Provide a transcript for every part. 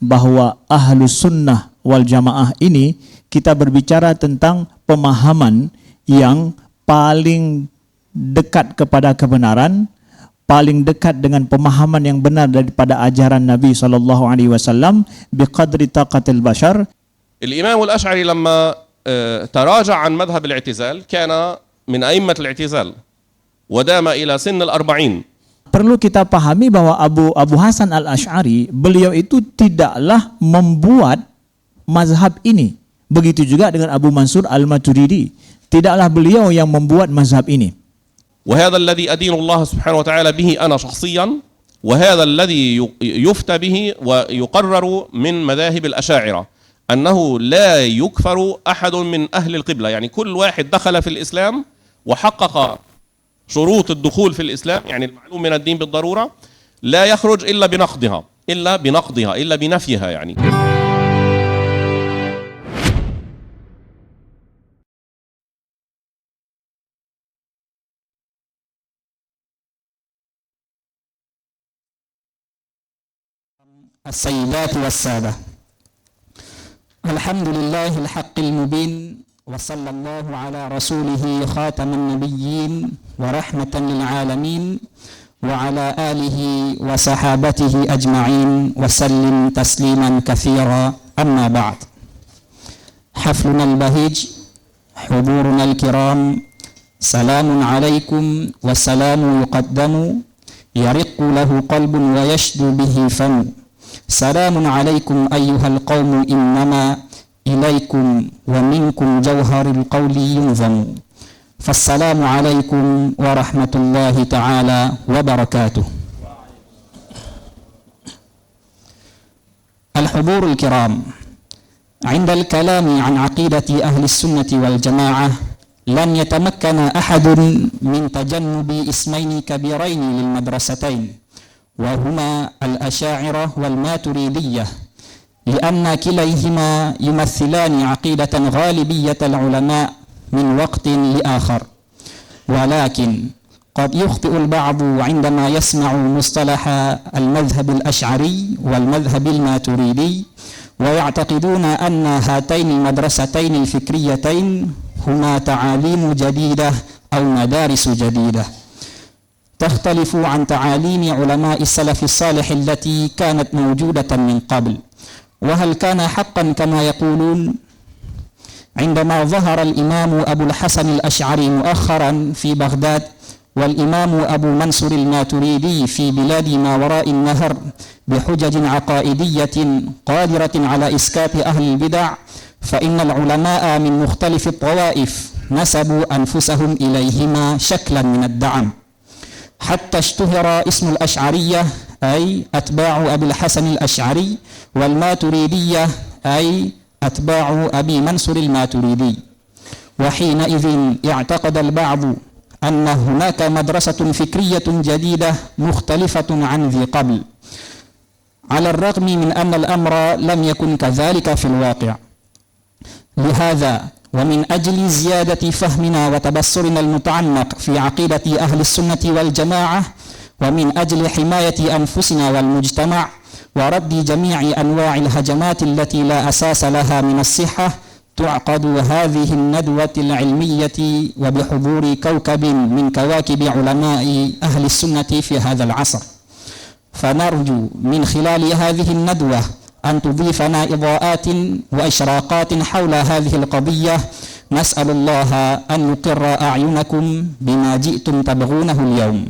bahwa Ahlus Sunnah wal Jamaah ini kita berbicara tentang pemahaman yang paling dekat kepada kebenaran, paling dekat dengan pemahaman yang benar daripada ajaran Nabi SAW biqadri taqatil bashar. الإمام الأشعري لما تراجع عن مذهب الاعتزال كان من أئمة الاعتزال ودام إلى سن الأربعين. Perlu kita pahami bahwa Abu Hasan al-Ash'ari, beliau itu tidaklah membuat mazhab ini. Begitu juga dengan Abu Mansur al-Maturidi. Tidaklah beliau yang membuat mazhab ini. وهذا الذي أدين الله سبحانه وتعالى به أنا شخصيا وهذا الذي يفتى به ويقرر من مذاهب الأشاعرة أنه لا يكفر أحد من أهل القبلة. يعني كل واحد دخل في الإسلام وحقق شروط الدخول في الإسلام، يعني المعلوم من الدين بالضرورة، لا يخرج إلا بنقضها إلا بنفيها. يعني السيدات والسادة، الحمد لله الحق المبين، وصلى الله على رسوله خاتم النبيين ورحمة للعالمين وعلى آله وصحابته أجمعين وسلم تسليما كثيرا. أما بعد، حفلنا البهيج، حضورنا الكرام، سلام عليكم، والسلام يقدم يرق له قلب ويشدو به فم. سلام عليكم أيها القوم، إنما إليكم ومنكم جوهر القول ينظم. فالسلام عليكم ورحمة الله تعالى وبركاته. الحضور الكرام، عند الكلام عن عقيدة أهل السنة والجماعة لن يتمكن أحد من تجنب اسمين كبيرين للمدرستين، وهما الأشاعرة والماتريدية، لأن كليهما يمثلان عقيدة غالبية العلماء من وقت لآخر. ولكن قد يخطئ البعض عندما يسمع مصطلح المذهب الأشعري والمذهب الماتريدي ويعتقدون أن هاتين المدرستين الفكريتين هما تعاليم جديدة أو مدارس جديدة تختلف عن تعاليم علماء السلف الصالح التي كانت موجودة من قبل. وهل كان حقا كما يقولون؟ عندما ظهر الإمام أبو الحسن الأشعري مؤخرا في بغداد والإمام أبو منصور الماتريدي في بلاد ما وراء النهر بحجج عقائدية قادرة على إسكات أهل البدع، فإن العلماء من مختلف الطوائف نسبوا أنفسهم إليهما شكلا من الدعم، حتى اشتهر اسم الأشعرية أي أتباع أبي الحسن الأشعري، والماتريدية أي أتباع أبي منصور الماتريدي. وحينئذ اعتقد البعض أن هناك مدرسة فكرية جديدة مختلفة عن ذي قبل، على الرغم من أن الأمر لم يكن كذلك في الواقع. لهذا ومن أجل زيادة فهمنا وتبصرنا المتعمق في عقيدة أهل السنة والجماعة، ومن أجل حماية أنفسنا والمجتمع ورد جميع أنواع الهجمات التي لا أساس لها من الصحة، تعقد هذه الندوة العلمية وبحضور كوكب من كواكب علماء أهل السنة في هذا العصر. فنرجو من خلال هذه الندوة أن تضيفنا إضاءات وإشراقات حول هذه القضية. نسأل الله أن يقر أعينكم بما جئتم تبغونه اليوم.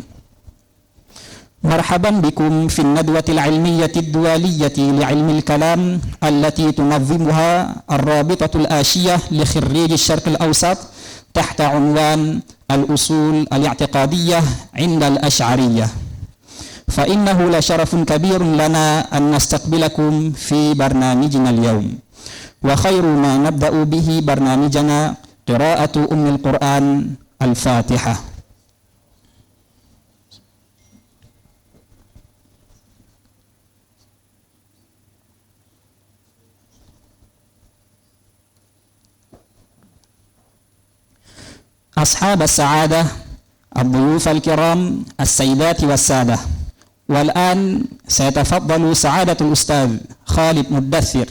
مرحبا بكم في الندوة العلمية الدولية لعلم الكلام التي تنظمها الرابطة الآشية لخريج الشرق الأوسط تحت عنوان الأصول الاعتقادية عند الأشعرية. فإنه لشرف كبير لنا أن نستقبلكم في برنامجنا اليوم، وخير ما نبدأ به برنامجنا قراءة أم القرآن الفاتحة. أصحاب السعادة، الضيوف الكرام، السيدات والسادة، والآن سيتفضل سعادة الأستاذ خالد مدثر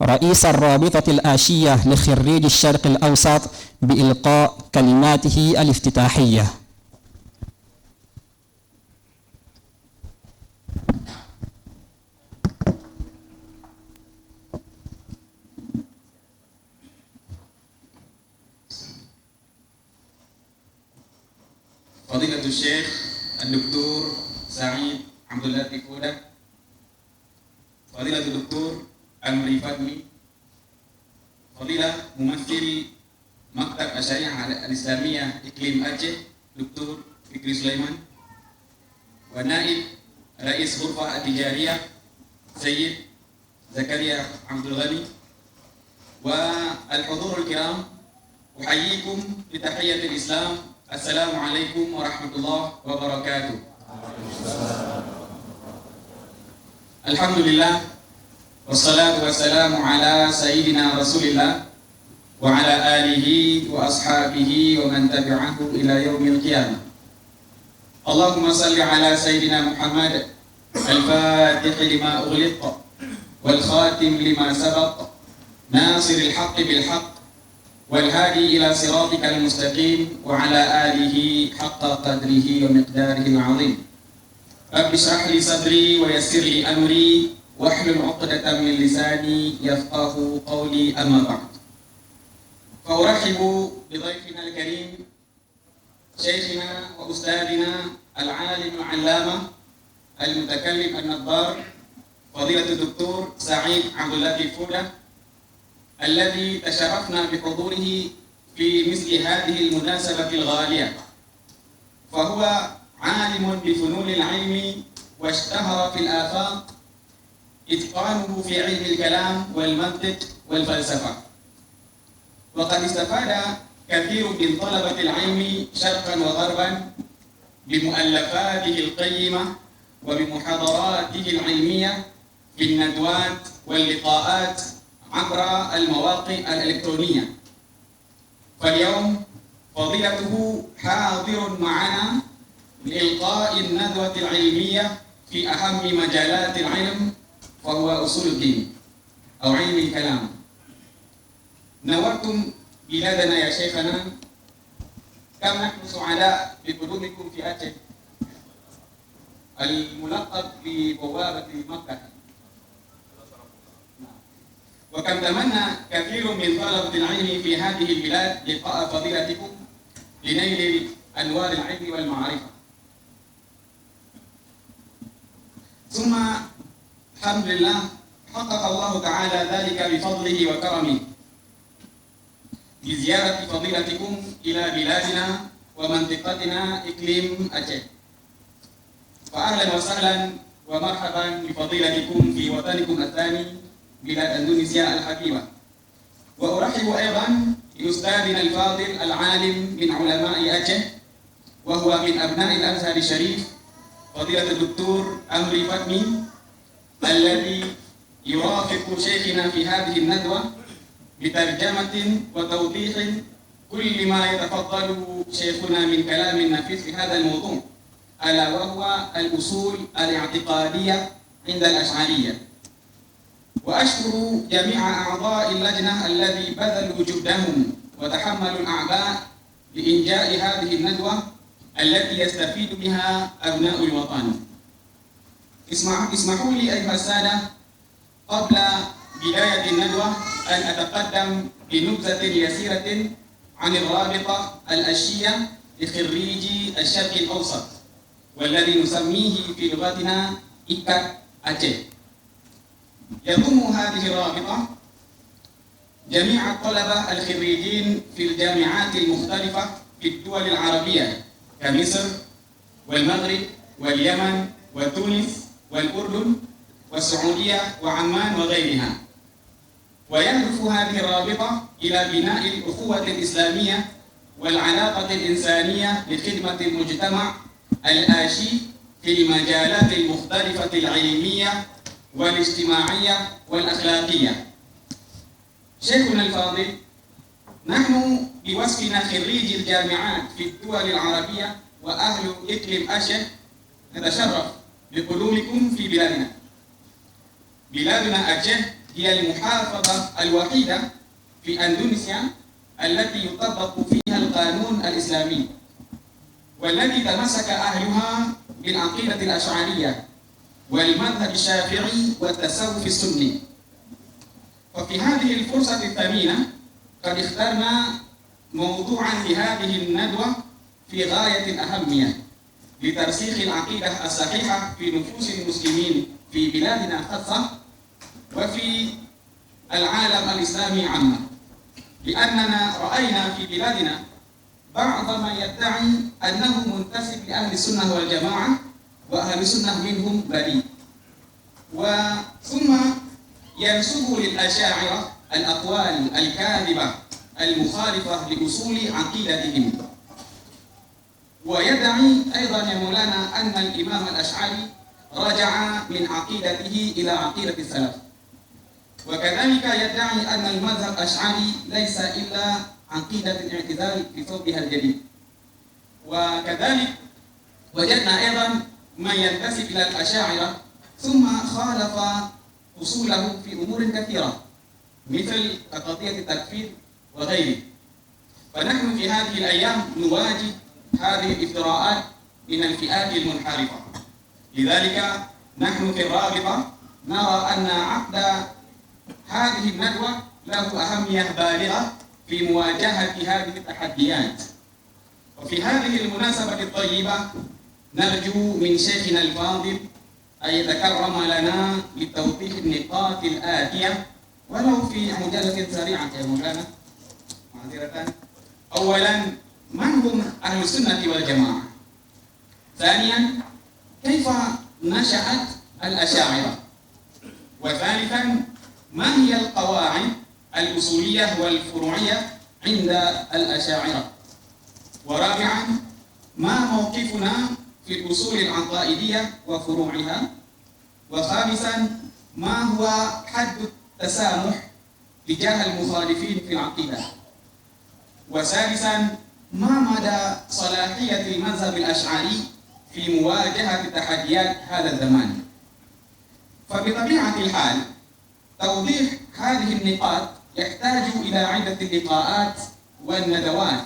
رئيس الرابطة الآشية لخريج الشرق الأوسط بإلقاء كلماته الافتتاحية. فضيلة الشيخ الدكتور سعيد عبد اللطيف فودة، فضيلة الدكتور أمري فهمي، فضيلة ممثل مكتب الشريعة الإسلامية إقليم أجه دكتور فكري سليمان، ونائب رئيس غرفة التجارية سيد زكريا عبد الغني، والحضور الكرام، أحييكم بتحية الإسلام. السلام عليكم ورحمة الله وبركاته. الحمد لله والصلاة والسلام على سيدنا رسول الله وعلى آله وأصحابه ومن تبعه إلى يوم القيامة. اللهم صل على سيدنا محمد الفاتح لما أغلق والخاتم لما سبق ناصر الحق بالحق والهادي إلى صراطك المستقيم وعلى آله حق قدره ومقداره العظيم. رب اشرح لي صدري ويسر لي أمري واحلل عقدة من لساني يفقه قولي، أما بعد. فأرحب بضيفنا الكريم شيخنا وأستاذنا العالم العلامة المتكلم النظار فضيلة الدكتور سعيد عبد اللطيف فودة، الذي تشرفنا بحضوره في مثل هذه المناسبة الغالية. فهو عالم بفنون العلم واشتهر في الآفاق إتقانه في علم الكلام والمنطق والفلسفة، وقد استفاد كثير من طلبة العلم شرقا وغربا بمؤلفاته القيمة وبمحاضراته العلمية في الندوات واللقاءات عبر المواقع الإلكترونية. فاليوم فضيلته حاضر معنا لإلقاء الندوة العلمية في أهم مجالات العلم، وهو أصول الدين أو علم الكلام. نورتم بلادنا يا شيخنا، كم نحن سعداء بقدومكم في أجل الملقب ببوابة مكة، وكم تمنى كثير من طلبة العلم في هذه البلاد لقاء فضيلتكم لنيل أنوار العلم والمعرفة. ثم الحمد لله حقق الله تعالى ذلك بفضله وكرمه بزيارة فضيلتكم إلى بلادنا ومنطقتنا إقليم أجه. فأهلا وسهلا ومرحبا بفضيلتكم في وطنكم الثاني بلاد أندونيسيا الحبيبة. وأرحب أيضا بأستاذنا الفاضل العالم من علماء أجه، وهو من أبناء الأزهر الشريف، فضيلة الدكتور أمري فهمي، الذي يرافق شيخنا في هذه الندوة بترجمة وتوضيح كل ما يتفضل شيخنا من كلام نفيس في هذا الموضوع، ألا وهو الأصول الاعتقادية عند الأشعرية. وأشكر جميع أعضاء اللجنة الذي بذلوا جهدهم وتحملوا الأعباء لإنجاء هذه الندوة التي يستفيد بها أبناء الوطن. اسمحوا لي أيها السادة قبل بداية الندوة أن أتقدم بنبذة يسيرة عن الرابطة الآشية لخريجي الشرق الأوسط، والذي نسميه في لغتنا إيكات أجه. يضم هذه الرابطة جميع الطلبة الخريجين في الجامعات المختلفة في الدول العربية كمصر والمغرب واليمن وتونس والأردن والسعودية وعمان وغيرها. ويهدف هذه الرابطة إلى بناء الأخوة الإسلامية والعلاقة الإنسانية لخدمة المجتمع الآشي في المجالات المختلفة العلمية والاجتماعية والأخلاقية. شيخنا الفاضل، نحن بوصفنا خريجي الجامعات في الدول العربية وأهل إقليم أجه نتشرف بقدومكم في بلادنا. بلادنا أجه هي المحافظة الوحيدة في أندونيسيا التي يطبق فيها القانون الإسلامي، والذي تمسك أهلها بالعقيدة الأشعرية والمذهب الشافعي والتصوف السني. وفي هذه الفرصة الثمينة قد اخترنا موضوعا لهذه الندوة في غاية الأهمية لترسيخ العقيدة الصحيحة في نفوس المسلمين في بلادنا خاصة وفي العالم الإسلامي عامة، لأننا رأينا في بلادنا بعض من يدعي أنه منتسب لأهل السنة والجماعة وأهل السنة منهم بريء، ثم ينسب للأشاعرة الأقوال الكاذبة المخالفة لأصول عقيدتهم، ويدعي أيضا يا مولانا أن الإمام الأشعري رجع من عقيدته إلى عقيدة السلف، وكذلك يدعي أن المذهب الأشعري ليس إلا عقيدة الاعتزال في ثوبها الجديد. وكذلك وجدنا أيضا من ينتسب إلى الأشاعرة ثم خالف أصوله في أمور كثيرة مثل قضية التكفير وغيره. فنحن في هذه الأيام نواجه هذه الافتراءات من الفئات المنحرفة، لذلك نحن في الرابطة نرى أن عقد هذه الندوة له أهمية بالغة في مواجهة هذه التحديات. وفي هذه المناسبة الطيبة نرجو من شيخنا الفاضل أن يتكرم لنا لتوضيح النقاط الآتية ولو في عجالة سريعة يا مولانا معذرة. أولا، من هم أهل السنة والجماعة؟ ثانيا، كيف نشأت الأشاعرة؟ وثالثا، ما هي القواعد الأصولية والفروعية عند الأشاعرة؟ ورابعا، ما موقفنا في الأصول العقائدية وفروعها؟ وخامسا، ما هو حد التسامح تجاه المخالفين في العقيدة؟ وسادسا، ما مدى صلاحية المذهب الأشعري في مواجهة تحديات هذا الزمان؟ فبطبيعة الحال توضيح هذه النقاط يحتاج إلى عدة لقاءات والندوات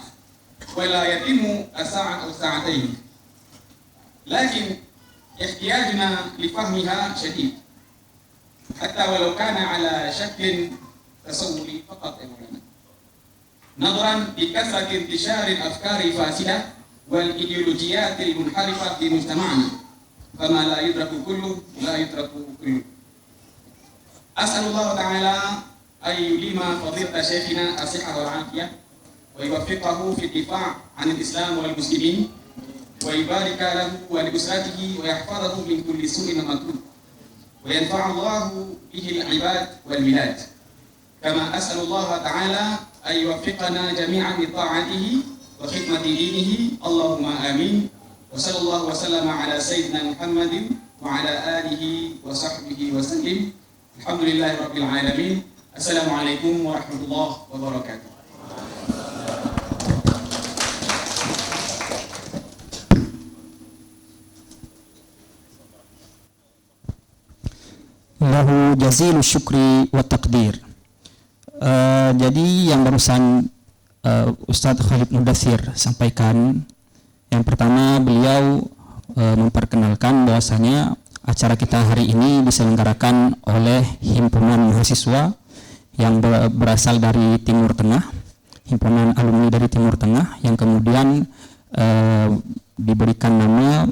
ولا يتم الساعة أو ساعتين، لكن احتياجنا لفهمها شديد حتى ولو كان على شكل تصوري فقط يا مولانا، نظرا لكثرة انتشار الأفكار الفاسدة والإيديولوجيات المنحرفة في مجتمعنا، فما لا يدرك كله لا يترك كله. أسأل الله تعالى أن يليم فضيلة شيخنا الصحة والعافية ويوفقه في الدفاع عن الإسلام والمسلمين ويبارك له ولأسرته ويحفظه من كل سوء ومكروه وينفع الله به العباد والبلاد. كما أسأل الله تعالى أن يوفقنا جميعا لطاعته وخدمة دينه، اللهم آمين. وصلى الله وسلم على سيدنا محمد وعلى آله وصحبه وسلم. الحمد لله رب العالمين. السلام عليكم ورحمة الله وبركاته. Lahu jazilu syukri wa taqdir. Jadi yang barusan Ustadz Khalid Mudathir sampaikan, yang pertama beliau memperkenalkan bahwasanya acara kita hari ini diselenggarakan oleh himpunan mahasiswa yang berasal dari Timur Tengah, himpunan alumni dari Timur Tengah yang kemudian diberikan nama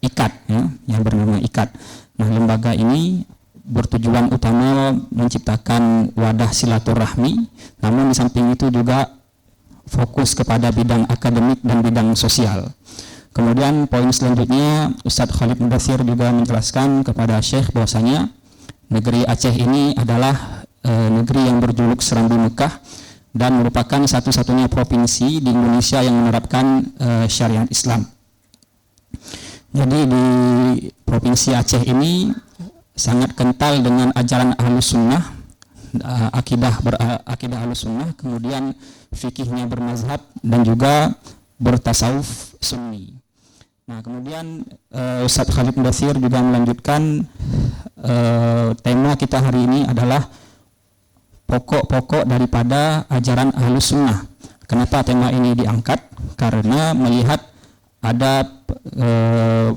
IKAD, ya, yang bernama IKAD. Nah, lembaga ini bertujuan utama menciptakan wadah silaturahmi, namun di samping itu juga fokus kepada bidang akademik dan bidang sosial. Kemudian poin selanjutnya Ustadz Khalid Mudathir juga menjelaskan kepada Syekh bahwasanya negeri Aceh ini adalah negeri yang berjuluk Serambi Mekah dan merupakan satu-satunya provinsi di Indonesia yang menerapkan syariat Islam. Jadi di provinsi Aceh ini sangat kental dengan ajaran Ahlus Sunnah, akidah Ahlus Sunnah, kemudian fikihnya bermazhab dan juga bertasawuf Sunni. Nah, kemudian Ustadz Khalid Mudathir juga melanjutkan tema kita hari ini adalah pokok-pokok daripada ajaran Ahlus Sunnah. Kenapa tema ini diangkat? Karena melihat ada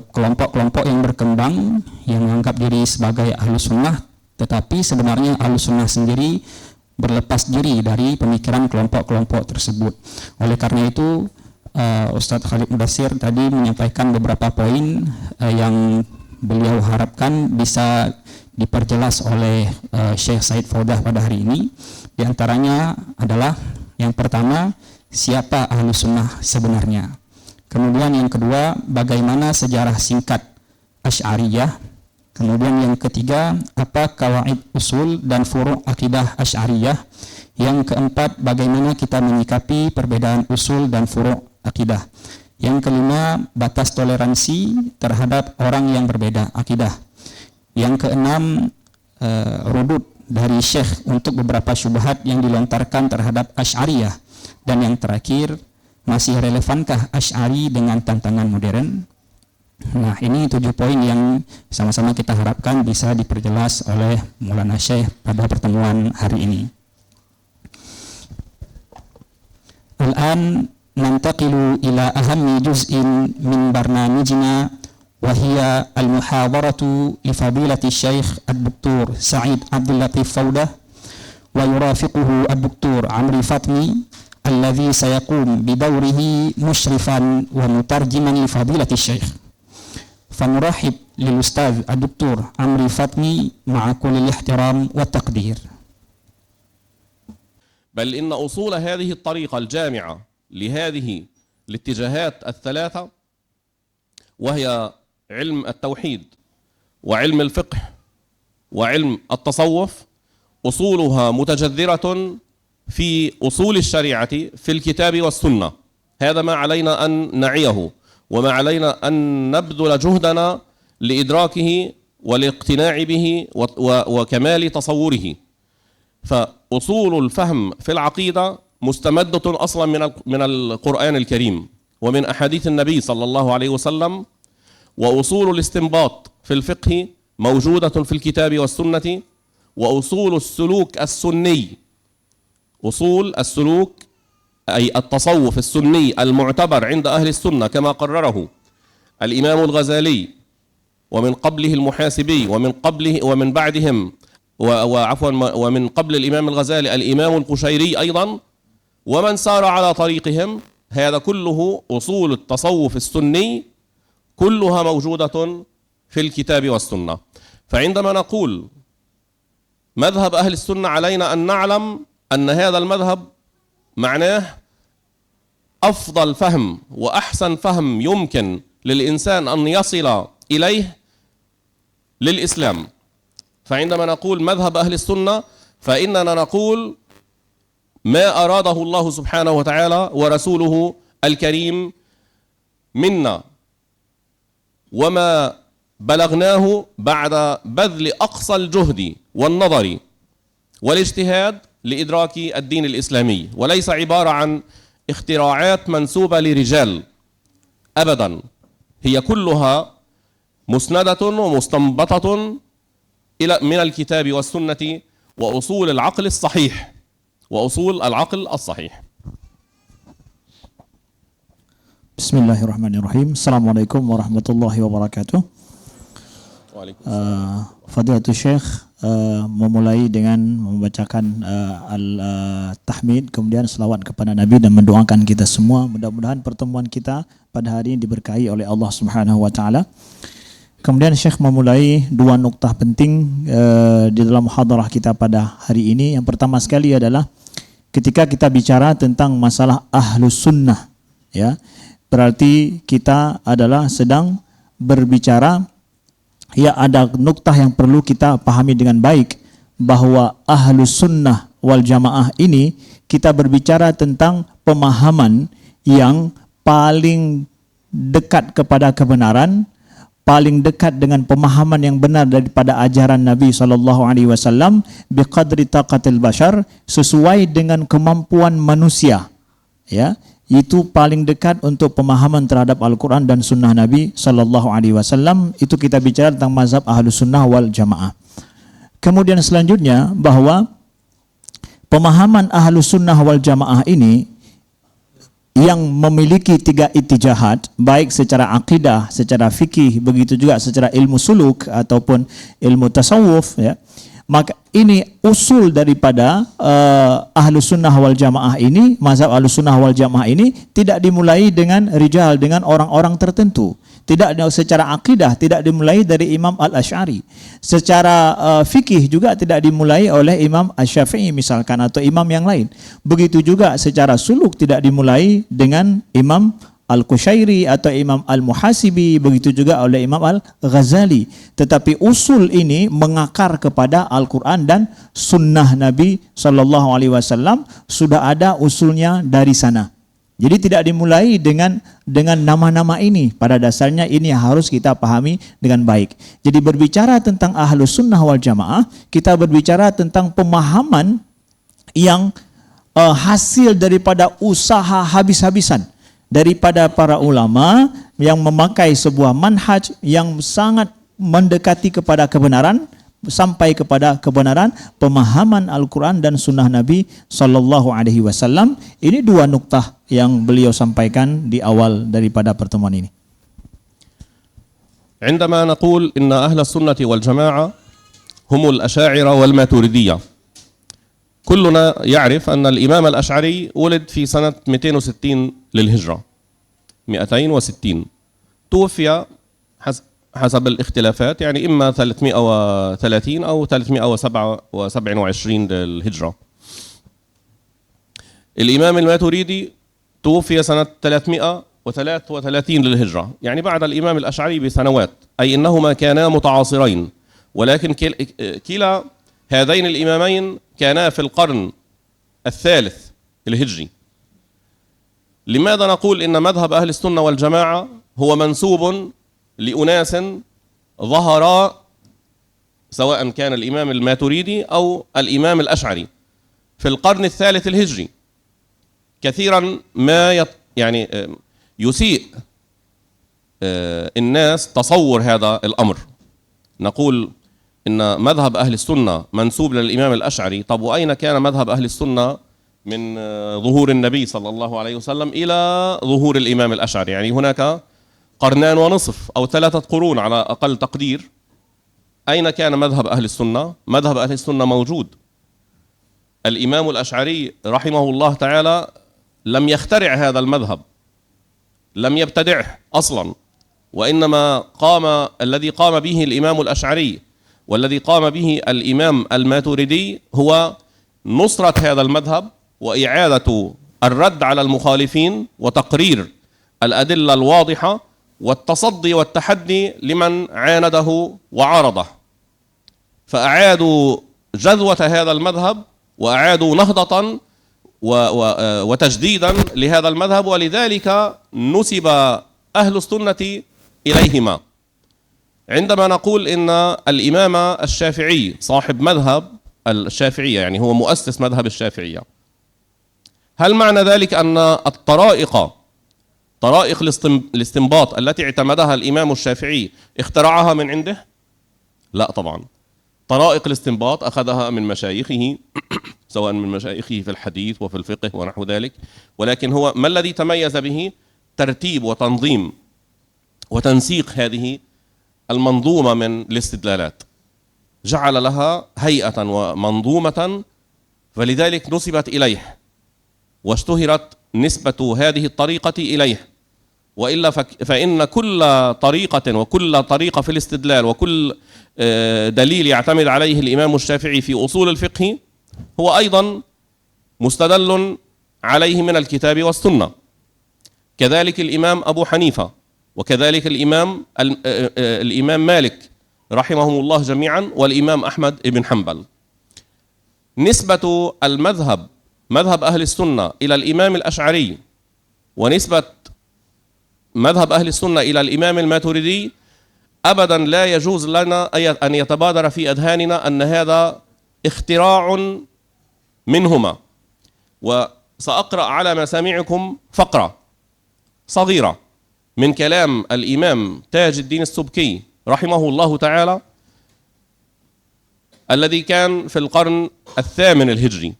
kelompok-kelompok yang berkembang yang menganggap diri sebagai Ahlus Sunnah, tetapi sebenarnya Ahlus Sunnah sendiri berlepas diri dari pemikiran kelompok-kelompok tersebut. Oleh karena itu Ustadz Khalid Mudathir tadi menyampaikan beberapa poin yang beliau harapkan bisa diperjelas oleh Syekh Said Faudah pada hari ini. Di antaranya adalah yang pertama, siapa Ahlus Sunnah sebenarnya. Kemudian yang kedua, bagaimana sejarah singkat Asy'ariyah. Kemudian yang ketiga, apa kawaid usul dan furu' akidah Asy'ariyah. Yang keempat, bagaimana kita menyikapi perbedaan usul dan furu' akidah. Yang kelima, batas toleransi terhadap orang yang berbeda akidah. Yang keenam, rudud dari Syekh untuk beberapa syubhat yang dilontarkan terhadap Asy'ariyah. Dan yang terakhir, masih relevankah Asy'ari dengan tantangan modern? Nah, ini 7 poin yang sama-sama kita harapkan bisa diperjelas oleh Maulana Syekh pada pertemuan hari ini. Al-an nantaqilu ila ahammi juz'in min barnamijina wa hiya al-muhadaratu li fadilati Syekh Ad-Doktor Sa'id Abdul Latif Faudah wa yurafiquhu Ad-Doktor Amri Fatmi alladhi sayaqum bidawrihi musyrifan wa mutarjiman li fadilati Syekh. Fanurahib lil Ustaz Ad-Doktor Amri Fatmi ma'a kulli ihtiram wa taqdir. بل إن أصول هذه الطريقة الجامعة لهذه الاتجاهات الثلاثة، وهي علم التوحيد وعلم الفقه وعلم التصوف، أصولها متجذرة في أصول الشريعة في الكتاب والسنة. هذا ما علينا أن نعيه وما علينا أن نبذل جهدنا لإدراكه والاقتناع به وكمال تصوره. فأصول الفهم في العقيدة مستمدة أصلا من القرآن الكريم ومن أحاديث النبي صلى الله عليه وسلم، وأصول الاستنباط في الفقه موجودة في الكتاب والسنة، وأصول السلوك السني، أصول السلوك أي التصوف السني المعتبر عند أهل السنة كما قرره الإمام الغزالي ومن قبله المحاسبي ومن بعدهم ومن قبل الإمام الغزالي الإمام القشيري أيضا، ومن سار على طريقهم. هذا كله أصول التصوف السني كلها موجودة في الكتاب والسنة. فعندما نقول مذهب أهل السنة علينا أن نعلم أن هذا المذهب معناه أفضل فهم وأحسن فهم يمكن للإنسان أن يصل إليه للإسلام. فعندما نقول مذهب أهل السنة فإننا نقول ما أراده الله سبحانه وتعالى ورسوله الكريم منا، وما بلغناه بعد بذل أقصى الجهد والنظر والاجتهاد لإدراك الدين الإسلامي، وليس عبارة عن اختراعات منسوبة لرجال أبدا، هي كلها مسندة ومستنبطة من الكتاب والسنة وأصول العقل الصحيح Bismillahirrahmanirrahim. Assalamualaikum warahmatullahi wabarakatuh. Fadilatul Syekh memulai dengan membacakan al-tahmid, kemudian selawat kepada Nabi dan mendoakan kita semua. Mudah-mudahan pertemuan kita pada hari ini diberkahi oleh Allah Subhanahu wa taala. Kemudian Syekh memulai 2 nuktah penting di dalam muhadarah kita pada hari ini. Yang pertama sekali adalah ketika kita bicara tentang masalah Ahlus Sunnah, ya, berarti kita adalah sedang berbicara, ya, ada nuktah yang perlu kita pahami dengan baik, bahwa Ahlus Sunnah wal Jamaah ini kita berbicara tentang pemahaman yang paling dekat kepada kebenaran, paling dekat dengan pemahaman yang benar daripada ajaran Nabi SAW, biqadri taqatil bashar, sesuai dengan kemampuan manusia, ya, itu paling dekat untuk pemahaman terhadap Al-Quran dan Sunnah Nabi Sallallahu Alaihi Wasallam. Itu kita bicara tentang mazhab Ahlus Sunnah wal Jamaah. Kemudian selanjutnya bahwa pemahaman Ahlus Sunnah wal Jamaah ini yang memiliki 3 ittijahat, baik secara akidah, secara fikih, begitu juga secara ilmu suluk ataupun ilmu tasawuf, ya. Maka ini usul daripada Ahlus Sunnah wal Jamaah ini, mazhab Ahlus Sunnah wal Jamaah ini tidak dimulai dengan rijal, dengan orang-orang tertentu. Tidak secara akidah tidak dimulai dari Imam Al-Asy'ari. Secara fikih juga tidak dimulai oleh Imam Asy-Syafi'i misalkan atau imam yang lain. Begitu juga secara suluk tidak dimulai dengan Imam Al-Qushairi atau Imam Al-Muhasibi, begitu juga oleh Imam Al-Ghazali. Tetapi usul ini mengakar kepada Al-Quran dan Sunnah Nabi Sallallahu Alaihi Wasallam, sudah ada usulnya dari sana. Jadi tidak dimulai dengan nama-nama ini. Pada dasarnya ini harus kita pahami dengan baik. Jadi berbicara tentang Ahlus Sunnah wal Jamaah, kita berbicara tentang pemahaman yang hasil daripada usaha habis-habisan daripada para ulama yang memakai sebuah manhaj yang sangat mendekati kepada kebenaran, sampai kepada kebenaran pemahaman Al-Quran dan Sunnah Nabi Sallallahu Alaihi Wasallam. Ini 2 nuktah yang beliau sampaikan di awal daripada pertemuan ini. عندما نقول إن أهل السنة والجماعة هم الأشاعرة والماتريدية، كلنا يعرف أن الإمام الأشعري ولد في سنة 260 للهجرة، 260. توفي حسب الاختلافات يعني إما 330 أو 327 للهجرة. الإمام الماتريدي توفي سنة 333 للهجرة، يعني بعد الإمام الأشعري بسنوات، أي أنهما كانا متعاصرين، ولكن كلا هذين الإمامين كانا في القرن الثالث الهجري. لماذا نقول إن مذهب أهل السنة والجماعة هو منسوب لأناس ظهرا سواء كان الإمام الماتريدي أو الإمام الأشعري في القرن الثالث الهجري؟ كثيرا ما يعني يسيء الناس تصور هذا الأمر. نقول إن مذهب أهل السنة منسوب للإمام الأشعري. طب وأين كان مذهب أهل السنة من ظهور النبي صلى الله عليه وسلم إلى ظهور الإمام الأشعري؟ يعني هناك 2.5 قرن أو 3 قرون على أقل تقدير. أين كان مذهب أهل السنة؟ مذهب أهل السنة موجود. الإمام الأشعري رحمه الله تعالى لم يخترع هذا المذهب، لم يبتدعه أصلا، وإنما الذي قام به الإمام الأشعري والذي قام به الإمام الماتريدي هو نصرة هذا المذهب وإعادة الرد على المخالفين وتقرير الأدلة الواضحة والتصدي والتحدي لمن عانده وعارضه. فأعادوا جذوة هذا المذهب وأعادوا نهضة وتجديدا لهذا المذهب، ولذلك نسب أهل السنة إليهما. عندما نقول إن الإمام الشافعي صاحب مذهب الشافعية، يعني هو مؤسس مذهب الشافعية، هل معنى ذلك أن طرائق الاستنباط التي اعتمدها الإمام الشافعي اخترعها من عنده؟ لا طبعا. طرائق الاستنباط أخذها من مشايخه، سواء من مشايخه في الحديث وفي الفقه ونحو ذلك، ولكن هو ما الذي تميز به؟ ترتيب وتنظيم وتنسيق هذه المنظومة من الاستدلالات، جعل لها هيئة ومنظومة، فلذلك نسبت إليه واشتهرت نسبة هذه الطريقة إليه. وإلا فإن كل طريقة وكل طريقة في الاستدلال وكل دليل يعتمد عليه الإمام الشافعي في أصول الفقه هو أيضا مستدل عليه من الكتاب والسنة. كذلك الإمام أبو حنيفة، وكذلك الإمام مالك رحمهم الله جميعا، والإمام أحمد بن حنبل. نسبة مذهب أهل السنة إلى الإمام الأشعري ونسبة مذهب أهل السنة إلى الإمام الماتريدي أبدا لا يجوز لنا أن يتبادر في أذهاننا أن هذا اختراع منهما. سأقرأ على مسامعكم فقرة صغيرة من كلام الإمام تاج الدين السبكي رحمه الله تعالى، الذي كان في القرن 8 الهجري،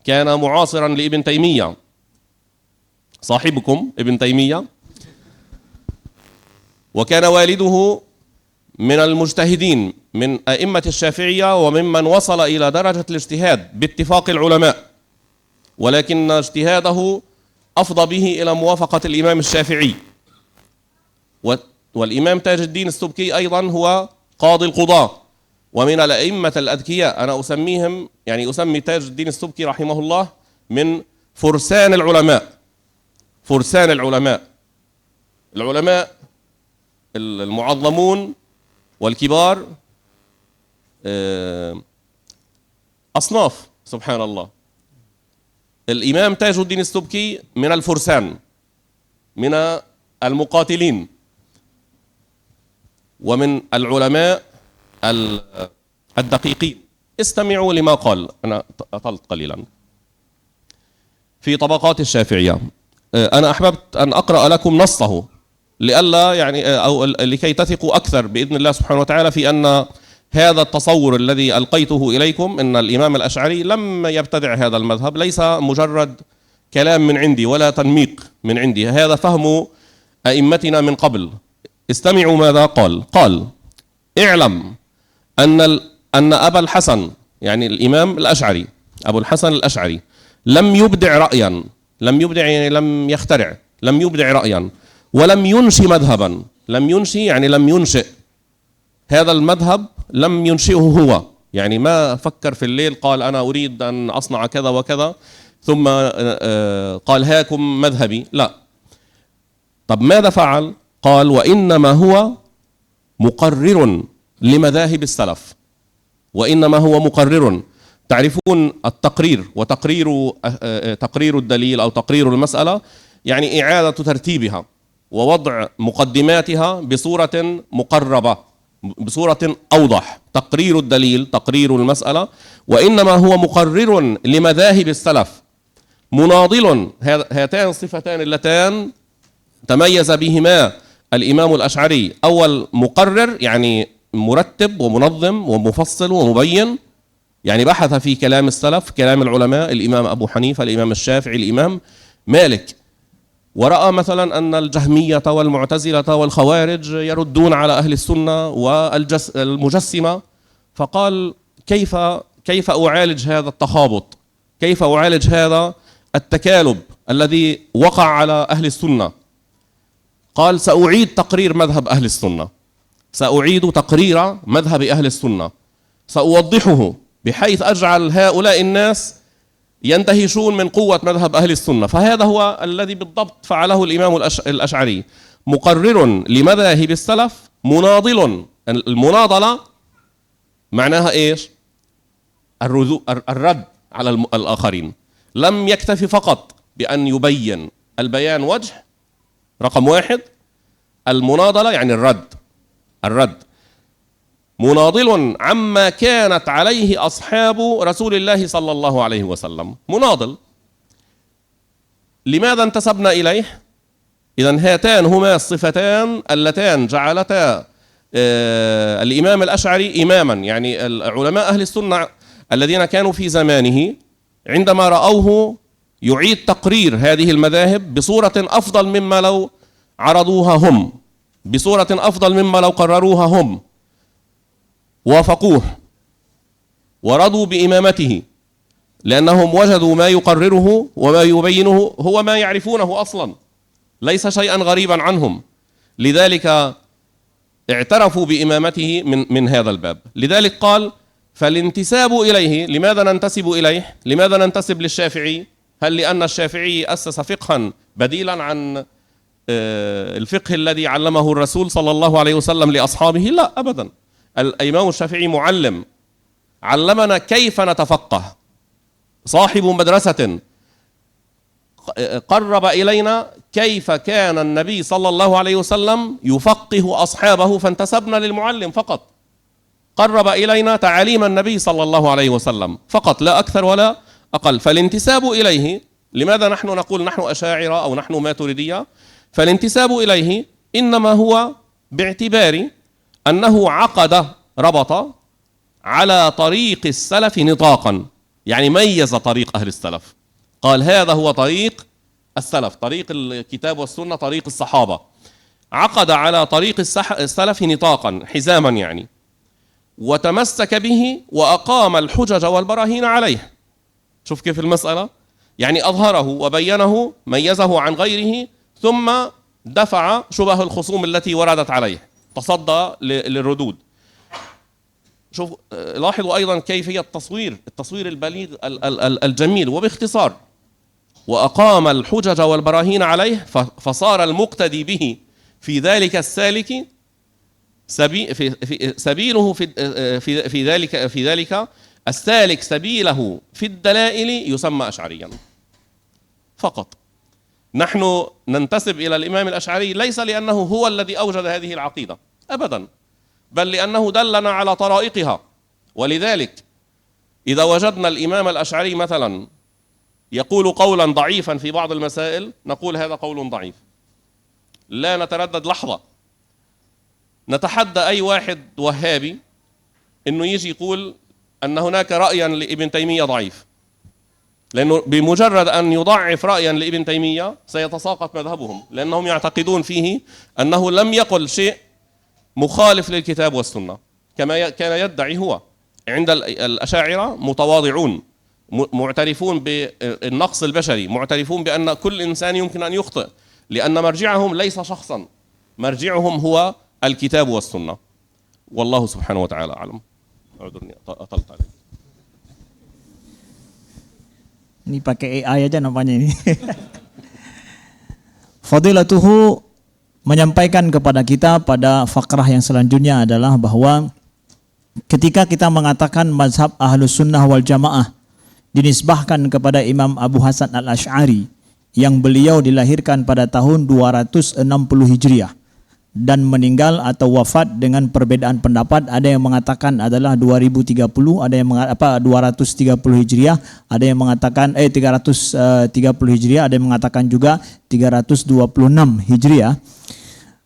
كان معاصرا لابن تيمية صاحبكم ابن تيمية، وكان والده من المجتهدين من أئمة الشافعية وممن وصل إلى درجة الاجتهاد باتفاق العلماء، ولكن اجتهاده أفضى به إلى موافقة الإمام الشافعي. والإمام تاج الدين السبكي أيضا هو قاضي القضاة ومن الأئمة الأذكياء. أنا أسميهم، يعني أسمي تاج الدين السبكي رحمه الله من فرسان العلماء. فرسان العلماء، العلماء المعظمون والكبار أصناف، سبحان الله. الإمام تاج الدين السبكي من الفرسان، من المقاتلين، ومن العلماء الدقيقين. استمعوا لما قال، أنا أطلت قليلا في طبقات الشافعية. أنا أحببت أن أقرأ لكم نصه لئلا يعني أو لكي تثقوا أكثر بإذن الله سبحانه وتعالى في أن هذا التصور الذي ألقيته إليكم أن الإمام الأشعري لم يبتدع هذا المذهب ليس مجرد كلام من عندي ولا تنميق من عندي، هذا فهم أئمتنا من قبل. استمعوا ماذا قال. قال: اعلم أن أبا الحسن، يعني الإمام الأشعري، أبو الحسن الأشعري، لم يبدع رأيا، لم يبدع يعني لم يخترع، لم يبدع رأيا، ولم ينشئ مذهبا. لم ينشئ يعني لم ينشئ هذا المذهب، لم ينشئه هو، يعني ما فكر في الليل قال أنا أريد أن أصنع كذا وكذا ثم قال هاكم مذهبي، لا. طب ماذا فعل؟ قال: وإنما هو مقرر لمذاهب السلف، وإنما هو مقرر. تعرفون التقرير، تقرير الدليل أو تقرير المسألة يعني إعادة ترتيبها ووضع مقدماتها بصورة مقربة، بصورة أوضح. تقرير الدليل، تقرير المسألة، وإنما هو مقرر لمذاهب السلف، مناضل هاتان الصفتان اللتان تميز بهما الإمام الأشعري. أول مقرر يعني مرتب ومنظم ومفصل ومبين، يعني بحث في كلام السلف، كلام العلماء، الإمام أبو حنيفة، الإمام الشافعي، الإمام مالك، ورأى مثلا أن الجهمية والمعتزلة والخوارج يردون على أهل السنة والمجسمة، فقال كيف أعالج هذا التخابط، كيف أعالج هذا التكالب الذي وقع على أهل السنة. قال: سأعيد تقرير مذهب أهل السنة، سأعيد تقرير مذهب أهل السنة، سأوضحه بحيث أجعل هؤلاء الناس يندهشون من قوة مذهب أهل السنة. فهذا هو الذي بالضبط فعله الإمام الأشعري، مقرر لمذاهب السلف، مناضل. المناضلة معناها إيش؟ الرد على الآخرين. لم يكتفي فقط بأن يبين البيان وجه، رقم واحد. المناضلة يعني الرد. مناضل عما كانت عليه أصحاب رسول الله صلى الله عليه وسلم، مناضل. لماذا انتسبنا إليه؟ إذن هاتان هما الصفتان اللتان جعلتا الإمام الأشعري إماما، يعني علماء أهل السنة الذين كانوا في زمانه عندما رأوه يعيد تقرير هذه المذاهب بصورة أفضل مما لو عرضوها هم، بصورة أفضل مما لو قرروها هم، وافقوه ورضوا بإمامته، لأنهم وجدوا ما يقرره وما يبينه هو ما يعرفونه أصلا، ليس شيئا غريبا عنهم. لذلك اعترفوا بإمامته من هذا الباب. لذلك قال: فالانتساب إليه، لماذا ننتسب إليه؟ لماذا ننتسب للشافعي؟ هل لأن الشافعي أسس فقها بديلا عن الفقه الذي علمه الرسول صلى الله عليه وسلم لأصحابه؟ لا أبدا. الإمام الشافعي معلم، علمنا كيف نتفقه، صاحب مدرسة، قرب إلينا كيف كان النبي صلى الله عليه وسلم يفقه أصحابه، فانتسبنا للمعلم فقط. قرب إلينا تعاليم النبي صلى الله عليه وسلم فقط، لا أكثر ولا أقل. فالانتساب إليه لماذا نحن نقول نحن أشاعرة أو نحن ماتريدية؟ فالانتساب إليه إنما هو باعتبار أنه عقد ربط على طريق السلف نطاقا، يعني ميز طريق أهل السلف، قال هذا هو طريق السلف، طريق الكتاب والسنة، طريق الصحابة، عقد على طريق السلف نطاقا حزاما يعني، وتمسك به وأقام الحجج والبراهين عليه. شوف كيف المسألة، يعني أظهره وبينه، ميزه عن غيره، ثم دفع شبه الخصوم التي وردت عليه، تصدى للردود. شوف لاحظوا أيضا كيفية التصوير البليغ الجميل وباختصار. وأقام الحجج والبراهين عليه، فصار المقتدي به في ذلك السالك سبيله في ذلك السالك سبيله في الدلائل يسمى أشعريا فقط. نحن ننتسب إلى الإمام الأشعري ليس لأنه هو الذي أوجد هذه العقيدة أبدا، بل لأنه دلنا على طرائقها. ولذلك إذا وجدنا الإمام الأشعري مثلا يقول قولا ضعيفا في بعض المسائل، نقول هذا قول ضعيف، لا نتردد لحظة. نتحدى أي واحد وهابي إنه يجي يقول أن هناك رأيا لابن تيمية ضعيف، لأنه بمجرد أن يضعف رأيا لابن تيمية سيتساقط مذهبهم، لأنهم يعتقدون فيه أنه لم يقل شيء مخالف للكتاب والسنة كما كان يدعي هو. عند الأشاعرة متواضعون، معترفون بالنقص البشري، معترفون بأن كل إنسان يمكن أن يخطئ، لأن مرجعهم ليس شخصا، مرجعهم هو الكتاب والسنة. والله سبحانه وتعالى أعلم. أعذرني أطلت عليك. Ini pakai AI aja nampaknya ini. Fadilatuhu menyampaikan kepada kita pada fakrah yang selanjutnya adalah bahwa ketika kita mengatakan mazhab Ahlus Sunnah wal Jamaah dinisbahkan kepada Imam Abu Hasan al-Ash'ari yang beliau dilahirkan pada tahun 260 Hijriah dan meninggal atau wafat dengan perbedaan pendapat. Ada yang mengatakan adalah 2030, ada yang 230 Hijriah, ada yang mengatakan 330 Hijriah, ada yang mengatakan juga 326 Hijriah.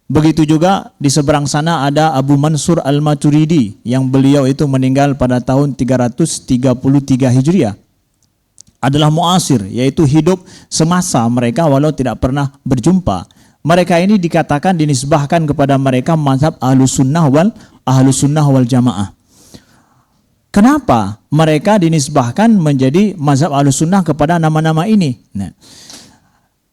Begitu juga di seberang sana ada Abu Mansur al-Maturidi yang beliau itu meninggal pada tahun 333 Hijriah. Adalah muasir, yaitu hidup semasa mereka walau tidak pernah berjumpa. Mereka ini dikatakan dinisbahkan kepada mereka mazhab Ahlus Sunnah wal Jamaah. Kenapa mereka dinisbahkan menjadi mazhab Ahlus Sunnah kepada nama-nama ini?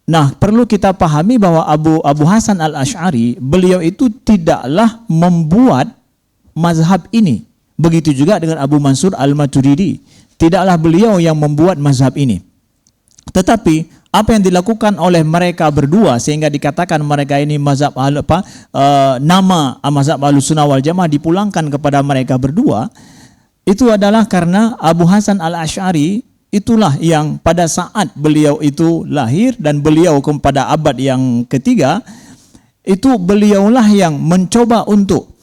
Nah, perlu kita pahami bahwa Abu Hasan al-Ash'ari, beliau itu tidaklah membuat mazhab ini. Begitu juga dengan Abu Mansur al-Maturidi, tidaklah beliau yang membuat mazhab ini. Tetapi apa yang dilakukan oleh mereka berdua sehingga dikatakan mereka ini mazhab nama mazhab Ahlus Sunnah wal Jamaah dipulangkan kepada mereka berdua, itu adalah karena Abu Hasan al-Ash'ari itulah yang pada saat beliau itu lahir dan beliau pada abad yang ketiga, itu beliaulah yang mencoba untuk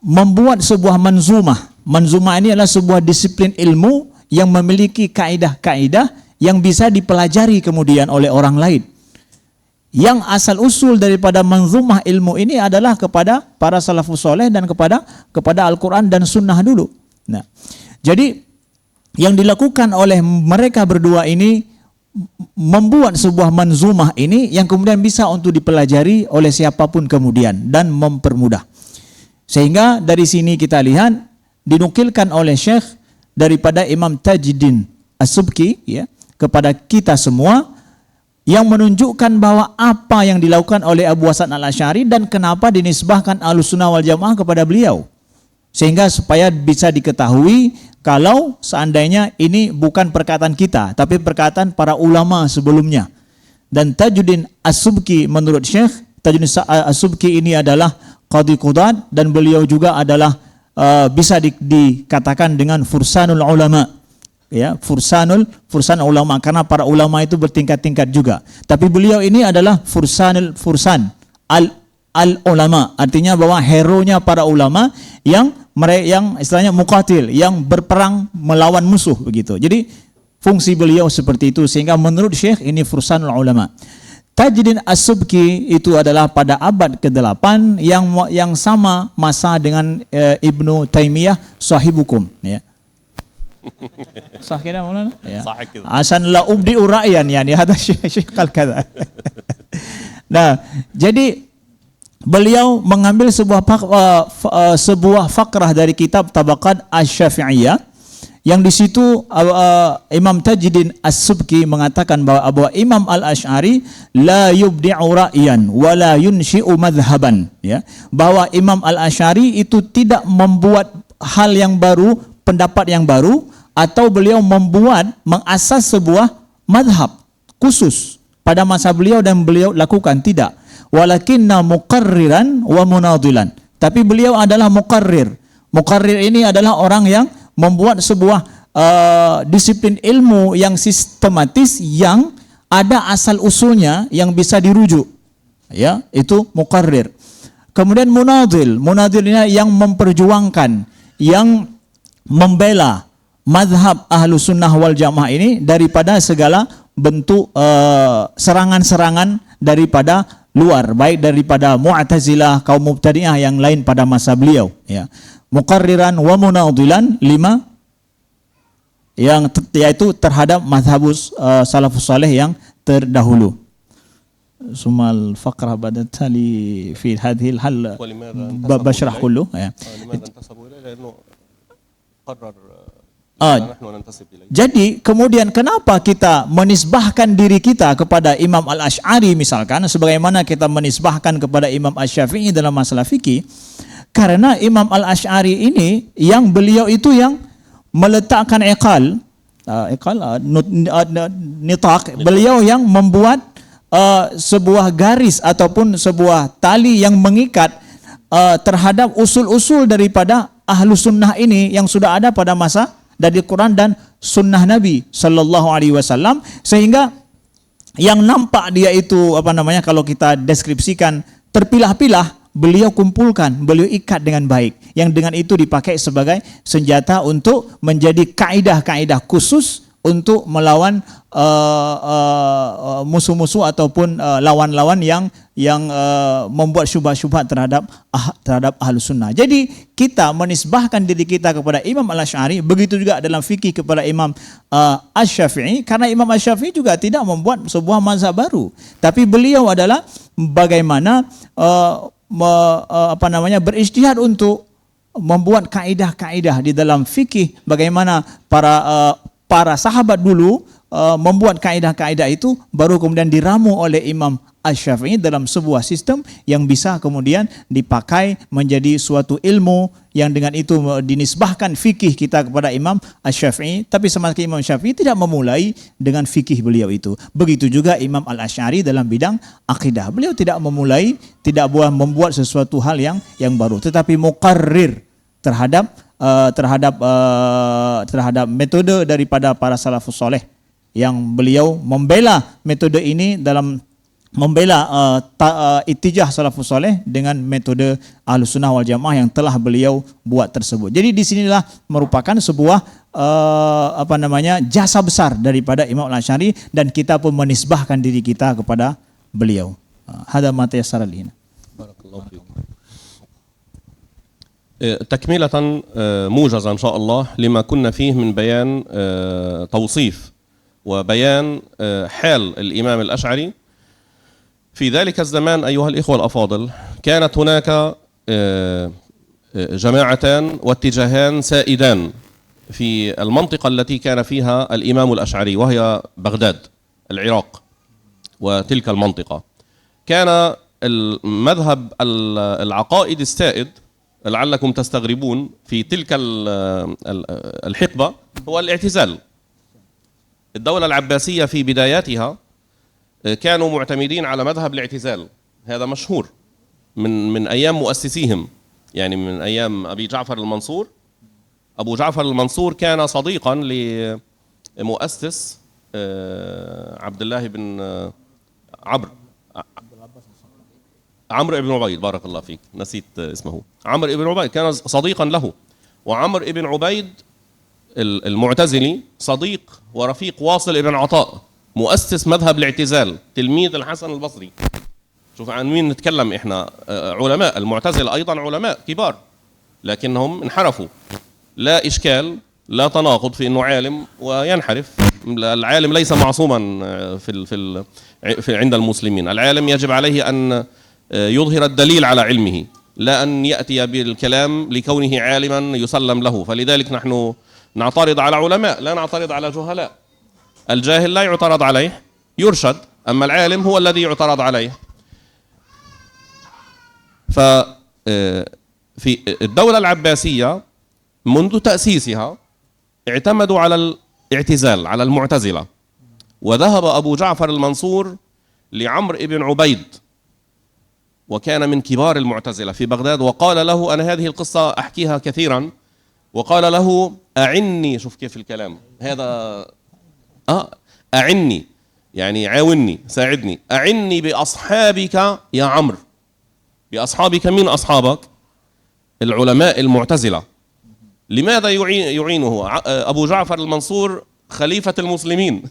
membuat sebuah manzumah. Manzumah ini adalah sebuah disiplin ilmu yang memiliki kaidah-kaidah yang bisa dipelajari kemudian oleh orang lain. Yang asal usul daripada manzumah ilmu ini adalah kepada para salafus soleh dan kepada Al-Quran dan Sunnah dulu. Nah, jadi yang dilakukan oleh mereka berdua ini membuat sebuah manzumah ini yang kemudian bisa untuk dipelajari oleh siapapun kemudian dan mempermudah. Sehingga dari sini kita lihat dinukilkan oleh Syekh daripada Imam Tajuddin As-Subki ya, kepada kita semua yang menunjukkan bahwa apa yang dilakukan oleh Abu Hasan al-Ash'ari dan kenapa dinisbahkan Ahlus Sunnah wal Jamaah kepada beliau. Sehingga supaya bisa diketahui kalau seandainya ini bukan perkataan kita, tapi perkataan para ulama sebelumnya. Dan Tajuddin As-Subki menurut Syekh, Tajuddin As-Subki ini adalah Qadhi Qudat dan beliau juga adalah bisa dikatakan dengan Fursanul Ulama. Ya, fursan ulama, karena para ulama itu bertingkat-tingkat juga. Tapi beliau ini adalah fursan al ulama, artinya bahwa hero-nya para ulama yang istilahnya muqatil, yang berperang melawan musuh begitu. Jadi fungsi beliau seperti itu, sehingga menurut Syekh ini fursanul ulama. Tajuddin As-Subki itu adalah pada abad ke-8 yang sama masa dengan Ibnu Taimiyah sahibukum, ya. Sah kira Maulana? Ya. Sah kira. Asan la ubdi'u ra'yan, yani hada syekh kal-kadza. Nah, jadi beliau mengambil sebuah fakrah dari kitab Tabaqat Asy-Syafi'iyah, yang di situ Imam Tajuddin As-Subki mengatakan bahwa Imam Al-Asy'ari la yubdi'u ra'yan wa la yunshi'u madhhaban, ya, bahwa Imam Al-Asy'ari itu tidak membuat hal yang baru, pendapat yang baru, atau beliau mengasas sebuah madhab khusus pada masa beliau dan beliau lakukan, tidak. Walakinna muqarriran wa munadilan, tapi beliau adalah muqarrir. Muqarrir ini adalah orang yang membuat sebuah disiplin ilmu yang sistematis, yang ada asal usulnya yang bisa dirujuk, ya, itu muqarrir. Kemudian munadil ini yang memperjuangkan, yang membela mazhab Ahlus Sunnah wal Jamaah ini daripada segala bentuk serangan-serangan daripada luar, baik daripada Mu'tazilah, kaum Mubtadi'ah yang lain pada masa beliau, ya. Muqarriran wa munadilan, 5, yang yaitu terhadap mazhabus salafus saleh yang terdahulu. Sumal faqrah ba'da tali fi hadhihi al-hal bashrah kullu, ya. Jadi kemudian kenapa kita menisbahkan diri kita kepada Imam Al-Asy'ari misalkan, sebagaimana kita menisbahkan kepada Imam Asy-Syafi'i dalam masalah fikih? Karena Imam Al-Asy'ari ini yang beliau itu yang meletakkan nitaq, beliau yang membuat sebuah garis ataupun sebuah tali yang mengikat terhadap usul-usul daripada Ahlus Sunnah ini yang sudah ada pada masa dari Quran dan Sunnah Nabi Sallallahu Alaihi Wasallam, sehingga yang nampak dia itu kalau kita deskripsikan terpilah-pilah, beliau kumpulkan, beliau ikat dengan baik, yang dengan itu dipakai sebagai senjata untuk menjadi kaidah-kaidah khusus untuk melawan musuh-musuh ataupun lawan-lawan yang membuat syubhat-syubhat terhadap Ahlus Sunnah. Jadi kita menisbahkan diri kita kepada Imam Al-Asy'ari, begitu juga dalam fikih kepada Imam Asy-Syafi'i, karena Imam Asy-Syafi'i juga tidak membuat sebuah mazhab baru, tapi beliau adalah bagaimana berijtihad untuk membuat kaidah-kaidah di dalam fikih, bagaimana para sahabat dulu membuat kaidah-kaidah itu, baru kemudian diramu oleh Imam Asy-Syafi'i dalam sebuah sistem yang bisa kemudian dipakai menjadi suatu ilmu, yang dengan itu dinisbahkan fikih kita kepada Imam Asy-Syafi'i. Tapi sebenarnya Imam Syafi'i tidak memulai dengan fikih beliau itu. Begitu juga Imam Al-Asy'ari dalam bidang akidah, beliau tidak membuat sesuatu hal yang baru, tetapi muqarrir terhadap metode daripada para salafus soleh, yang beliau membela metode ini dalam membela ittijah salafus soleh dengan metode Ahlus Sunnah wal Jamaah yang telah beliau buat tersebut. Jadi di sinilah merupakan sebuah jasa besar daripada Imam Al-Asy'ari, dan kita pun menisbahkan diri kita kepada beliau. Hada ma tayassara lina. Barakallahu fiik. تكملة موجزة إن شاء الله لما كنا فيه من بيان توصيف وبيان حال الإمام الأشعري في ذلك الزمان. أيها الإخوة الأفاضل، كانت هناك جماعتان واتجاهان سائدان في المنطقة التي كان فيها الإمام الأشعري، وهي بغداد العراق وتلك المنطقة. كان المذهب العقائد السائد لعلكم تستغربون في تلك الحقبة هو الاعتزال. الدولة العباسية في بداياتها كانوا معتمدين على مذهب الاعتزال، هذا مشهور من أيام مؤسسيهم، يعني من أيام أبي جعفر المنصور. أبو جعفر المنصور كان صديقا لمؤسس عبد الله بن عمرو بن عبيد، بارك الله فيك، نسيت اسمه. عمرو بن عبيد كان صديقا له، وعمرو بن عبيد المعتزلي صديق ورفيق واصل ابن عطاء، مؤسس مذهب الاعتزال، تلميذ الحسن البصري. شوف عن مين نتكلم احنا، علماء المعتزلة أيضا علماء كبار، لكنهم انحرفوا. لا إشكال، لا تناقض في أنه عالم وينحرف. العالم ليس معصوما في عند المسلمين. العالم يجب عليه أن يظهر الدليل على علمه، لا أن يأتي بالكلام لكونه عالما يسلم له. فلذلك نحن نعترض على علماء، لا نعترض على جهلاء. الجاهل لا يعترض عليه، يرشد، أما العالم هو الذي يعترض عليه. في الدولة العباسية منذ تأسيسها اعتمدوا على الاعتزال، على المعتزلة. وذهب أبو جعفر المنصور لعمرو بن عبيد، وكان من كبار المعتزلة في بغداد، وقال له، أنا هذه القصة أحكيها كثيرا، وقال له أعني، شوف كيف الكلام هذا، أعني يعني عاوني، ساعدني، أعني بأصحابك يا عمرو. بأصحابك، من أصحابك؟ العلماء المعتزلة. لماذا يعينه أبو جعفر المنصور خليفة المسلمين؟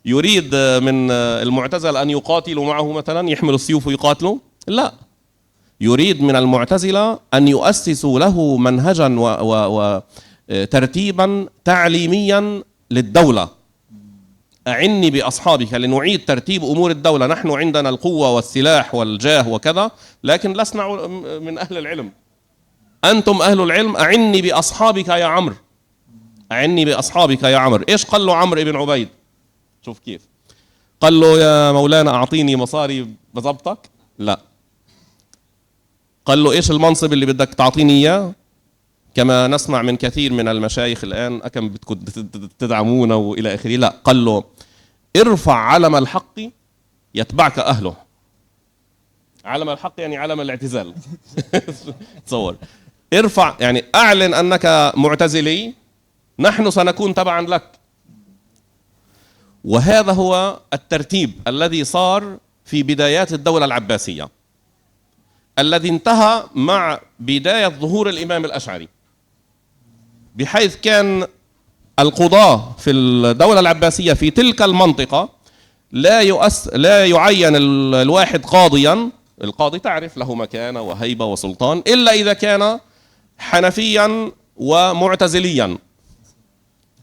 يريد من المعتزلة أن يقاتلوا معه مثلا، يحملوا السيوف ويقاتلوا؟ لا، يريد من المعتزلة أن يؤسسوا له منهجا وترتيبا تعليميا للدولة. أعني بأصحابك لنعيد ترتيب أمور الدولة. نحن عندنا القوة والسلاح والجاه وكذا، لكن لسنا من أهل العلم. أنتم أهل العلم، أعني بأصحابك يا عمرو. أعني بأصحابك يا عمرو. إيش قال له عمرو بن عبيد؟ شوف كيف قال له، يا مولانا أعطيني مصاري بضبطك؟ لا. قال له إيش المنصب اللي بدك تعطيني إياه؟ كما نسمع من كثير من المشايخ الآن، أكم بدكم تدعمونا وإلى آخره. لا، قال له ارفع علم الحق يتبعك أهله. علم الحق يعني علم الاعتزال. تصور، ارفع يعني أعلن أنك معتزلي، نحن سنكون تبعا لك. وهذا هو الترتيب الذي صار في بدايات الدولة العباسية، الذي انتهى مع بداية ظهور الإمام الأشعري، بحيث كان القضاة في الدولة العباسية في تلك المنطقة لا يعين الواحد قاضيا. القاضي تعرف له مكانة وهيبة وسلطان، إلا إذا كان حنفيا ومعتزليا.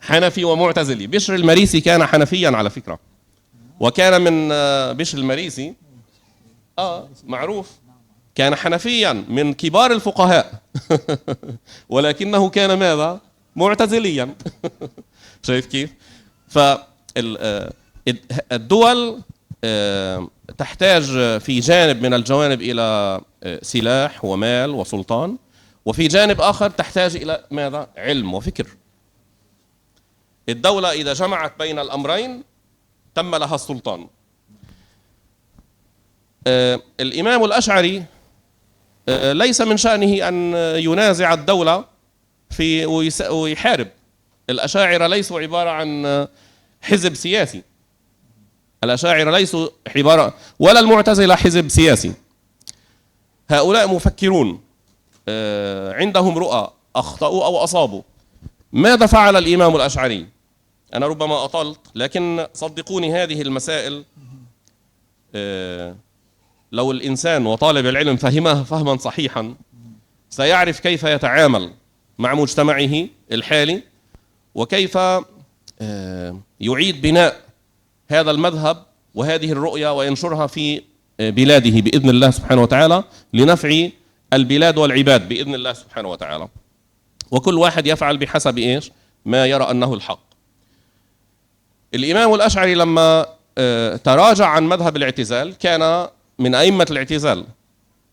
حنفي ومعتزلي. بشر المريسي كان حنفيا على فكرة، وكان من بشر المريسي معروف، كان حنفيا من كبار الفقهاء. ولكنه كان ماذا؟ معتزليا. شايف كيف؟ فالدول تحتاج في جانب من الجوانب إلى سلاح ومال وسلطان، وفي جانب آخر تحتاج إلى ماذا؟ علم وفكر. الدولة إذا جمعت بين الأمرين تم لها السلطان. الإمام الأشعري ليس من شأنه أن ينازع الدولة ويحارب. الأشاعرة ليسوا عبارة عن حزب سياسي. الأشاعرة ليسوا عبارة، ولا المعتزلة حزب سياسي. هؤلاء مفكرون عندهم رؤى، أخطأوا أو أصابوا. ماذا فعل الإمام الأشعري؟ أنا ربما أطلت، لكن صدقوني هذه المسائل لو الإنسان وطالب العلم فهمها فهما صحيحا سيعرف كيف يتعامل مع مجتمعه الحالي، وكيف يعيد بناء هذا المذهب وهذه الرؤية وينشرها في بلاده بإذن الله سبحانه وتعالى، لنفع البلاد والعباد بإذن الله سبحانه وتعالى. وكل واحد يفعل بحسب إيش ما يرى أنه الحق. الإمام الأشعري لما تراجع عن مذهب الاعتزال، كان من أئمة الاعتزال،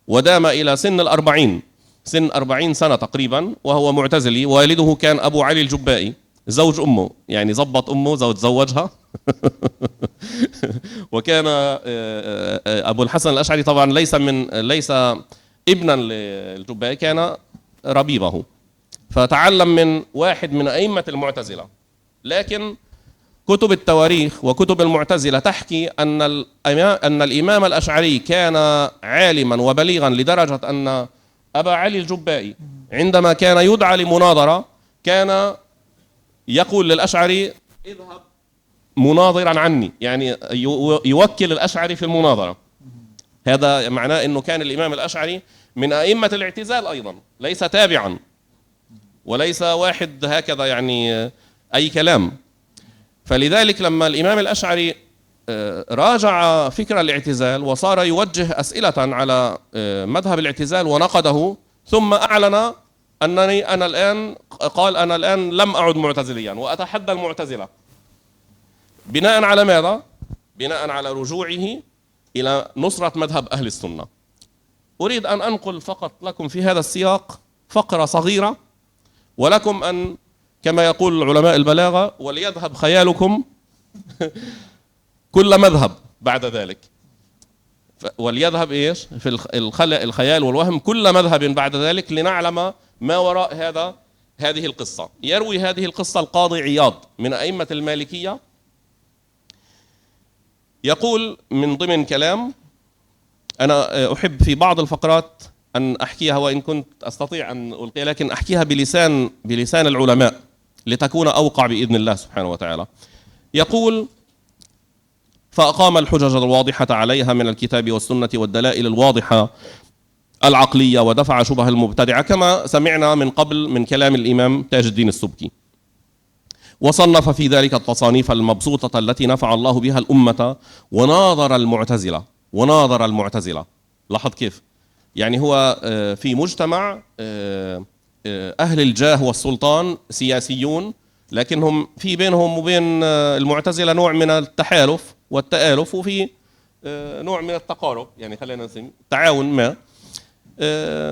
ودام إلى سن 40، سن 40 سنة تقريبا وهو معتزلي. والده كان أبو علي الجبائي، زوج أمه، يعني زبط أمه زوجها. وكان أبو الحسن الأشعري طبعا ليس ابنا للجبائي، كان ربيبه، فتعلم من واحد من أئمة المعتزلة. لكن كتب التواريخ وكتب المعتزلة تحكي أن الإمام الأشعري كان عالما وبليغا لدرجة أن أبا علي الجبائي عندما كان يدعى لمناظرة كان يقول للأشعري اذهب مناظرا عني، يعني يوكل الأشعري في المناظرة. هذا معناه أنه كان الإمام الأشعري من أئمة الاعتزال أيضا، ليس تابعا وليس واحد هكذا يعني أي كلام. فلذلك لما الإمام الأشعري راجع فكر الاعتزال وصار يوجه أسئلة على مذهب الاعتزال ونقده، ثم أعلن أنا الآن لم أعد معتزليا وأتحدى المعتزلة. بناء على ماذا؟ بناء على رجوعه إلى نصرة مذهب أهل السنة. أريد أن أنقل فقط لكم في هذا السياق فقرة صغيرة، ولكم أن كما يقول علماء البلاغة وليذهب خيالكم كل مذهب بعد ذلك. وليذهب إيش في الخيال والوهم كل مذهب بعد ذلك، لنعلم ما وراء هذه القصة. يروي هذه القصة القاضي عياض من أئمة المالكية، يقول من ضمن كلام، أنا أحب في بعض الفقرات أن أحكيها وإن كنت أستطيع أن ألقيها، لكن أحكيها بلسان العلماء لتكون أوقع بإذن الله سبحانه وتعالى. يقول: فأقام الحجج الواضحة عليها من الكتاب والسنة والدلائل الواضحة العقلية، ودفع شبه المبتدعة، كما سمعنا من قبل من كلام الإمام تاج الدين السبكي. وصنف في ذلك التصانيف المبسوطة التي نفع الله بها الأمة، وناظر المعتزلة. لاحظ كيف يعني هو في مجتمع أهل الجاه والسلطان سياسيون، لكنهم في بينهم وبين المعتزلة نوع من التحالف والتآلف، وفي نوع من التقارب، يعني خلينا نسمي تعاون ما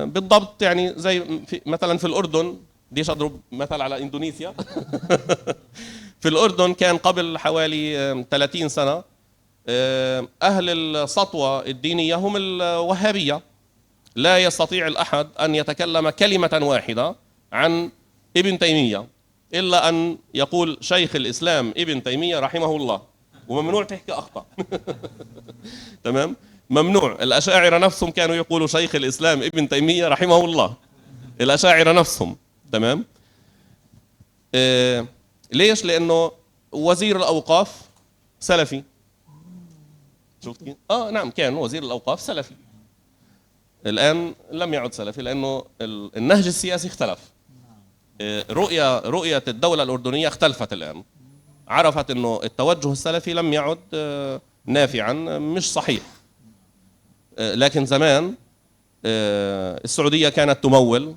بالضبط. يعني زي مثلا في الأردن، ليش أضرب مثل على إندونيسيا في الأردن كان قبل حوالي 30 سنة أهل السطوة الدينية هم الوهابية. لا يستطيع الأحد أن يتكلم كلمة واحدة عن ابن تيمية إلا أن يقول شيخ الإسلام ابن تيمية رحمه الله، وممنوع تحكي أخطأ تمام، ممنوع. الأشاعرة نفسهم كانوا يقولوا شيخ الإسلام ابن تيمية رحمه الله، الأشاعرة نفسهم. تمام. ليش؟ لأنه وزير الأوقاف سلفي. شفت كيف؟ نعم، كان وزير الأوقاف سلفي، الآن لم يعد سلفي لأنه النهج السياسي اختلف. رؤية الدولة الأردنية اختلفت الآن، عرفت أنه التوجه السلفي لم يعد نافعا، مش صحيح. لكن زمان السعودية كانت تمول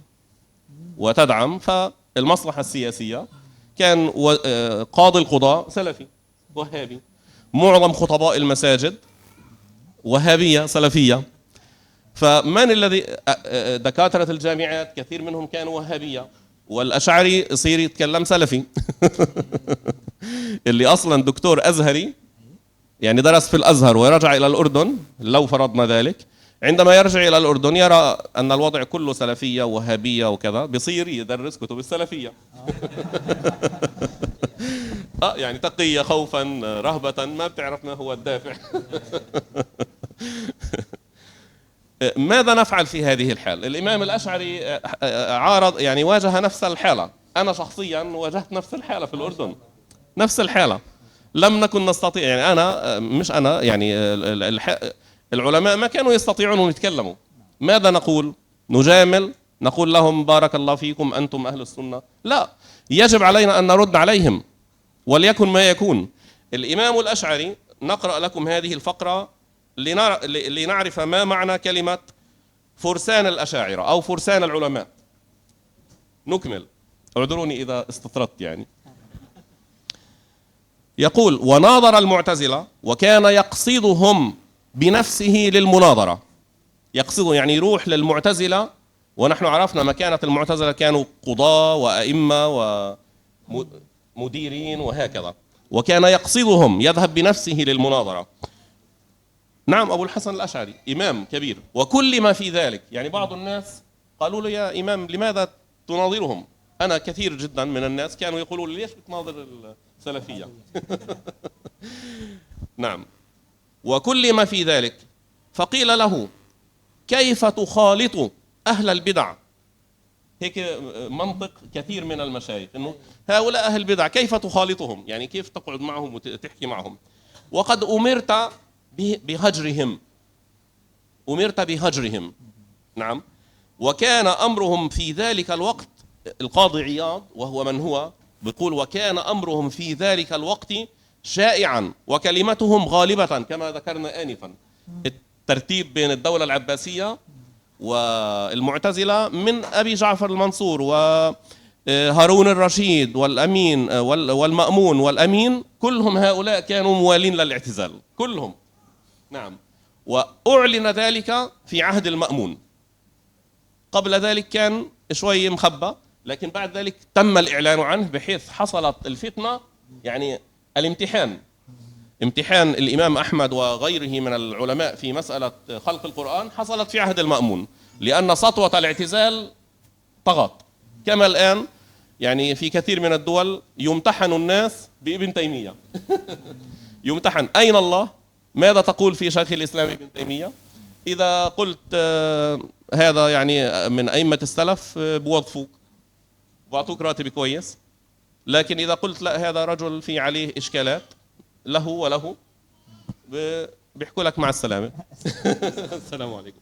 وتدعم، فالمصلحة السياسية كان قاضي القضاء سلفي وهابي، معظم خطباء المساجد وهابية سلفية. فمن الذي دكاترة الجامعات كثير منهم كانوا وهابية، والأشعري يصير يتكلم سلفي اللي أصلا دكتور أزهري يعني درس في الأزهر ورجع إلى الأردن، لو فرضنا ذلك، عندما يرجع إلى الأردن يرى أن الوضع كله سلفية وهابية وكذا، بيصير يدرس كتب السلفية يعني تقية، خوفا، رهبة، ما بتعرف ما هو الدافع ماذا نفعل في هذه الحال؟ الإمام الأشعري عارض، يعني واجه نفس الحالة. أنا شخصيا واجهت نفس الحالة في الأردن، نفس الحالة، لم نكن نستطيع، يعني يعني العلماء ما كانوا يستطيعون أن يتكلموا. ماذا نقول؟ نجامل، نقول لهم بارك الله فيكم أنتم أهل السنة؟ لا، يجب علينا أن نرد عليهم وليكن ما يكون. الإمام الأشعري، نقرأ لكم هذه الفقرة لنعرف ما معنى كلمة فرسان الأشاعرة أو فرسان العلماء. نكمل، اعذروني إذا استطردت يعني. يقول: وناظر المعتزلة وكان يقصدهم بنفسه للمناظرة. يقصده يعني يروح للمعتزلة، ونحن عرفنا مكانة المعتزلة، كانوا قضاة وأئمة ومديرين وهكذا، وكان يقصدهم، يذهب بنفسه للمناظرة. نعم، أبو الحسن الأشعري إمام كبير وكل ما في ذلك. يعني بعض الناس قالوا له يا إمام لماذا تناظرهم؟ أنا كثير جدا من الناس كانوا يقولوا لي ليش بتناظر السلفية نعم، وكل ما في ذلك. فقيل له: كيف تخالط أهل البدع هيك منطق كثير من المشايخ انه هؤلاء اهل البدع كيف تخالطهم؟ يعني كيف تقعد معهم وتحكي معهم؟ وقد امرت بهجرهم، امرت بهجرهم. نعم. وكان امرهم في ذلك الوقت، القاضي عياض وهو من هو بيقول وكان امرهم في ذلك الوقت شائعا وكلمتهم غالبة كما ذكرنا آنفا. الترتيب بين الدولة العباسية والمعتزلة من أبي جعفر المنصور وهارون الرشيد والأمين والمأمون والأمين، كلهم هؤلاء كانوا موالين للاعتزال كلهم. نعم. وأعلن ذلك في عهد المأمون. قبل ذلك كان شوي مخبى، لكن بعد ذلك تم الإعلان عنه بحيث حصلت الفتنة. يعني امتحان الإمام أحمد وغيره من العلماء في مسألة خلق القرآن حصلت في عهد المأمون، لأن سطوة الاعتزال طغت. كما الآن يعني في كثير من الدول يمتحن الناس بابن تيمية. يمتحن أين الله؟ ماذا تقول في شيخ الإسلام ابن تيمية؟ إذا قلت هذا يعني من أئمة السلف بوظفوك، بعطوك راتب كويس. لكن إذا قلت لا هذا رجل في عليه إشكالات له وله، بيحكوا لك مع السلامة. السلام عليكم.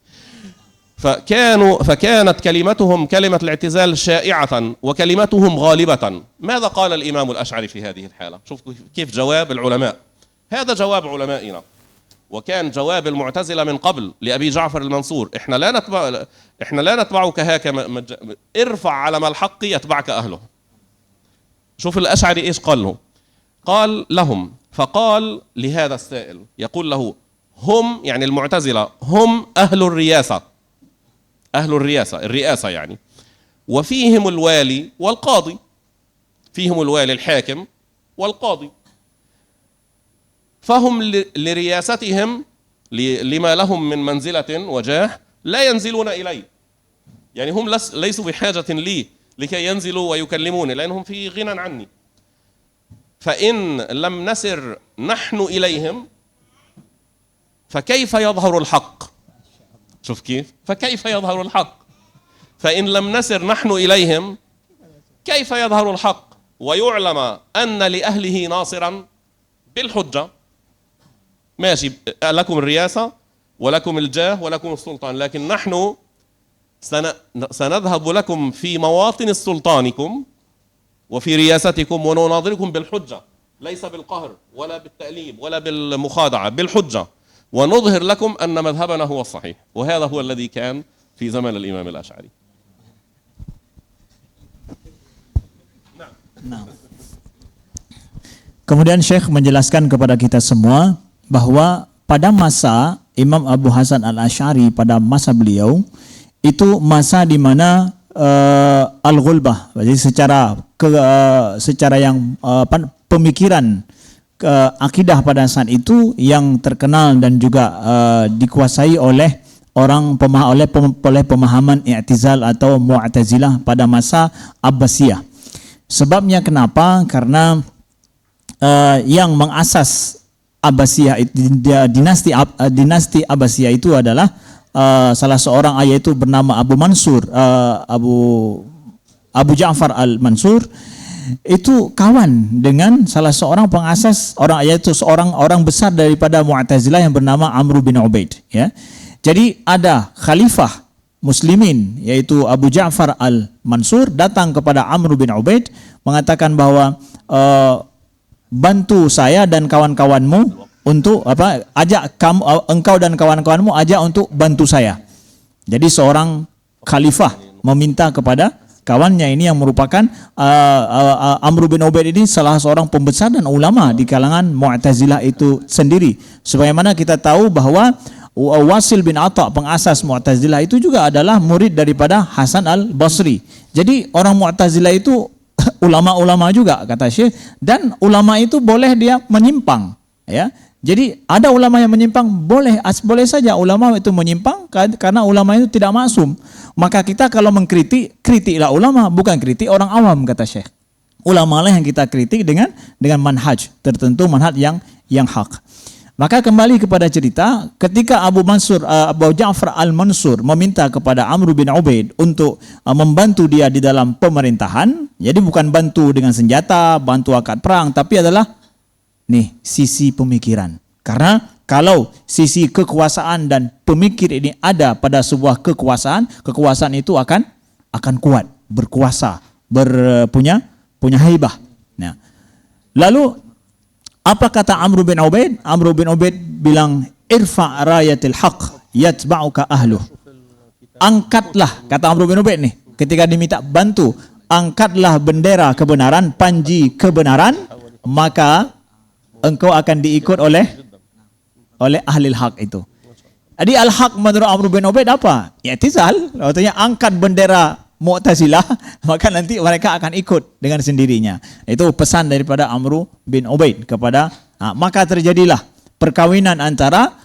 فكانت كلمتهم كلمة الاعتزال شائعة وكلمتهم غالبة. ماذا قال الإمام الأشعري في هذه الحالة؟ شوفوا كيف جواب العلماء. هذا جواب علمائنا، وكان جواب المعتزلة من قبل لأبي جعفر المنصور: احنا لا نتبعك هكذا، ارفع علم الحق يتبعك أهله. شوف الأشعري إيش قال له؟ قال لهم، فقال لهذا السائل يقول له: هم يعني المعتزلة هم أهل الرياسة، أهل الرئاسة يعني، وفيهم الوالي والقاضي، فيهم الوالي الحاكم والقاضي، فهم لرياستهم لما لهم من منزلة وجاه لا ينزلون إلي. يعني هم ليسوا بحاجة لي لكي ينزلوا ويكلموني، لأنهم في غنى عني. فإن لم نسر نحن إليهم فكيف يظهر الحق؟ شوف كيف؟ فكيف يظهر الحق؟ فإن لم نسر نحن إليهم كيف يظهر الحق؟ ويعلم أن لأهله ناصرا بالحجة. ماشي، لكم الرياسة ولكم الجاه ولكم السلطان، لكن نحن سنذهب لكم في مواطن سلطانكم وفي رياستكم ونناظركم بالحجة، ليس بالقهر ولا بالتأليب ولا بالمخادعة، بالحجة، ونظهر لكم أن مذهبنا هو الصحيح. وهذا هو الذي كان في زمن الإمام الأشعري. Nah. Kemudian Syekh menjelaskan kepada kita semua bahwa pada masa Imam Abu Hasan Al-Asy'ari, pada masa beliau itu masa di mana al-ghulbah, jadi secara yang pemikiran akidah pada saat itu yang terkenal dan juga dikuasai oleh oleh pemahaman i'tizal atau mu'tazilah pada masa Abbasiyah. Sebabnya kenapa? Karena yang mengasas Abbasiyah, dinasti Abbasiyah itu adalah salah seorang ayah itu bernama Abu Mansur, Abu Ja'far al-Mansur, itu kawan dengan salah seorang pengasas, orang ayah itu seorang orang besar daripada Mu'tazilah yang bernama Amr bin Ubaid, ya. Jadi ada khalifah Muslimin yaitu Abu Ja'far al-Mansur datang kepada Amr bin Ubaid mengatakan bahwa bantu saya dan kawan-kawanmu untuk ajak engkau dan kawan-kawanmu ajak untuk bantu saya. Jadi seorang khalifah meminta kepada kawannya ini yang merupakan Amr bin Ubaid ini salah seorang pembesar dan ulama di kalangan Mu'tazilah itu sendiri. Sebagaimana kita tahu bahwa Wasil bin Atha, pengasas Mu'tazilah itu juga adalah murid daripada Hasan al-Basri. Jadi orang Mu'tazilah itu ulama-ulama juga kata Syekh, dan ulama itu boleh dia menyimpang, ya. Jadi ada ulama yang menyimpang, boleh saja ulama itu menyimpang karena ulama itu tidak maksum. Maka kita kalau mengkritik, kritiklah ulama, bukan kritik orang awam kata Syekh. Ulama lah yang kita kritik dengan manhaj tertentu, manhaj yang hak. Maka kembali kepada cerita, ketika Abu Ja'far al-Mansur meminta kepada Amr bin Ubaid untuk membantu dia di dalam pemerintahan, jadi bukan bantu dengan senjata, bantu akad perang, tapi adalah sisi pemikiran. Karena kalau sisi kekuasaan dan pemikir ini ada pada sebuah kekuasaan itu akan kuat, berkuasa, punya haibah. Nah, lalu apa kata Amr bin Ubaid? Amr bin Ubaid bilang, irfa' rayatil haq yatba'uka ahluh. Angkatlah, kata Amr bin Ubaid nih, ketika diminta bantu, angkatlah bendera kebenaran, panji kebenaran, maka engkau akan diikut oleh ahli haq itu. Jadi al-haq menurut Amr bin Ubaid apa? I'tizal, artinya angkat bendera Mu'tazilah, maka nanti mereka akan ikut dengan sendirinya. Itu pesan daripada Amr bin Ubaid kepada, maka terjadilah perkawinan antara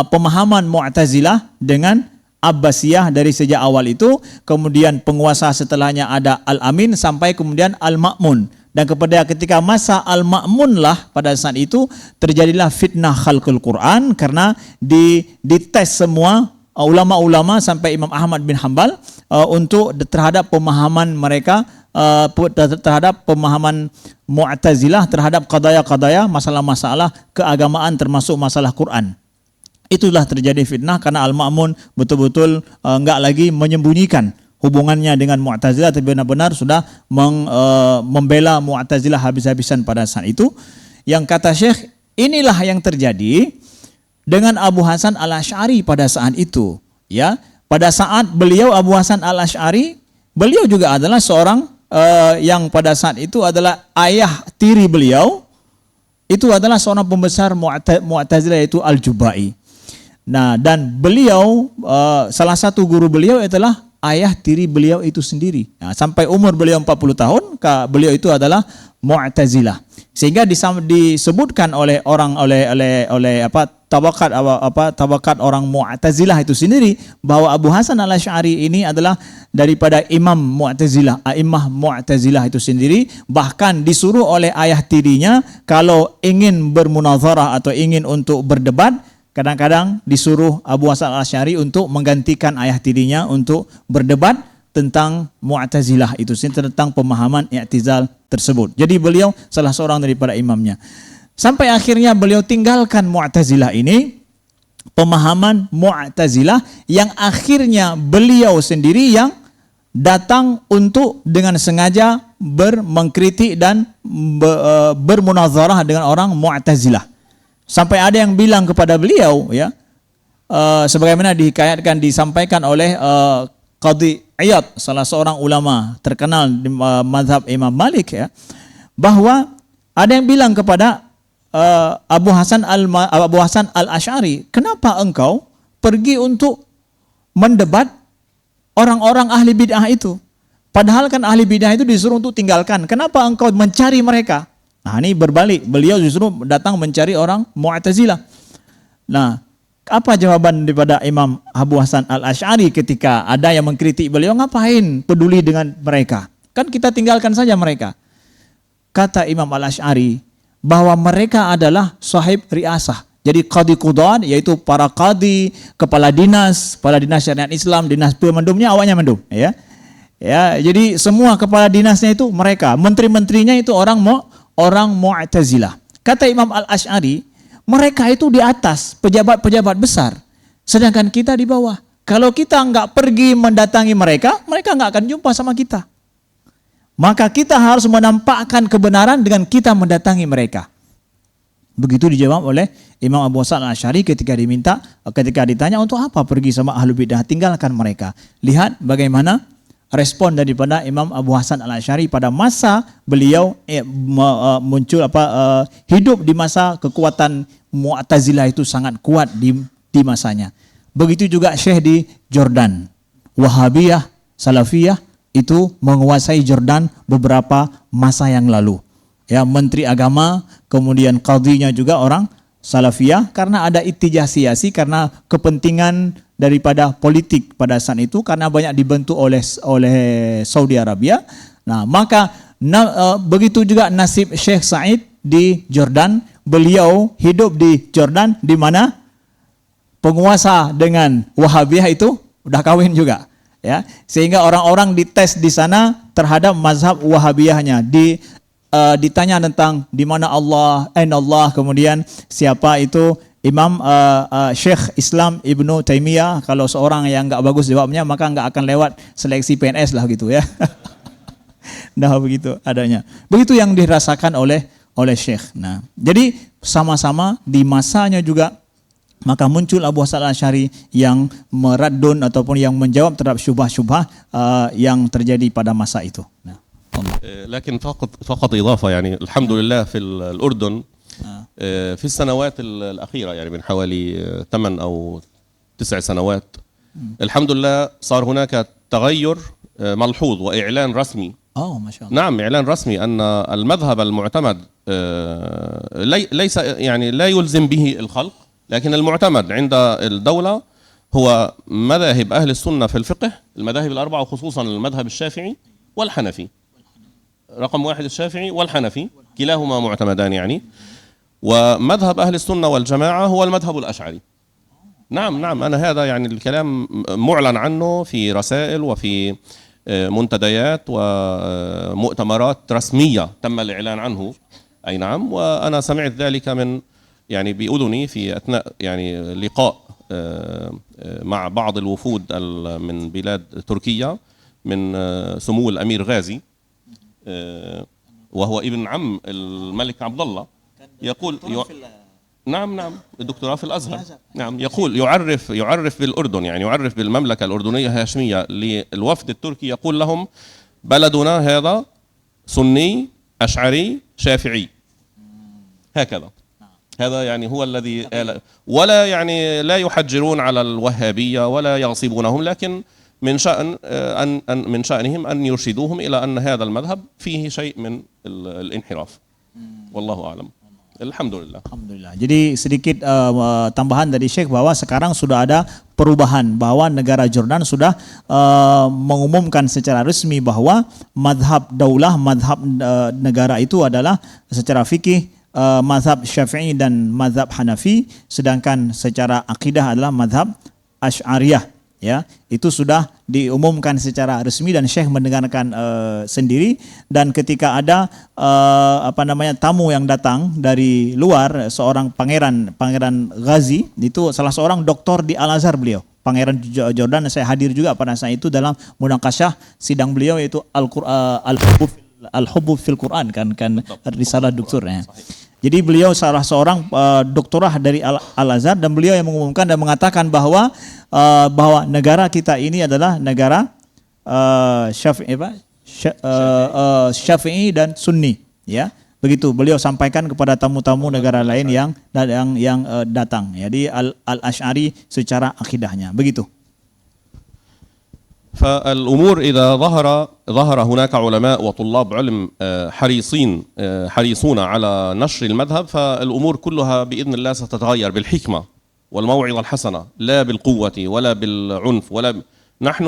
pemahaman Mu'tazilah dengan Abbasiyah dari sejak awal itu, kemudian penguasa setelahnya ada Al-Amin sampai kemudian Al-Ma'mun. Dan ketika masa Al-Ma'mun lah pada saat itu terjadilah fitnah khalqul Quran, karena dites semua ulama-ulama sampai Imam Ahmad bin Hanbal untuk terhadap pemahaman mereka, terhadap pemahaman Mu'tazilah terhadap qadaya-qadaya, masalah-masalah keagamaan termasuk masalah Quran. Itulah terjadi fitnah karena Al-Ma'mun betul-betul enggak lagi menyembunyikan hubungannya dengan Mu'tazilah, tapi benar-benar sudah membela Mu'tazilah habis-habisan pada saat itu. Yang kata Syekh, inilah yang terjadi dengan Abu Hasan al-Asy'ari pada saat itu, ya. Pada saat beliau Abu Hasan al-Asy'ari, beliau juga adalah seorang yang pada saat itu adalah ayah tiri beliau, itu adalah seorang pembesar Mu'tazilah, yaitu Al-Jubai. Nah, dan beliau salah satu guru beliau adalah ayah tiri beliau itu sendiri. Nah, sampai umur beliau 40 tahun, beliau itu adalah Mu'tazilah. Sehingga disebutkan oleh tabakat orang Mu'tazilah itu sendiri bahwa Abu Hasan al-Asy'ari ini adalah daripada imam Mu'tazilah, a'immah Mu'tazilah itu sendiri. Bahkan disuruh oleh ayah tirinya kalau ingin bermunazarah atau ingin untuk berdebat, kadang-kadang disuruh Abu Hasan al-Asy'ari untuk menggantikan ayah tirinya untuk berdebat tentang Mu'tazilah itu sendiri, tentang pemahaman i'tizal tersebut. Jadi beliau salah seorang daripada imamnya. Sampai akhirnya beliau tinggalkan Mu'tazilah ini, pemahaman Mu'tazilah yang akhirnya beliau sendiri yang datang untuk dengan sengaja mengkritik dan bermunazarah dengan orang Mu'tazilah. Sampai ada yang bilang kepada beliau, ya, sebagaimana disampaikan oleh Qadhi Iyad, salah seorang ulama terkenal di mazhab Imam Malik, ya, bahwa ada yang bilang kepada Abu Hasan al-Asy'ari, kenapa engkau pergi untuk mendebat orang-orang ahli bid'ah itu? Padahal kan ahli bid'ah itu disuruh untuk tinggalkan. Kenapa engkau mencari mereka? Nah, ini berbalik. Beliau justru datang mencari orang Mu'tazilah. Nah, apa jawaban daripada Imam Abu Hasan al-Asy'ari ketika ada yang mengkritik beliau? Ngapain peduli dengan mereka? Kan kita tinggalkan saja mereka. Kata Imam al-Asy'ari bahwa mereka adalah sahib riasah. Jadi qadhi qudan, yaitu para qadhi, kepala dinas syariat Islam, dinas mendumnya awalnya mendum, ya. Ya, jadi semua kepala dinasnya itu mereka, menteri-menterinya itu orang Mu'tazilah. Kata Imam al-Asy'ari, mereka itu di atas, pejabat-pejabat besar, sedangkan kita di bawah. Kalau kita enggak pergi mendatangi mereka, mereka enggak akan jumpa sama kita. Maka kita harus menampakkan kebenaran dengan kita mendatangi mereka. Begitu dijawab oleh Imam Abu Hasan al-Asy'ari ketika ditanya untuk apa pergi sama ahlu bidah, tinggalkan mereka. Lihat bagaimana respon daripada Imam Abu Hasan al-Asy'ari pada masa beliau hidup di masa kekuatan Mu'tazilah itu sangat kuat di masanya. Begitu juga Syekh di Jordan, Wahabiyah, Salafiyah itu menguasai Jordan beberapa masa yang lalu. Ya, menteri agama, kemudian qadhinya juga orang Salafiyah, karena ada ittijah siasi, karena kepentingan daripada politik pada saat itu, karena banyak dibantu oleh Saudi Arabia. Nah, maka begitu juga nasib Syekh Said di Jordan, beliau hidup di Jordan di mana penguasa dengan Wahabiyah itu udah kawin juga, ya. Sehingga orang-orang dites di sana terhadap mazhab Wahabiyahnya, ditanya tentang di mana Allah, Allah, kemudian siapa itu Imam Syekh Islam Ibnu Taimiyah. Kalau seorang yang nggak bagus jawabnya maka nggak akan lewat seleksi PNS lah gitu ya. Nah begitu adanya. Begitu yang dirasakan oleh Syekh. Nah, jadi sama-sama di masanya juga maka muncul Abu Hasan al-Asy'ari yang meraddun ataupun yang menjawab terhadap syubhah-syubhah yang terjadi pada masa itu. Nah, لكن فقط إضافة يعني الحمد لله في الأردن في السنوات الأخيرة يعني من حوالي 8 أو 9 سنوات الحمد لله صار هناك تغير ملحوظ وإعلان رسمي. ما شاء الله. نعم إعلان رسمي أن المذهب المعتمد ليس يعني لا يلزم به الخلق، لكن المعتمد عند الدولة هو مذاهب أهل السنة في الفقه، المذاهب الأربعة وخصوصا المذهب الشافعي والحنفي. رقم 1 الشافعي والحنفي كلاهما معتمدان يعني. ومذهب أهل السنة والجماعة هو المذهب الأشعري. نعم أنا هذا يعني الكلام معلن عنه في رسائل وفي منتديات ومؤتمرات رسمية تم الإعلان عنه. أي نعم. وأنا سمعت ذلك من يعني بأذني في أثناء يعني لقاء مع بعض الوفود من بلاد تركيا من سمو الأمير غازي وهو ابن عم الملك عبد الله. يقول نعم الدكتوراه في الأزهر. نعم يقول يعرف بالأردن يعني يعرف بالمملكة الأردنية الهاشمية للوفد التركي، يقول لهم بلدنا هذا سني أشعري شافعي هكذا. هذا يعني هو الذي ولا يعني لا يحجرون على الوهابية ولا يغصبونهم، لكن من شأنهم أن يرشدوهم إلى أن هذا المذهب فيه شيء من الانحراف. والله أعلم. Alhamdulillah. Jadi sedikit tambahan dari Syekh bahwa sekarang sudah ada perubahan, bahwa negara Jordan sudah mengumumkan secara resmi bahwa madhab daulah, madhab negara itu adalah secara fikih madhab Syafi'i dan madhab Hanafi, sedangkan secara akidah adalah madhab Asy'ariyah. Ya, itu sudah diumumkan secara resmi dan Syekh mendengarkan sendiri. Dan ketika ada tamu yang datang dari luar, seorang pangeran Ghazi, itu salah seorang doktor di Al-Azhar beliau, Pangeran Jordan. Saya hadir juga pada saat itu dalam munaqasyah sidang beliau, yaitu Al-Hubbu fil Quran kan risalah doktornya. Jadi beliau salah seorang doktorah dari Al-Azhar, dan beliau yang mengumumkan dan mengatakan bahwa negara kita ini adalah negara Syafi'i dan Sunni, ya. Begitu beliau sampaikan kepada tamu-tamu negara lain yang datang. Jadi Al-Asy'ari secara akidahnya. Begitu. فالأمور إذا ظهر هناك علماء وطلاب علم حريصون على نشر المذهب، فالأمور كلها بإذن الله ستتغير بالحكمة والموعظة الحسنة، لا بالقوة ولا بالعنف نحن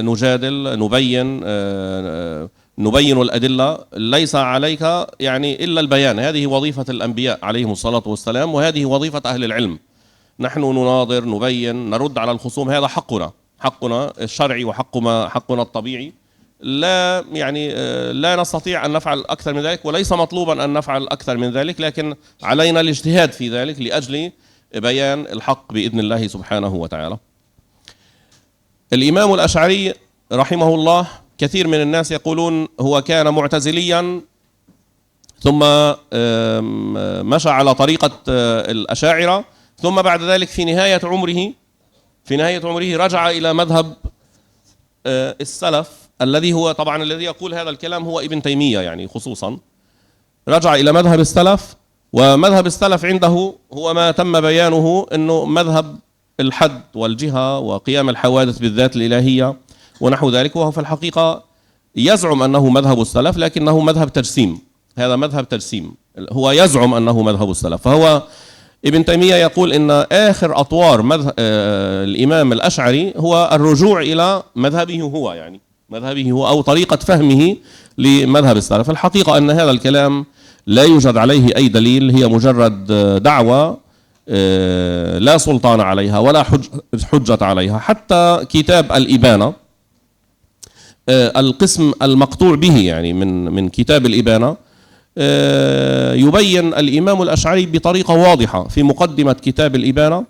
نجادل، نبين الأدلة، ليس عليك يعني إلا البيان. هذه وظيفة الأنبياء عليهم الصلاة والسلام، وهذه وظيفة أهل العلم. نحن نناظر، نبين، نرد على الخصوم، هذا حقنا الشرعي حقنا الطبيعي. لا نستطيع أن نفعل أكثر من ذلك، وليس مطلوبا أن نفعل أكثر من ذلك، لكن علينا الاجتهاد في ذلك لأجل بيان الحق بإذن الله سبحانه وتعالى. الإمام الأشعري رحمه الله كثير من الناس يقولون هو كان معتزليا ثم مشى على طريقة الأشاعرة، ثم بعد ذلك في نهاية عمره رجع إلى مذهب السلف، الذي هو طبعا الذي يقول هذا الكلام هو ابن تيمية يعني خصوصا. رجع إلى مذهب السلف، ومذهب السلف عنده هو ما تم بيانه أنه مذهب الحد والجهة وقيام الحوادث بالذات الإلهية ونحو ذلك، وهو في الحقيقة يزعم أنه مذهب السلف لكنه مذهب تجسيم. هذا مذهب تجسيم، هو يزعم أنه مذهب السلف. فهو ابن تيمية يقول إن آخر أطوار الإمام الأشعري هو الرجوع إلى مذهبه هو، يعني مذهبه هو أو طريقة فهمه لمذهب السلف. الحقيقة أن هذا الكلام لا يوجد عليه أي دليل، هي مجرد دعوة لا سلطان عليها ولا حجة عليها. حتى كتاب الإبانة القسم المقطوع به يعني من كتاب الإبانة يبين الإمام الأشعري بطريقة واضحة في مقدمة كتاب الإبانة،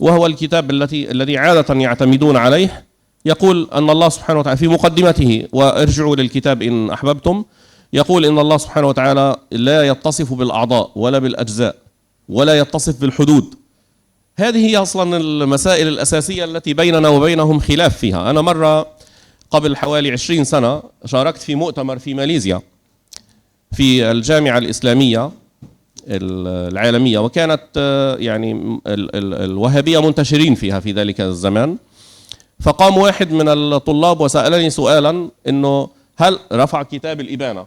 وهو الكتاب الذي عادة يعتمدون عليه. يقول أن الله سبحانه وتعالى في مقدمته، وارجعوا للكتاب إن أحببتم، يقول إن الله سبحانه وتعالى لا يتصف بالأعضاء ولا بالأجزاء ولا يتصف بالحدود. هذه هي أصلا المسائل الأساسية التي بيننا وبينهم خلاف فيها. أنا مرة قبل حوالي 20 سنة شاركت في مؤتمر في ماليزيا في الجامعة الإسلامية العالمية، وكانت يعني الوهابية منتشرين فيها في ذلك الزمان. فقام واحد من الطلاب وسألني سؤالا، إنه هل رفع كتاب الإبانة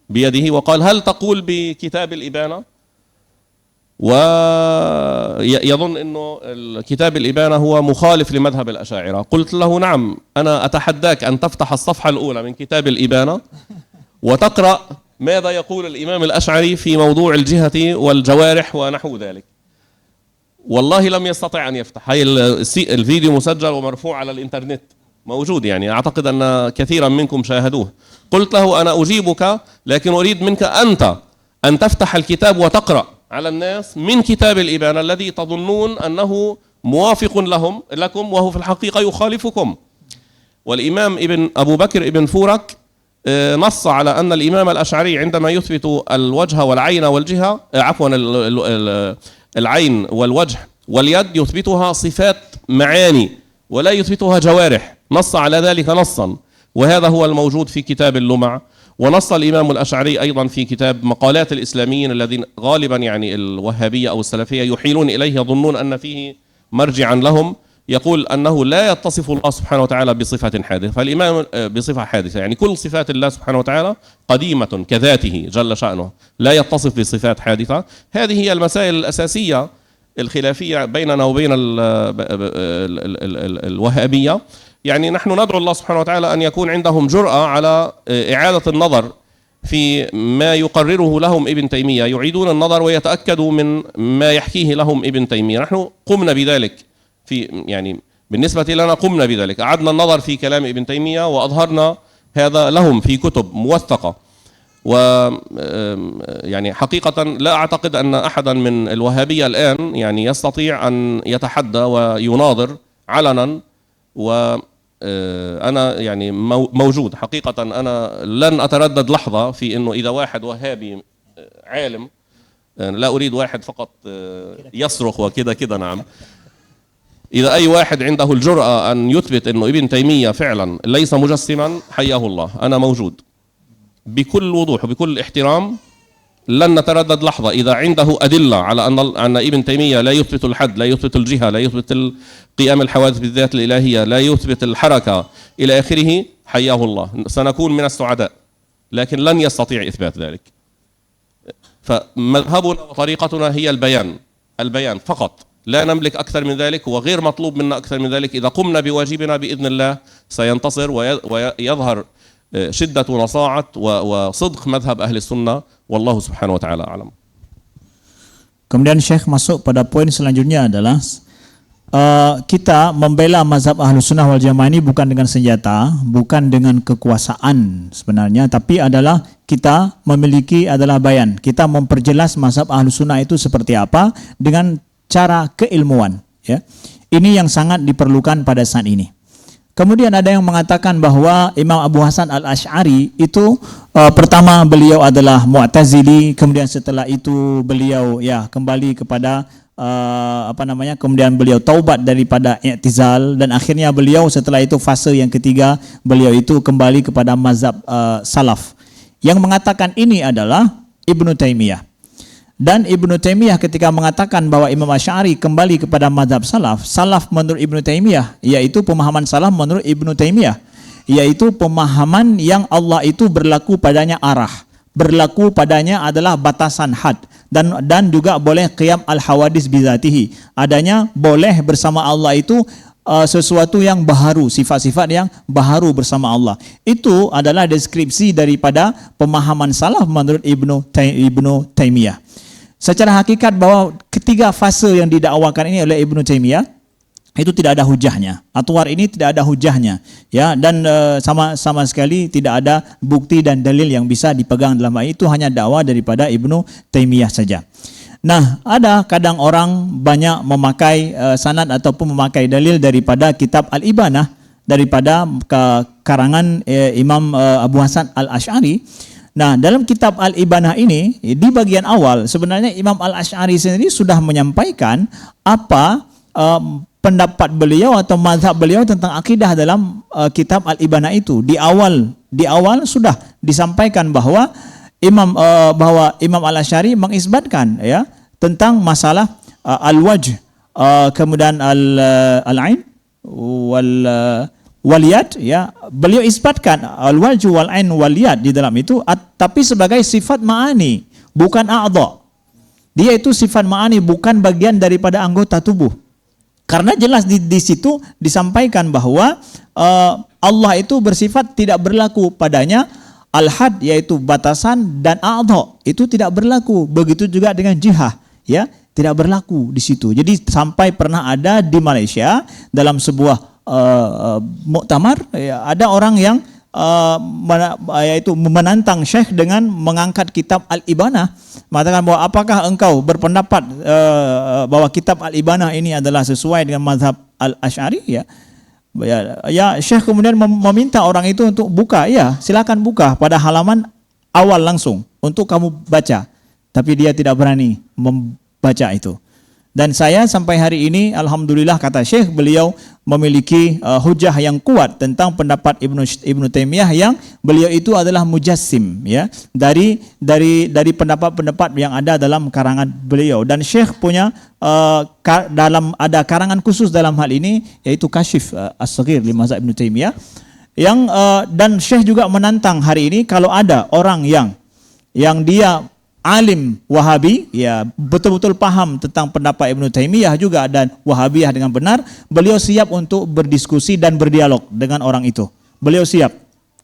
بيده وقال هل تقول بكتاب الإبانة؟ ويظن أنه كتاب الإبانة هو مخالف لمذهب الأشاعرة. قلت له نعم، أنا أتحداك أن تفتح الصفحة الأولى من كتاب الإبانة وتقرأ ماذا يقول الإمام الأشعري في موضوع الجهة والجوارح ونحو ذلك. والله لم يستطع أن يفتح. هاي الفيديو مسجل ومرفوع على الإنترنت موجود، يعني أعتقد أن كثيرا منكم شاهدوه. قلت له أنا أجيبك، لكن أريد منك أنت أن تفتح الكتاب وتقرأ على الناس من كتاب الإبانة الذي تظنون أنه موافق لكم وهو في الحقيقة يخالفكم. والإمام أبو بكر ابن فورك نص على أن الإمام الأشعري عندما يثبت الوجه والعين والجهة العين والوجه واليد يثبتها صفات معاني ولا يثبتها جوارح، نص على ذلك نصا، وهذا هو الموجود في كتاب اللمع. ونص الإمام الأشعري أيضا في كتاب مقالات الإسلاميين الذين غالبا يعني الوهابية أو السلفية يحيلون إليه، يظنون أن فيه مرجعا لهم، يقول أنه لا يتصف الله سبحانه وتعالى بصفة حادثة. فالإمام بصفة حادثة يعني كل صفات الله سبحانه وتعالى قديمة كذاته جل شأنه، لا يتصف بصفات حادثة. هذه هي المسائل الأساسية الخلافية بيننا وبين الوهابية. يعني نحن ندعو الله سبحانه وتعالى أن يكون عندهم جرأة على إعادة النظر في ما يقرره لهم ابن تيمية، يعيدون النظر ويتأكدوا من ما يحكيه لهم ابن تيمية. نحن قمنا بذلك يعني بالنسبة لنا قمنا بذلك، أعدنا النظر في كلام ابن تيمية وأظهرنا هذا لهم في كتب موثقة. ويعني حقيقة لا أعتقد أن أحدا من الوهابية الآن يعني يستطيع أن يتحدى ويناظر علنا، وأنا يعني موجود حقيقة. أنا لن أتردد لحظة في أنه إذا واحد وهابي عالم، لا أريد واحد فقط يصرخ وكذا كذا، نعم، إذا أي واحد عنده الجرأة أن يثبت أنه ابن تيمية فعلا ليس مجسما، حياه الله، أنا موجود بكل وضوح وبكل احترام. لن نتردد لحظة إذا عنده أدلة على أن ابن تيمية لا يثبت الحد، لا يثبت الجهة، لا يثبت قيام الحوادث بالذات الإلهية، لا يثبت الحركة إلى آخره، حياه الله، سنكون من السعداء، لكن لن يستطيع إثبات ذلك. فمذهبنا وطريقتنا هي البيان فقط، لا نملك أكثر من ذلك، وغير مطلوب منا أكثر من ذلك. إذا قمنا بواجبنا بإذن الله سينتصر ويظهر شدة ونصاعة وصدق مذهب أهل السنة، والله سبحانه وتعالى أعلم. Kemudian Syekh masuk pada poin selanjutnya adalah kita membela mazhab Ahlus Sunnah wal Jamaah ini bukan dengan senjata, bukan dengan kekuasaan sebenarnya, tapi adalah kita memiliki adalah bayan. Kita memperjelas mazhab Ahlus Sunnah itu seperti apa dengan cara keilmuan, ya. Ini yang sangat diperlukan pada saat ini. Kemudian ada yang mengatakan bahwa Imam Abu Hasan Al-Asy'ari itu pertama beliau adalah Mu'tazili, kemudian setelah itu beliau ya kembali kepada kemudian beliau taubat daripada i'tizal, dan akhirnya beliau setelah itu fase yang ketiga beliau itu kembali kepada mazhab salaf. Yang mengatakan ini adalah Ibnu Taimiyah. Dan Ibnu Taimiyah ketika mengatakan bahwa Imam Asy'ari kembali kepada mazhab salaf, salaf menurut Ibnu Taimiyah, yaitu pemahaman salaf menurut Ibnu Taimiyah, yaitu pemahaman yang Allah itu berlaku padanya arah, berlaku padanya adalah batasan had, dan juga boleh qiyam al-hawadis bizatihi, adanya boleh bersama Allah itu sesuatu yang baharu, sifat-sifat yang baharu bersama Allah. Itu adalah deskripsi daripada pemahaman salaf menurut Ibnu Taimiyah. Secara hakikat bahwa ketiga fase yang didakwakan ini oleh Ibnu Taimiyah itu tidak ada hujahnya. Atwar ini tidak ada hujahnya, ya, dan sama sekali tidak ada bukti dan dalil yang bisa dipegang dalam hal itu, hanya dakwah daripada Ibnu Taimiyah saja. Nah, ada kadang orang banyak memakai sanad ataupun memakai dalil daripada kitab Al-Ibanah daripada karangan Imam Abu Hasan Al-Asy'ari. Nah, dalam kitab Al-Ibanah ini di bagian awal sebenarnya Imam Al-Asy'ari sendiri sudah menyampaikan apa pendapat beliau atau mazhab beliau tentang akidah dalam kitab Al-Ibanah itu. Di awal sudah disampaikan bahwa Imam Al-Asy'ari mengisbatkan, ya, tentang masalah al-wajh, kemudian al-ain wal yad, ya. Beliau isbatkan al-wajh wal ain wal yad di dalam itu, tapi sebagai sifat ma'ani, bukan a'dha. Dia itu sifat ma'ani, bukan bagian daripada anggota tubuh. Karena jelas di situ disampaikan bahwa Allah itu bersifat tidak berlaku padanya al-had, yaitu batasan, dan a'dha itu tidak berlaku. Begitu juga dengan jihah, ya, tidak berlaku di situ. Jadi sampai pernah ada di Malaysia dalam sebuah muktamar, ya, ada orang yang yaitu menantang Syekh dengan mengangkat kitab Al-Ibanah, mengatakan bahwa apakah engkau berpendapat bahwa kitab Al-Ibanah ini adalah sesuai dengan mazhab Al-Asy'ari, ya. Ya, Syekh kemudian meminta orang itu untuk buka, ya, silakan buka pada halaman awal langsung untuk kamu baca. Tapi dia tidak berani membaca itu. Dan saya sampai hari ini, alhamdulillah, kata Syekh, beliau memiliki hujah yang kuat tentang pendapat Ibnu Taimiyah yang beliau itu adalah mujassim, ya, dari pendapat-pendapat yang ada dalam karangan beliau. Dan Syekh punya ada karangan khusus dalam hal ini, yaitu Kasyif As-Saghir li Mazhab Ibnu Taimiyah, yang dan Syekh juga menantang hari ini kalau ada orang yang dia alim Wahabi, ya, betul-betul paham tentang pendapat Ibnu Taimiyah juga dan Wahabiyah dengan benar, beliau siap untuk berdiskusi dan berdialog dengan orang itu. Beliau siap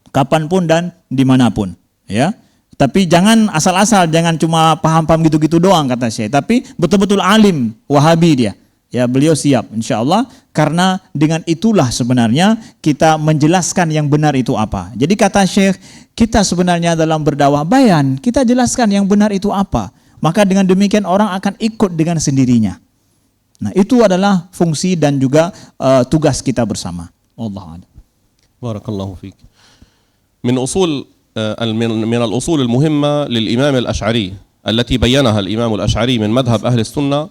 kapanpun dan dimanapun, ya. Tapi jangan asal-asal, jangan cuma paham-paham gitu-gitu doang, kata Syekh, tapi betul-betul alim Wahabi dia. Ya, beliau siap insyaallah, karena dengan itulah sebenarnya kita menjelaskan yang benar itu apa. Jadi kata Syekh, kita sebenarnya dalam berdakwah bayan, kita jelaskan yang benar itu apa. Maka dengan demikian orang akan ikut dengan sendirinya. Nah, itu adalah fungsi dan juga tugas kita bersama. Wallahu a'lam. Barakallahu fik. من الأصول المهمة للإمام الأشعري التي بينها الإمام الأشعري من مذهب أهل السنة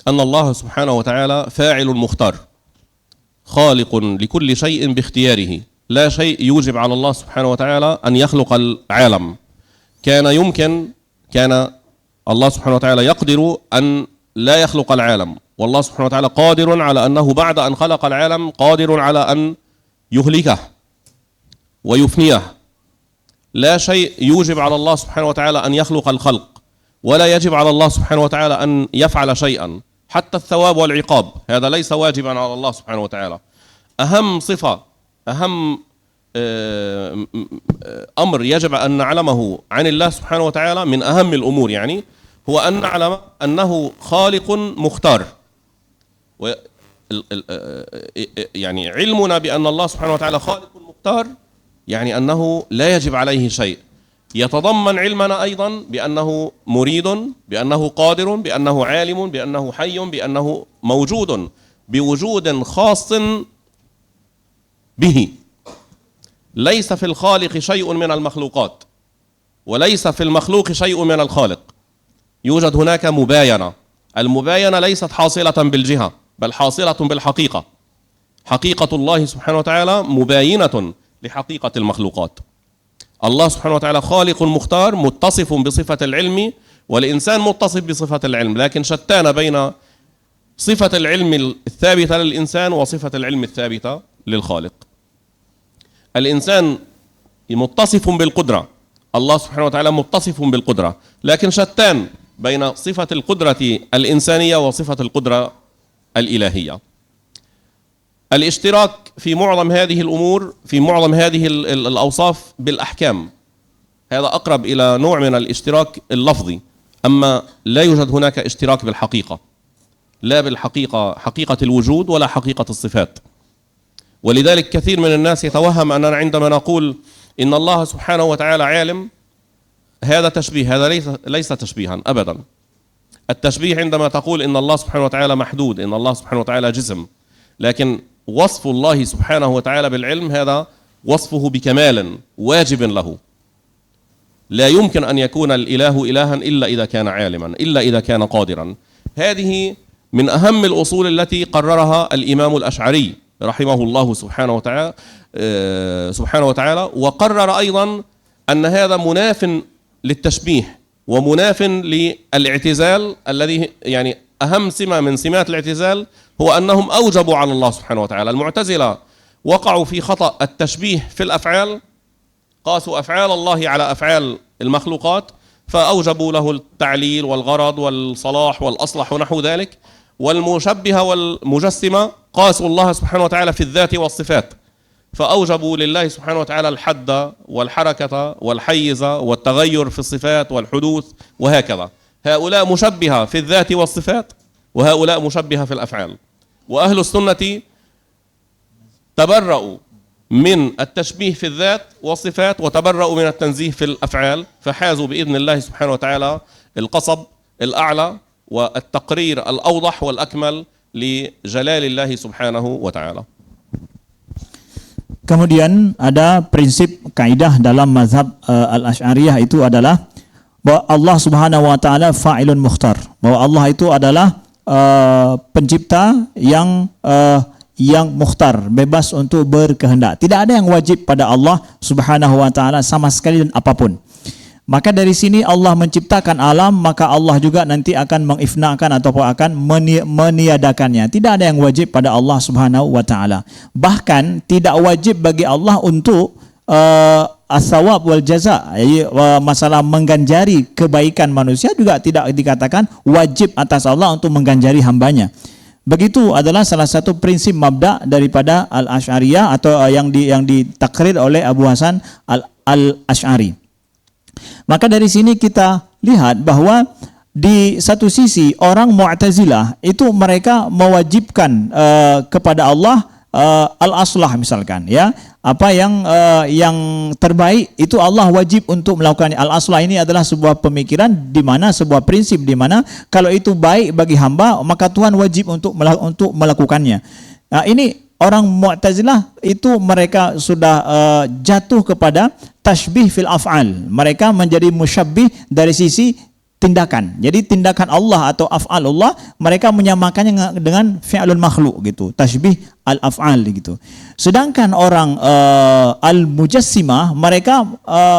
أن الله سبحانه وتعالى فاعل مختار خالق لكل شيء باختياره، لا شيء يوجب على الله سبحانه وتعالى أن يخلق العالم. كان الله سبحانه وتعالى يقدر أن لا يخلق العالم، والله سبحانه وتعالى قادر على أنه بعد أن خلق العالم قادر على أن يهلكه ويفنيه. لا شيء يوجب على الله سبحانه وتعالى أن يخلق الخلق، ولا يجب على الله سبحانه وتعالى أن يفعل شيئا، حتى الثواب والعقاب هذا ليس واجبا على الله سبحانه وتعالى. أهم صفة، أهم أمر يجب أن نعلمه عن الله سبحانه وتعالى من أهم الأمور، يعني هو أن نعلم أنه خالق مختار. يعني علمنا بأن الله سبحانه وتعالى خالق مختار يعني أنه لا يجب عليه شيء. يتضمن علمنا أيضا بأنه مريد، بأنه قادر، بأنه عالم، بأنه حي، بأنه موجود بوجود خاص به. ليس في الخالق شيء من المخلوقات، وليس في المخلوق شيء من الخالق. يوجد هناك مباينة. المباينة ليست حاصلة بالجهة، بل حاصلة بالحقيقة. حقيقة الله سبحانه وتعالى مباينة لحقيقة المخلوقات. الله سبحانه وتعالى خالق مختار متصف بصفة العلم، والإنسان متصف بصفة العلم، لكن شتان بين صفة العلم الثابتة للإنسان وصفة العلم الثابتة للخالق. الإنسان متصف بالقدرة، الله سبحانه وتعالى متصف بالقدرة، لكن شتان بين صفة القدرة الإنسانية وصفة القدرة الإلهية. الاشتراك في معظم هذه الأمور، في معظم هذه الأوصاف بالأحكام، هذا أقرب إلى نوع من الاشتراك اللفظي، أما لا يوجد هناك اشتراك بالحقيقة، لا بالحقيقة، حقيقة الوجود ولا حقيقة الصفات. ولذلك كثير من الناس يتوهم أننا عندما نقول إن الله سبحانه وتعالى عالم، هذا تشبيه، هذا ليس تشبيها أبدا. التشبيه عندما تقول إن الله سبحانه وتعالى محدود، إن الله سبحانه وتعالى جسم، لكن وصف الله سبحانه وتعالى بالعلم هذا وصفه بكمال واجب له. لا يمكن أن يكون الإله إلها إلا إذا كان عالما، إلا إذا كان قادرا. هذه من أهم الأصول التي قررها الإمام الأشعري رحمه الله سبحانه وتعالى، وقرر أيضا أن هذا مناف للتشبيه ومناف للاعتزال، الذي يعني أهم سمة من سمات الاعتزال هو أنهم أوجبوا على الله سبحانه وتعالى. المعتزلة وقعوا في خطأ التشبيه في الأفعال، قاسوا أفعال الله على أفعال المخلوقات فأوجبوا له التعليل والغرض والصلاح والأصلح ونحو ذلك. والمشبهة والمجسمة قاسوا الله سبحانه وتعالى في الذات والصفات فأوجبوا لله سبحانه وتعالى الحد والحركة والحيز والتغير في الصفات والحدوث وهكذا. هؤلاء مشبهة في الذات والصفات وهؤلاء مشبهة في الأفعال. وأهل السنة تبرؤوا من التشبيه في الذات والصفات وتبرؤوا من التنزيه في الأفعال، فحازوا بإذن الله سبحانه وتعالى القصب الأعلى والتقرير الأوضح والأكمل لجلال الله سبحانه وتعالى. Kemudian ada prinsip kaidah dalam mazhab Al-Asy'ariyah itu adalah bahwa Allah Subhanahu wa taala fa'ilun mukhtar, bahwa Allah itu adalah pencipta yang mukhtar, bebas untuk berkehendak. Tidak ada yang wajib pada Allah Subhanahu wa taala sama sekali dan apapun. Maka dari sini Allah menciptakan alam, maka Allah juga nanti akan mengifnakan ataupun akan meniadakannya. Tidak ada yang wajib pada Allah Subhanahu wa taala. Bahkan tidak wajib bagi Allah untuk as-sawab wal jaza, masalah mengganjari kebaikan manusia juga tidak dikatakan wajib atas Allah untuk mengganjari hambanya. Begitu adalah salah satu prinsip mabda daripada Al-Asy'ariyah atau yang ditakrir oleh Abu Hasan Al-Asy'ari. Maka dari sini kita lihat bahwa di satu sisi orang Mu'tazilah itu mereka mewajibkan kepada Allah al-aslah misalkan, ya, apa yang terbaik itu Allah wajib untuk melakukannya. Al-aslah ini adalah sebuah pemikiran di mana sebuah prinsip di mana kalau itu baik bagi hamba maka Tuhan wajib untuk melakukannya. Nah, ini orang Mu'tazilah itu mereka sudah jatuh kepada tashbih fil af'al. Mereka menjadi musyabbih dari sisi tindakan. Jadi tindakan Allah atau af'alullah mereka menyamakannya dengan fi'lul makhluk gitu. Tashbih al-af'al gitu. Sedangkan orang al-mujassimah mereka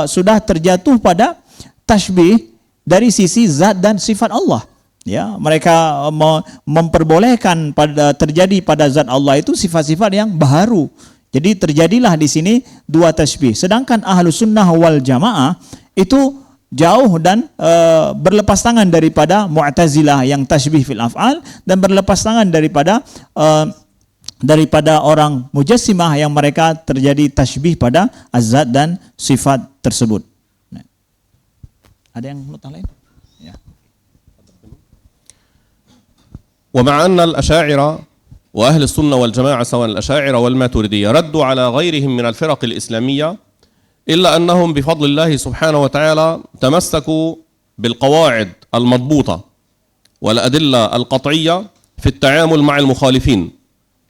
sudah terjatuh pada tashbih dari sisi zat dan sifat Allah. Ya, mereka memperbolehkan terjadi pada zat Allah itu sifat-sifat yang baru. Jadi terjadilah di sini dua tasbih. Sedangkan Ahlus Sunnah wal Jamaah itu jauh dan berlepas tangan daripada Mu'tazilah yang tasbih fil af'al dan berlepas tangan daripada orang Mujassimah yang mereka terjadi tasbih pada az-zat dan sifat tersebut. Nah. Ada yang nota lain? Ya. ومع أن الأشاعرة وأهل السنة والجماعة سواء الأشاعرة والماتريدية ردوا على غيرهم من الفرق الإسلامية، إلا أنهم بفضل الله سبحانه وتعالى تمسكوا بالقواعد المضبوطة والأدلة القطعية في التعامل مع المخالفين،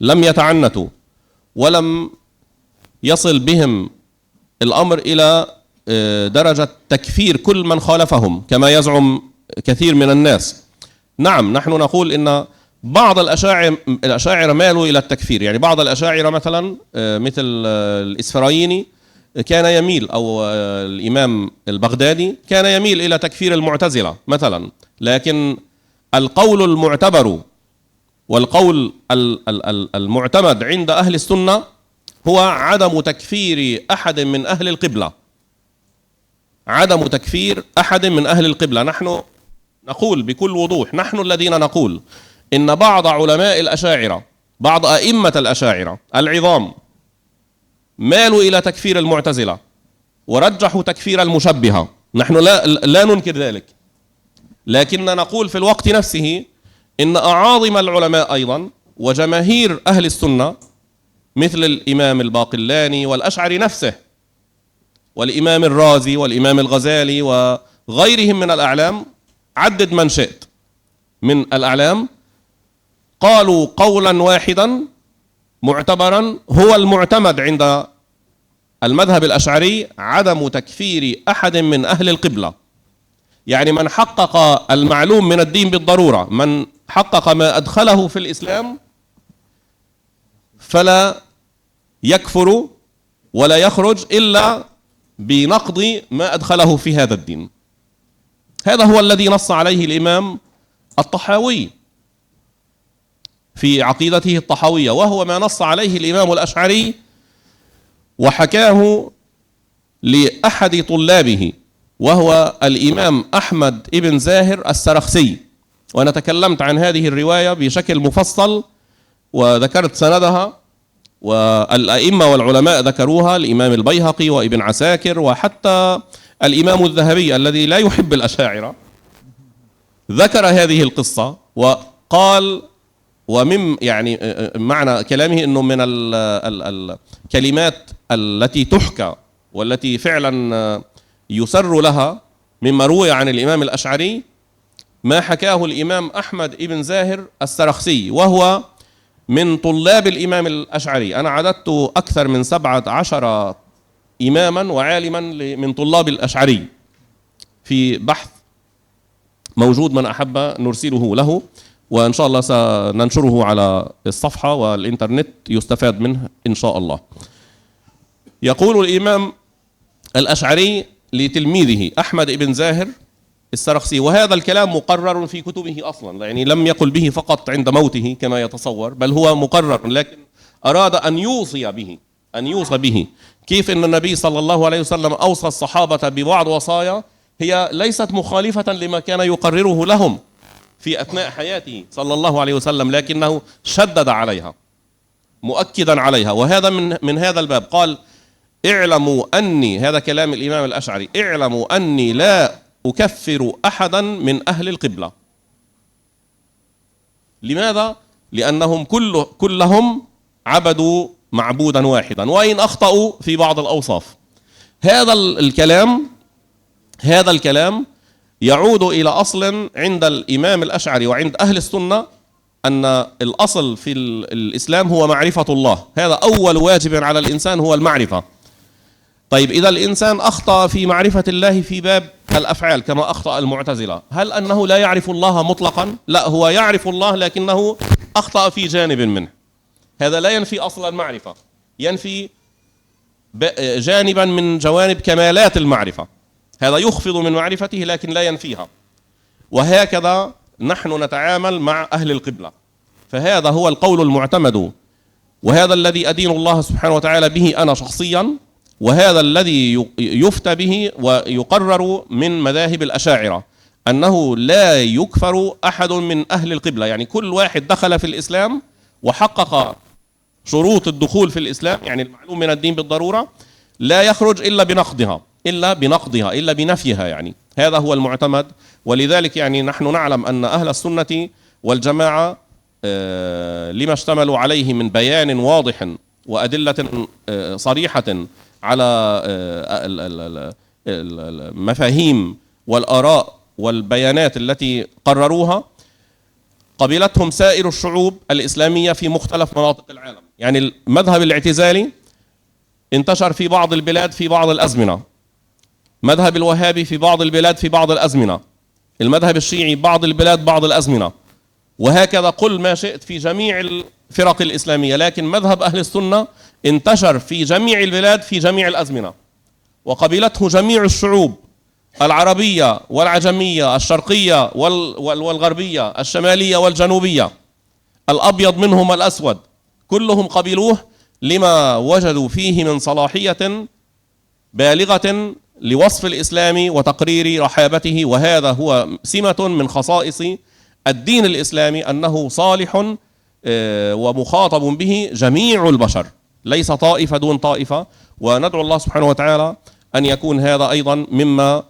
لم يتعنتوا ولم يصل بهم الأمر إلى درجة تكفير كل من خالفهم كما يزعم كثير من الناس. نعم، نحن نقول إن بعض الأشاعرة مالوا إلى التكفير. يعني بعض الأشاعرة مثلا مثل الإسفرايني كان يميل، أو الإمام البغدادي كان يميل إلى تكفير المعتزلة مثلا. لكن القول المعتبر والقول المعتمد عند أهل السنة هو عدم تكفير أحد من أهل القبلة. عدم تكفير أحد من أهل القبلة. نحن نقول بكل وضوح، نحن الذين نقول إن بعض علماء الأشاعرة بعض أئمة الأشاعرة العظام مالوا إلى تكفير المعتزلة ورجحوا تكفير المشبهة. نحن لا ننكر ذلك، لكننا نقول في الوقت نفسه إن أعاظم العلماء أيضا وجماهير أهل السنة مثل الإمام الباقلاني والأشعري نفسه والإمام الرازي والإمام الغزالي وغيرهم من الأعلام، عدد من شئت من الأعلام، قالوا قولا واحدا معتبرا هو المعتمد عند المذهب الأشعري: عدم تكفير أحد من أهل القبلة. يعني من حقق المعلوم من الدين بالضرورة، من حقق ما أدخله في الإسلام، فلا يكفر ولا يخرج إلا بنقض ما أدخله في هذا الدين. هذا هو الذي نص عليه الإمام الطحاوي في عقيدته الطحاوية، وهو ما نص عليه الإمام الأشعري وحكاه لأحد طلابه وهو الإمام أحمد ابن زاهر السرخسي. وأنا تكلمت عن هذه الرواية بشكل مفصل وذكرت سندها، والأئمة والعلماء ذكروها، الإمام البيهقي وابن عساكر وحتى الإمام الذهبي الذي لا يحب الأشاعرة ذكر هذه القصة وقال، ومن يعني معنى كلامه أنه من الكلمات التي تحكى والتي فعلا يسر لها مما روي عن الإمام الأشعري ما حكاه الإمام أحمد ابن زاهر السرخسي، وهو من طلاب الإمام الأشعري. أنا عددت أكثر من 17 إماما وعالما من طلاب الأشعري في بحث موجود، من أحب نرسله له، وإن شاء الله سننشره على الصفحة والإنترنت يستفاد منه إن شاء الله. يقول الإمام الأشعري لتلميذه أحمد ابن زاهر السرخسي، وهذا الكلام مقرر في كتبه أصلا، يعني لم يقل به فقط عند موته كما يتصور، بل هو مقرر، لكن أراد أن يوصي به. كيف أن النبي صلى الله عليه وسلم أوصى الصحابة ببعض وصايا هي ليست مخالفة لما كان يقرره لهم في أثناء حياته صلى الله عليه وسلم، لكنه شدد عليها مؤكدا عليها. وهذا من هذا الباب قال: اعلموا أني، هذا كلام الإمام الأشعري، اعلموا أني لا أكفر أحدا من أهل القبلة. لماذا؟ لأنهم كلهم عبدوا معبودا واحدا، وإن أخطأوا في بعض الأوصاف. هذا الكلام يعود إلى أصل عند الإمام الأشعري وعند أهل السنة، أن الأصل في الإسلام هو معرفة الله. هذا أول واجب على الإنسان، هو المعرفة. طيب إذا الإنسان أخطأ في معرفة الله في باب الأفعال كما أخطأ المعتزلة، هل أنه لا يعرف الله مطلقا؟ لا، هو يعرف الله لكنه أخطأ في جانب منه. هذا لا ينفي أصل المعرفة، ينفي جانبا من جوانب كمالات المعرفة. هذا يخفض من معرفته لكن لا ينفيها. وهكذا نحن نتعامل مع أهل القبلة، فهذا هو القول المعتمد، وهذا الذي أدين الله سبحانه وتعالى به أنا شخصيا، وهذا الذي يفتى به ويقرر من مذاهب الأشاعرة، أنه لا يكفر أحد من أهل القبلة. يعني كل واحد دخل في الإسلام وحقق شروط الدخول في الإسلام، يعني المعلوم من الدين بالضرورة، لا يخرج إلا بنقضها إلا بنفيها. يعني هذا هو المعتمد. ولذلك يعني نحن نعلم أن أهل السنة والجماعة لما اشتملوا عليه من بيان واضح وأدلة صريحة على المفاهيم والآراء والبيانات التي قرروها، قبلتهم سائر الشعوب الإسلامية في مختلف مناطق العالم. يعني المذهب الاعتزالي انتشر في بعض البلاد في بعض الأزمنة، مذهب الوهابي في بعض البلاد في بعض الأزمنة، المذهب الشيعي بعض البلاد بعض الأزمنة، وهكذا قل ما شئت في جميع الفرق الإسلامية. لكن مذهب أهل السنة انتشر في جميع البلاد في جميع الأزمنة، وقبلته جميع الشعوب العربية والعجمية، الشرقية والغربية، الشمالية والجنوبية، الأبيض منهم الأسود، كلهم قبلوه لما وجدوا فيه من صلاحية بالغة لوصف الإسلام وتقرير رحابته. وهذا هو سمة من خصائص الدين الإسلامي، أنه صالح ومخاطب به جميع البشر ليس طائفة دون طائفة. وندعو الله سبحانه وتعالى أن يكون هذا أيضا مما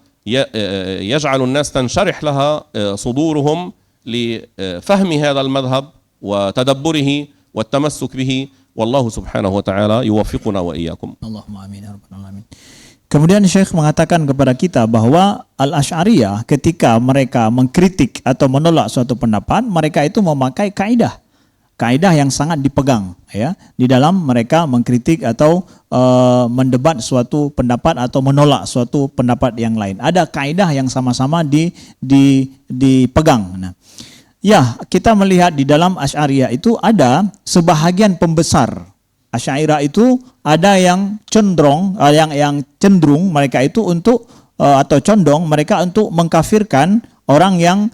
يجعل الناس تنشرح لها صدورهم لفهم هذا المذهب وتدبره والتمسك به. والله سبحانه وتعالى يوفقنا وإياكم. Allahumma amin ya rabbal alamin. Kemudian Syekh mengatakan kepada kita bahwa Al-Asy'ariyah ketika mereka mengkritik atau menolak suatu pendapat, mereka itu memakai kaidah yang sangat dipegang ya di dalam mereka mengkritik atau mendebat suatu pendapat atau menolak suatu pendapat yang lain. Ada kaidah yang sama-sama dipegang. Nah, ya, kita melihat di dalam Asy'ariyah itu ada sebahagian pembesar Asy'ariyah itu ada yang cenderung mereka itu untuk atau condong mereka untuk mengkafirkan orang yang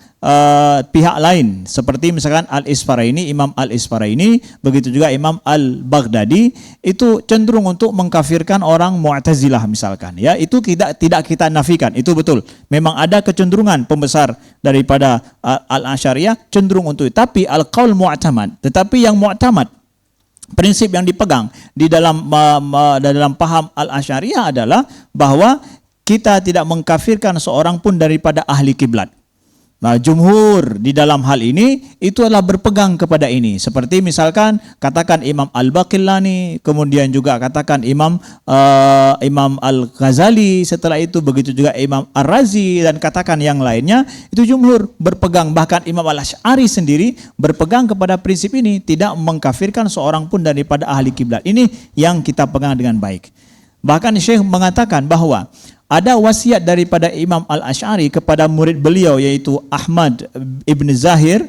pihak lain, seperti misalkan Al-Isfaraini, Imam Al-Isfaraini, begitu juga Imam Al-Baghdadi itu cenderung untuk mengkafirkan orang Mu'tazilah misalkan. Ya, itu tidak kita nafikan, itu betul. Memang ada kecenderungan pembesar daripada Al-Asy'ariyah cenderung untuk itu. Tapi al-qaul mu'tamad, tetapi yang mu'tamad, prinsip yang dipegang di dalam paham Al-Asy'ariyah adalah bahwa kita tidak mengkafirkan seorang pun daripada ahli kiblat. Nah, jumhur di dalam hal ini itu adalah berpegang kepada ini. Seperti misalkan katakan Imam Al-Baqillani, kemudian juga katakan Imam Al-Ghazali, setelah itu begitu juga Imam Ar-Razi dan katakan yang lainnya, itu jumhur berpegang. Bahkan Imam Al-Asy'ari sendiri berpegang kepada prinsip ini, tidak mengkafirkan seorang pun daripada ahli kiblat. Ini yang kita pegang dengan baik. Bahkan Syekh mengatakan bahwa ada wasiat daripada Imam Al-Asy'ari kepada murid beliau yaitu Ahmad Ibn Zahir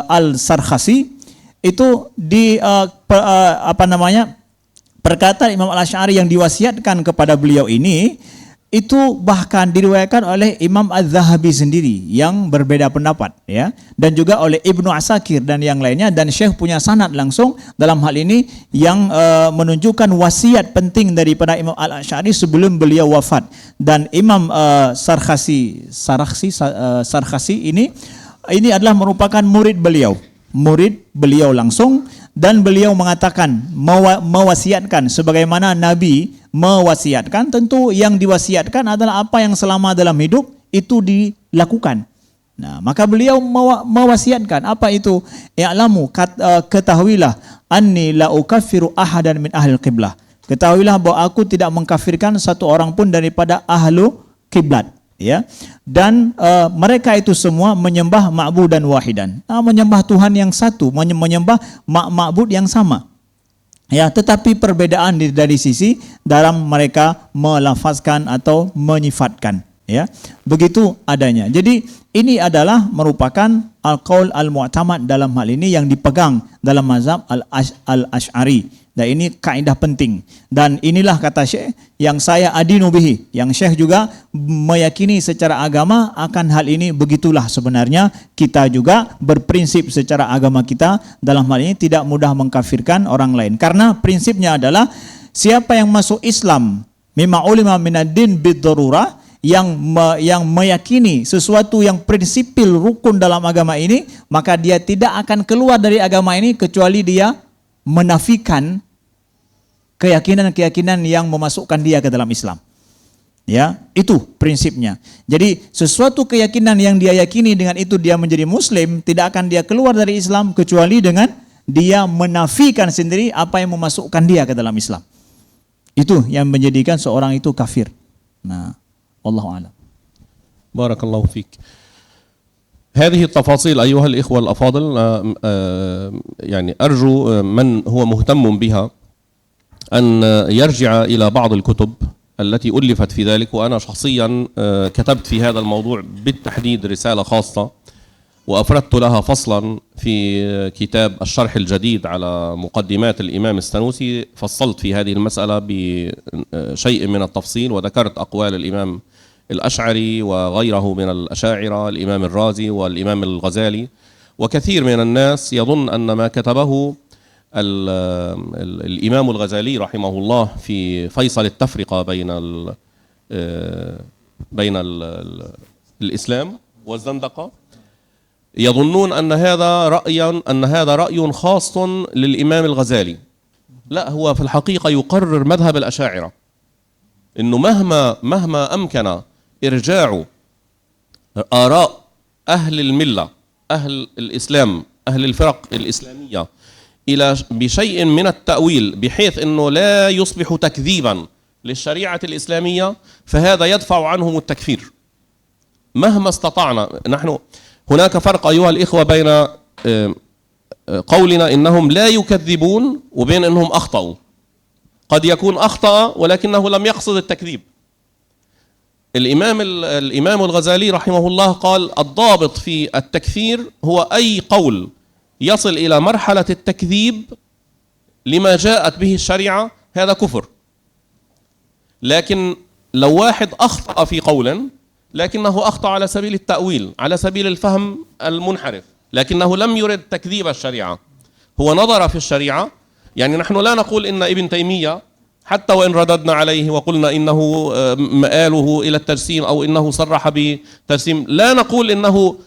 Al-Sarkhasi. Itu perkataan Imam Al-Asy'ari yang diwasiatkan kepada beliau ini itu bahkan diriwayatkan oleh Imam Az-Zahabi sendiri yang berbeda pendapat ya, dan juga oleh Ibnu Asakir dan yang lainnya, dan Syekh punya sanad langsung dalam hal ini yang menunjukkan wasiat penting daripada Imam Al-Asy'ari sebelum beliau wafat. Dan Imam Sarkhasi ini adalah merupakan murid beliau langsung, dan beliau mengatakan mewasiatkan sebagaimana Nabi mewasiatkan. Tentu yang diwasiatkan adalah apa yang selama dalam hidup itu dilakukan. Nah, maka beliau mewasiatkan apa itu? I'lamu, ketahuilah, anni la ukaffiru ahadan min ahlil qiblah. Ketahuilah bahwa aku tidak mengkafirkan satu orang pun daripada ahlu kiblat. Ya, dan mereka itu semua menyembah ma'budan wahidan, menyembah Tuhan yang satu, menyembah ma'bud yang sama. Ya, tetapi perbedaan dari sisi dalam mereka melafazkan atau menyifatkan. Ya, begitu adanya. Jadi ini adalah merupakan al-qaul al-mu'tamad dalam hal ini yang dipegang dalam mazhab al-Asy'ari. Dan ini kaidah penting. Dan inilah kata Syekh yang saya adinu bihi, yang Syekh juga meyakini secara agama akan hal ini. Begitulah sebenarnya kita juga berprinsip secara agama kita dalam hal ini tidak mudah mengkafirkan orang lain. Karena prinsipnya adalah siapa yang masuk Islam mimma ulima minad-din bid-darurah, yang meyakini sesuatu yang prinsipil rukun dalam agama ini, maka dia tidak akan keluar dari agama ini kecuali dia menafikan keyakinan-keyakinan yang memasukkan dia ke dalam Islam. Ya, itu prinsipnya. Jadi sesuatu keyakinan yang dia yakini, dengan itu dia menjadi muslim, tidak akan dia keluar dari Islam kecuali dengan dia menafikan sendiri apa yang memasukkan dia ke dalam Islam. Itu yang menjadikan seorang itu kafir. Nah, wallahu a'lam. Barakallahu fik. هذه التفاصيل أيها الإخوة الأفاضل يعني أرجو من هو مهتم بها أن يرجع إلى بعض الكتب التي ألفت في ذلك. وأنا شخصيا كتبت في هذا الموضوع بالتحديد رسالة خاصة وأفردت لها فصلا في كتاب الشرح الجديد على مقدمات الإمام السنوسي. فصلت في هذه المسألة بشيء من التفصيل وذكرت أقوال الإمام الأشعري وغيره من الأشاعرة، الإمام الرازي والإمام الغزالي. وكثير من الناس يظن أن ما كتبه الإمام الغزالي رحمه الله في فيصل التفرقة بين الإسلام والزندقة يظنون أن هذا رأي خاص للإمام الغزالي. لا، هو في الحقيقة يقرر مذهب الأشاعرة، إنه مهما أمكن إرجاع آراء أهل الملة، أهل الإسلام، أهل الفرق الإسلامية إلى بشيء من التأويل بحيث أنه لا يصبح تكذيبا للشريعة الإسلامية، فهذا يدفع عنهم التكفير مهما استطعنا. نحن هناك فرق أيها الإخوة بين قولنا إنهم لا يكذبون وبين أنهم أخطأوا. قد يكون أخطأ ولكنه لم يقصد التكذيب. الإمام الغزالي رحمه الله قال: الضابط في التكفير هو أي قول يصل إلى مرحلة التكذيب لما جاءت به الشريعة، هذا كفر. لكن لو واحد أخطأ في قول لكنه أخطأ على سبيل التأويل، على سبيل الفهم المنحرف، لكنه لم يرد تكذيب الشريعة، هو نظر في الشريعة. يعني نحن لا نقول إن ابن تيمية حتى وإن رددنا عليه وقلنا إنه مآله إلى التجسيم أو إنه صرح بتجسيم، لا نقول إنه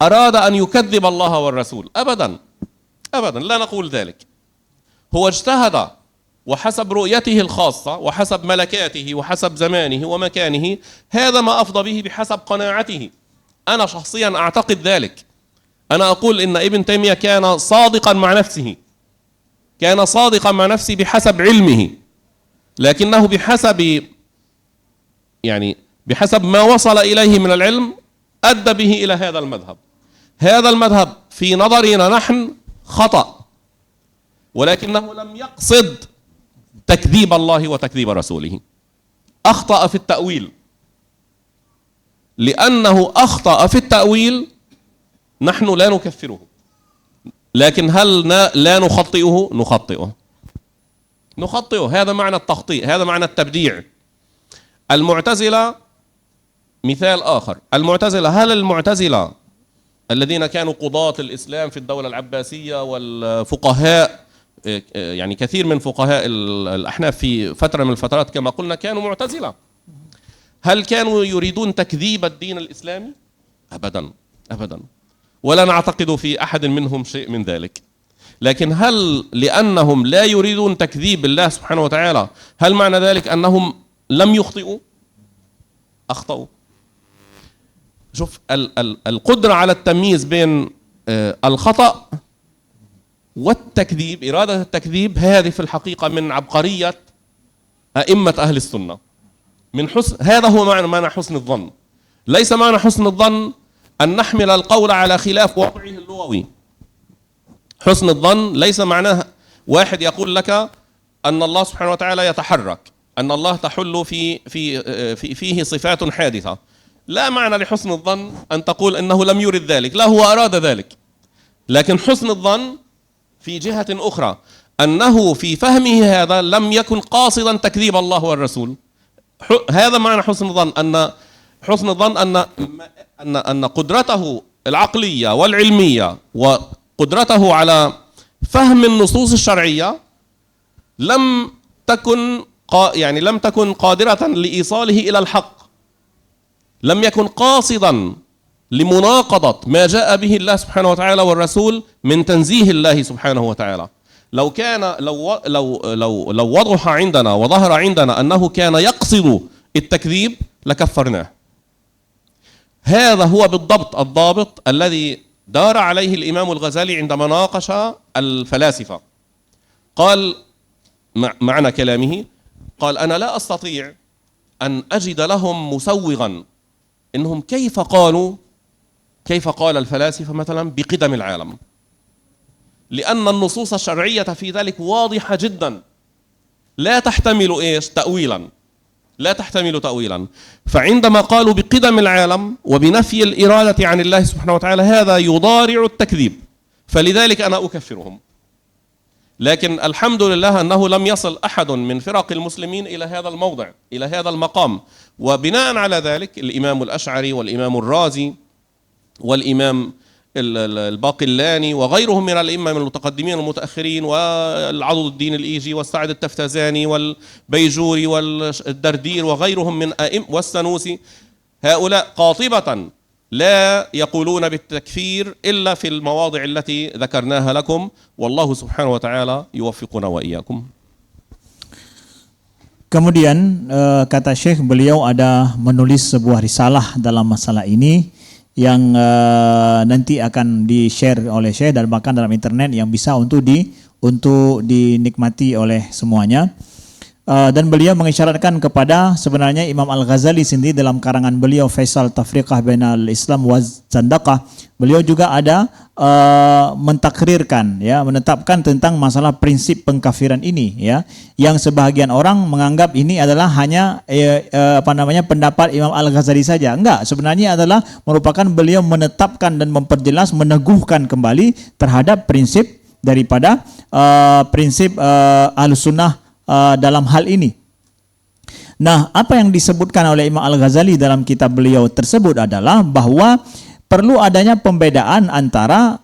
أراد أن يكذب الله والرسول، أبدا أبدا، لا نقول ذلك. هو اجتهد وحسب رؤيته الخاصة وحسب ملكاته وحسب زمانه ومكانه، هذا ما أفضى به بحسب قناعته. أنا شخصيا أعتقد ذلك. أنا أقول إن ابن تيمية كان صادقا مع نفسه، كان صادقا مع نفسه بحسب علمه، لكنه بحسب ما وصل إليه من العلم أدى به إلى هذا المذهب. هذا المذهب في نظرنا نحن خطأ، ولكنه لم يقصد تكذيب الله وتكذيب رسوله، أخطأ في التأويل. لأنه أخطأ في التأويل نحن لا نكفره، لكن هل لا نخطئه؟ نخطئه. هذا معنى التخطيء، هذا معنى التبديع. المعتزلة مثال آخر. المعتزلة، هل المعتزلة الذين كانوا قضاة الإسلام في الدولة العباسية والفقهاء، يعني كثير من فقهاء الأحناف في فترة من الفترات كما قلنا كانوا معتزلة، هل كانوا يريدون تكذيب الدين الإسلامي؟ أبدا أبدا، ولا نعتقد في أحد منهم شيء من ذلك. لكن هل لأنهم لا يريدون تكذيب الله سبحانه وتعالى هل معنى ذلك أنهم لم يخطئوا؟ أخطأوا. شوف القدرة على التمييز بين الخطأ والتكذيب، إرادة التكذيب، هذه في الحقيقة من عبقرية أئمة أهل السنة. من حسن، هذا هو معنى حسن الظن. ليس معنى حسن الظن أن نحمل القول على خلاف وضعه اللغوي. حسن الظن ليس معناه واحد يقول لك أن الله سبحانه وتعالى يتحرك، أن الله تحل فيه صفات حادثة. لا معنى لحسن الظن أن تقول أنه لم يرد ذلك، لا، هو أراد ذلك. لكن حسن الظن في جهة أخرى أنه في فهمه هذا لم يكن قاصدا تكذيب الله والرسول. هذا معنى حسن الظن، أن حسن الظن أن قدرته العقلية والعلمية وقدرته على فهم النصوص الشرعية لم تكن قادرة لإيصاله إلى الحق، لم يكن قاصدا لمناقضة ما جاء به الله سبحانه وتعالى والرسول من تنزيه الله سبحانه وتعالى. لو وضح عندنا وظهر عندنا أنه كان يقصد التكذيب لكفرناه. هذا هو بالضبط الضابط الذي دار عليه الإمام الغزالي عندما ناقش الفلاسفة. قال معنى كلامه، قال: أنا لا أستطيع أن أجد لهم مسوغا إنهم كيف قال الفلاسفة مثلا بقدم العالم، لأن النصوص الشرعية في ذلك واضحة جدا، لا تحتمل تأويلا، لا تحتمل تأويلا. فعندما قالوا بقدم العالم وبنفي الإرادة عن الله سبحانه وتعالى، هذا يضارع التكذيب، فلذلك أنا أكفرهم. لكن الحمد لله أنه لم يصل أحد من فرق المسلمين إلى هذا الموضع، إلى هذا المقام. وبناء على ذلك الإمام الأشعري والإمام الرازي والإمام الباقلاني وغيرهم من الأئمة من المتقدمين والمتأخرين، والعضد الدين الإيجي والسعد التفتازاني والبيجوري والدردير وغيرهم من أئمة والسنوسي، هؤلاء قاطبة لا يقولون بالتكفير إلا في المواضع التي ذكرناها لكم والله سبحانه وتعالى يوفقنا وإياكم. Kemudian kata Syekh, beliau ada menulis sebuah risalah dalam masalah ini yang nanti akan di-share oleh Syekh dan bahkan dalam internet yang bisa untuk dinikmati oleh semuanya. Dan beliau mengisyaratkan kepada sebenarnya Imam Al-Ghazali sendiri dalam karangan beliau Faisal Tafriqah Bainal Islam wa Zandaqah, beliau juga ada mentakrirkan, ya, menetapkan tentang masalah prinsip pengkafiran ini, ya, yang sebahagian orang menganggap ini adalah hanya pendapat Imam Al-Ghazali saja. Enggak, sebenarnya adalah merupakan beliau menetapkan dan memperjelas, meneguhkan kembali terhadap prinsip daripada prinsip Ahlussunnah dalam hal ini. Nah, apa yang disebutkan oleh Imam Al-Ghazali dalam kitab beliau tersebut adalah bahwa perlu adanya pembedaan antara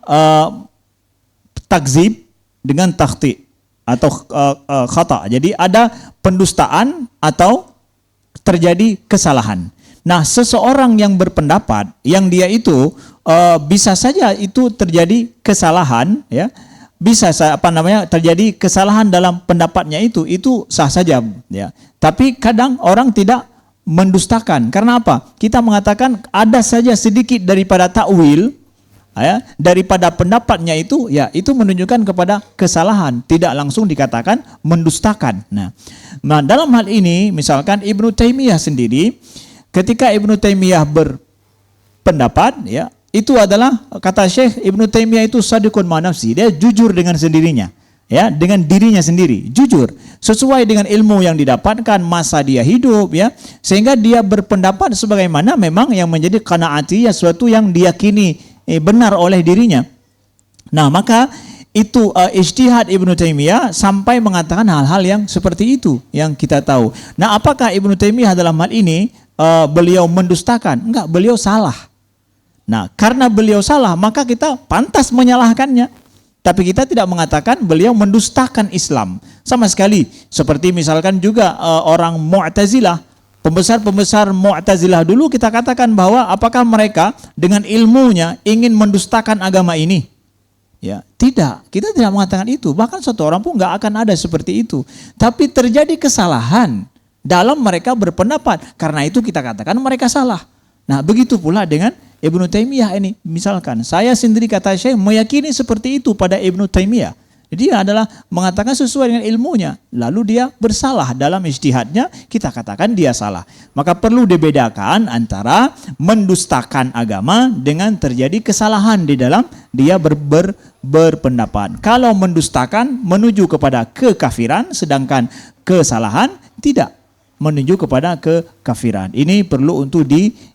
takzib dengan takhti atau khata. Jadi ada pendustaan atau terjadi kesalahan. Nah, seseorang yang berpendapat yang dia itu bisa saja itu terjadi kesalahan, ya, bisa terjadi kesalahan dalam pendapatnya itu sah saja, ya. Tapi kadang orang tidak mendustakan. Karena apa? Kita mengatakan ada saja sedikit daripada takwil, ya, daripada pendapatnya itu, ya, itu menunjukkan kepada kesalahan, tidak langsung dikatakan mendustakan. Nah, dalam hal ini misalkan Ibnu Taimiyah sendiri, ketika Ibnu Taimiyah berpendapat, ya, itu adalah kata Syekh Ibnu Taimiyah itu sadiqun ma nafsi, dia jujur dengan sendirinya, ya, dengan dirinya sendiri, jujur sesuai dengan ilmu yang didapatkan masa dia hidup, ya, sehingga dia berpendapat sebagaimana memang yang menjadi qanaati, sesuatu yang diyakini benar oleh dirinya. Nah, maka itu ijtihad Ibnu Taimiyah sampai mengatakan hal-hal yang seperti itu yang kita tahu. Nah, apakah Ibnu Taimiyah dalam hal ini beliau mendustakan? Enggak, beliau salah. Nah, karena beliau salah, maka kita pantas menyalahkannya. Tapi kita tidak mengatakan beliau mendustakan Islam sama sekali. Seperti misalkan juga orang Mu'tazilah, pembesar-pembesar Mu'tazilah dulu kita katakan bahwa apakah mereka dengan ilmunya ingin mendustakan agama ini? Ya, tidak. Kita tidak mengatakan itu. Bahkan satu orang pun nggak akan ada seperti itu. Tapi terjadi kesalahan dalam mereka berpendapat. Karena itu kita katakan mereka salah. Nah, begitu pula dengan Ibnu Taimiyah ini. Misalkan saya sendiri kata Syekh meyakini seperti itu pada Ibnu Taimiyah. Dia adalah mengatakan sesuai dengan ilmunya. Lalu dia bersalah dalam ijtihadnya, kita katakan dia salah. Maka perlu dibedakan antara mendustakan agama dengan terjadi kesalahan di dalam dia berpendapat. Kalau mendustakan menuju kepada kekafiran, sedangkan kesalahan tidak menuju kepada kekafiran. Ini perlu untuk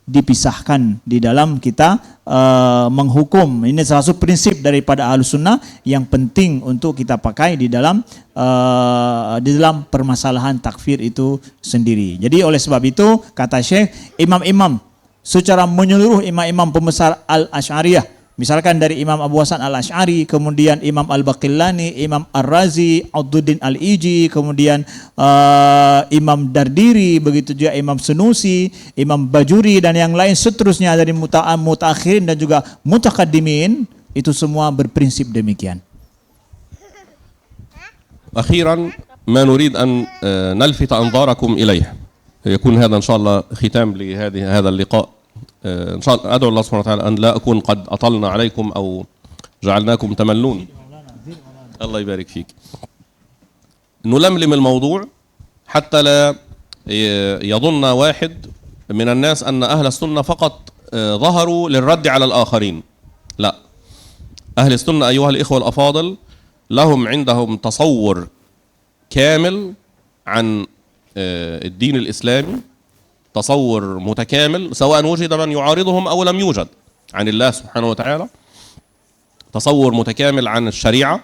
dipisahkan di dalam kita menghukum. Ini salah satu prinsip daripada Ahlussunnah yang penting untuk kita pakai di dalam permasalahan takfir itu sendiri. Jadi oleh sebab itu kata Syekh, imam-imam secara menyeluruh, imam-imam pembesar Al-Asy'ariyah, misalkan dari Imam Abu Hasan Al-Asy'ari, kemudian Imam Al-Baqillani, Imam Ar-Razi, Abduddin Al-Iji, kemudian Imam Dardiri, begitu juga Imam Sunusi, Imam Bajuri dan yang lain seterusnya dari mutaakhirin dan juga mutaqaddimin, itu semua berprinsip demikian. أخيرا ما نريد أن نلفت أنظاركم إليه يكون هذا إن شاء الله ختام لهذا اللقاء. إن شاء الله أدعو الله سبحانه وتعالى أن لا أكون قد أطلنا عليكم أو جعلناكم تملون. الله يبارك فيك. نلملم الموضوع حتى لا يظن واحد من الناس أن أهل السنة فقط ظهروا للرد على الآخرين. لا، أهل السنة أيها الإخوة الأفاضل لهم عندهم تصور كامل عن الدين الإسلامي، تصور متكامل سواء وجد من يعارضهم أو لم يوجد عن الله سبحانه وتعالى، تصور متكامل عن الشريعة،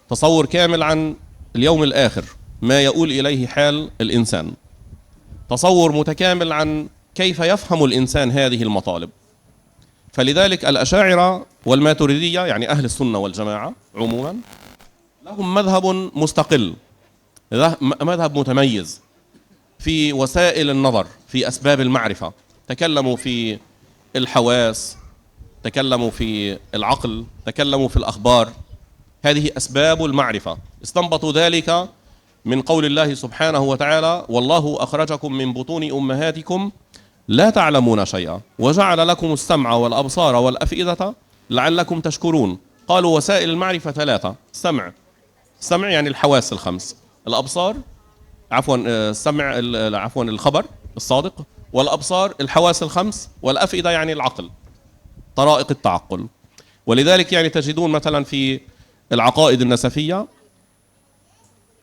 تصور كامل عن اليوم الآخر ما يؤول إليه حال الإنسان، تصور متكامل عن كيف يفهم الإنسان هذه المطالب. فلذلك الأشاعرة والماتريدية يعني أهل السنة والجماعة عموما لهم مذهب مستقل، مذهب متميز في وسائل النظر، في أسباب المعرفة. تكلموا في الحواس، تكلموا في العقل، تكلموا في الأخبار. هذه أسباب المعرفة. استنبطوا ذلك من قول الله سبحانه وتعالى: والله أخرجكم من بطون أمهاتكم لا تعلمون شيئا وجعل لكم السمع والأبصار والأفئدة لعلكم تشكرون. قالوا وسائل المعرفة ثلاثة: السمع يعني الحواس الخمس، الأبصار السمع الخبر الصادق، والأبصار الحواس الخمس، والأفئدة يعني العقل، طرائق التعقل. ولذلك يعني تجدون مثلا في العقائد النسفية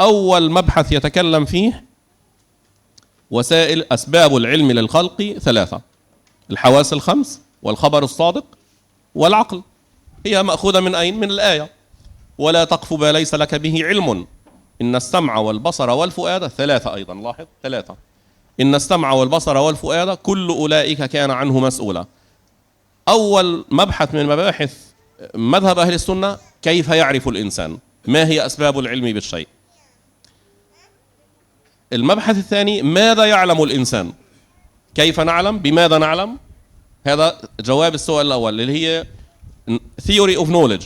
أول مبحث يتكلم فيه وسائل أسباب العلم للخلق ثلاثة: الحواس الخمس، والخبر الصادق، والعقل. هي مأخوذة من أين؟ من الآية: ولا تقف ما ليس لك به علم إن السمع والبصر والفؤاد. ثلاثة أيضا، لاحظ ثلاثة: إن السمع والبصر والفؤاد كل أولئك كان عنه مسؤولا. أول مبحث من مباحث مذهب أهل السنة: كيف يعرف الإنسان؟ ما هي أسباب العلم بالشيء؟ المبحث الثاني: ماذا يعلم الإنسان؟ كيف نعلم؟ بماذا نعلم؟ هذا جواب السؤال الأول اللي هي theory of knowledge،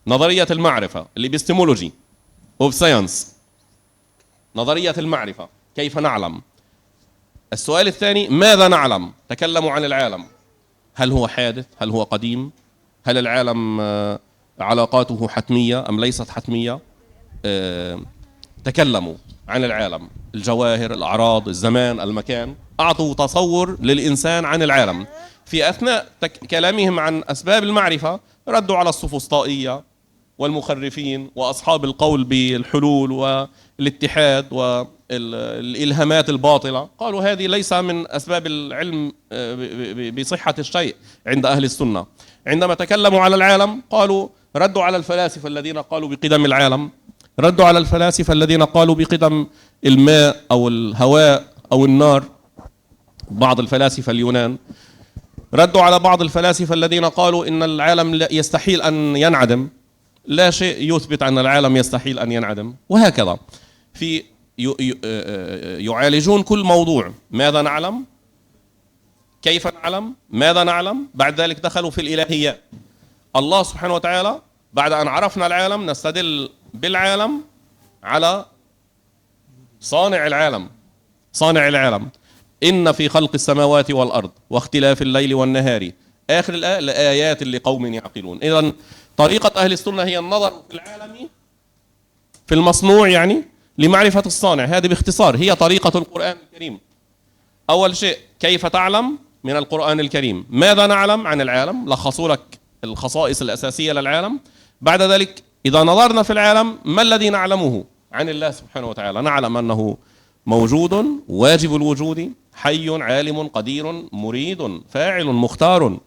نظرية المعرفة، الإبستمولوجي of science، نظرية المعرفة، كيف نعلم. السؤال الثاني: ماذا نعلم؟ تكلموا عن العالم، هل هو حادث؟ هل هو قديم؟ هل العالم علاقاته حتمية أم ليست حتمية؟ تكلموا عن العالم، الجواهر، الأعراض، الزمان، المكان، أعطوا تصور للإنسان عن العالم. في أثناء كلامهم عن أسباب المعرفة ردوا على السفسطائية والمخرفين وأصحاب القول بالحلول والاتحاد والإلهامات الباطلة. قالوا هذه ليس من أسباب العلم بصحة الشيء عند أهل السنة. عندما تكلموا على العالم قالوا ردوا على الفلاسفة الذين قالوا بقدم العالم، ردوا على الفلاسفة الذين قالوا بقدم الماء أو الهواء أو النار، بعض الفلاسفة اليونان. ردوا على بعض الفلاسفة الذين قالوا إن العالم يستحيل أن ينعدم، لا شيء يثبت أن العالم يستحيل أن ينعدم، وهكذا. يعالجون كل موضوع: ماذا نعلم؟ كيف نعلم؟ ماذا نعلم؟ بعد ذلك دخلوا في الإلهيات. الله سبحانه وتعالى بعد أن عرفنا العالم نستدل بالعالم على صانع العالم. صانع العالم: إن في خلق السماوات والأرض واختلاف الليل والنهار، آخر الآية: لآيات لقوم يعقلون. إذن طريقة أهل السنة هي النظر في العالم، في المصنوع يعني، لمعرفة الصانع. هذه باختصار هي طريقة القرآن الكريم. أول شيء: كيف تعلم؟ من القرآن الكريم. ماذا نعلم عن العالم؟ لخصوا لك الخصائص الأساسية للعالم. بعد ذلك إذا نظرنا في العالم ما الذي نعلمه عن الله سبحانه وتعالى؟ نعلم أنه موجود، واجب الوجود، حي، عالم، قدير، مريد، فاعل، مختار.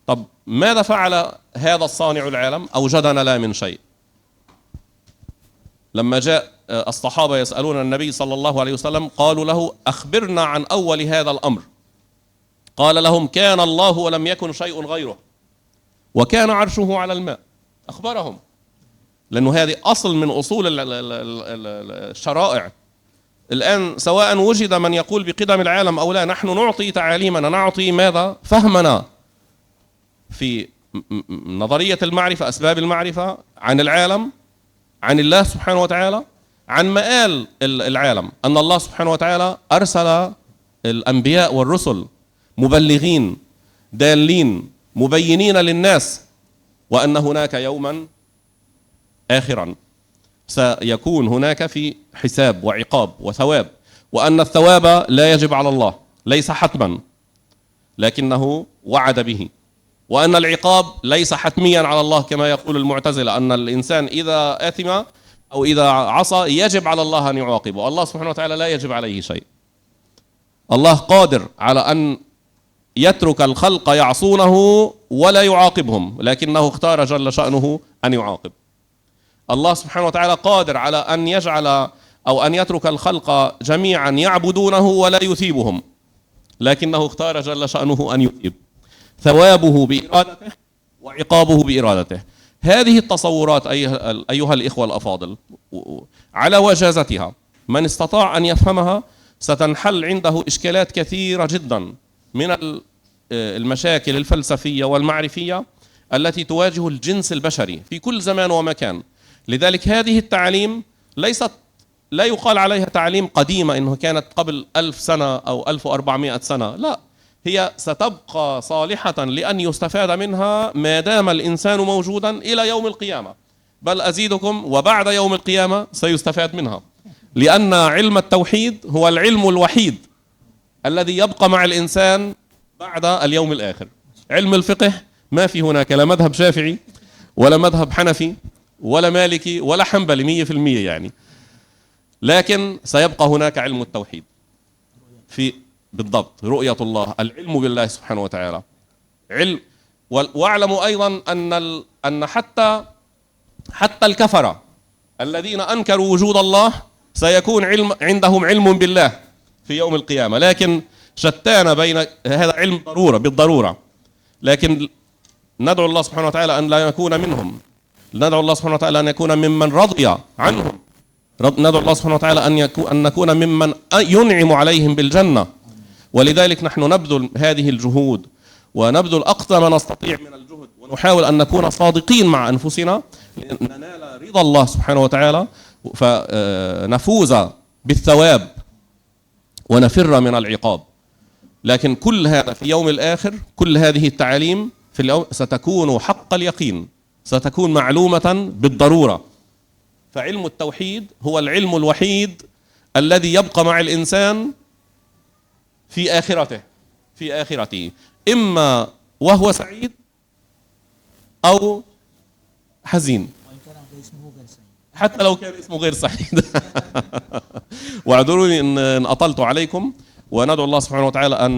طب ماذا فعل هذا الصانع العالم؟ أوجدنا لا من شيء. لما جاء الصحابة يسألون النبي صلى الله عليه وسلم قالوا له: أخبرنا عن أول هذا الأمر. قال لهم: كان الله ولم يكن شيء غيره، وكان عرشه على الماء. أخبرهم، لأنه هذه أصل من أصول الشرائع. الآن سواء وجد من يقول بقدم العالم أو لا، نحن نعطي تعاليمنا، نعطي ماذا؟ فهمنا في نظرية المعرفة، أسباب المعرفة عن العالم، عن الله سبحانه وتعالى، عن مآل العالم. أن الله سبحانه وتعالى أرسل الأنبياء والرسل مبلغين دالين مبينين للناس، وأن هناك يوما آخرا سيكون هناك في حساب وعقاب وثواب، وأن الثواب لا يجب على الله، ليس حتما لكنه وعد به، وأن العقاب ليس حتميا على الله كما يقول المعتزلة، أن الإنسان إذا آثم أو إذا عصى يجب على الله أن يعاقبه. الله سبحانه وتعالى لا يجب عليه شيء. الله قادر على أن يترك الخلق يعصونه ولا يعاقبهم، لكنه اختار جل شأنه أن يعاقب. الله سبحانه وتعالى قادر على أن يجعل أو أن يترك الخلق جميعا يعبدونه ولا يثيبهم، لكنه اختار جل شأنه أن يثيب. ثوابه بإرادته وعقابه بإرادته. هذه التصورات أيها الإخوة الأفاضل على وجازتها، من استطاع أن يفهمها ستنحل عنده إشكالات كثيرة جدا من المشاكل الفلسفية والمعرفية التي تواجه الجنس البشري في كل زمان ومكان. لذلك هذه التعاليم لا يقال عليها تعاليم قديمة إنه كانت قبل 1000 سنة أو 1400 سنة، لا، هي ستبقى صالحة لأن يستفاد منها ما دام الإنسان موجودا إلى يوم القيامة، بل أزيدكم وبعد يوم القيامة سيستفاد منها، لأن علم التوحيد هو العلم الوحيد الذي يبقى مع الإنسان بعد اليوم الآخر. علم الفقه ما في هناك لا مذهب شافعي ولا مذهب حنفي ولا مالكي ولا حنبلي 100% يعني، لكن سيبقى هناك علم التوحيد بالضبط رؤية الله، العلم بالله سبحانه وتعالى. واعلموا أيضا أن حتى الكفرة الذين أنكروا وجود الله سيكون عندهم علم بالله في يوم القيامة، لكن شتان بين هذا علم بالضرورة، لكن ندعو الله سبحانه وتعالى أن لا نكون منهم، ندعو الله سبحانه وتعالى أن يكون ممن رضي عنهم، ندعو الله سبحانه وتعالى أن نكون ممن ينعم عليهم بالجنة. ولذلك نحن نبذل هذه الجهود ونبذل أقصى ما نستطيع من الجهد، ونحاول أن نكون صادقين مع أنفسنا لننال رضا الله سبحانه وتعالى، فنفوز بالثواب ونفر من العقاب. لكن كل هذا في يوم الآخر، كل هذه التعاليم في اليوم ستكون حق اليقين، ستكون معلومة بالضرورة. فعلم التوحيد هو العلم الوحيد الذي يبقى مع الإنسان في آخرته، إما وهو سعيد أو حزين، حتى لو كان اسمه غير سعيد. واعذروني إن أطلت عليكم، وندعو الله سبحانه وتعالى أن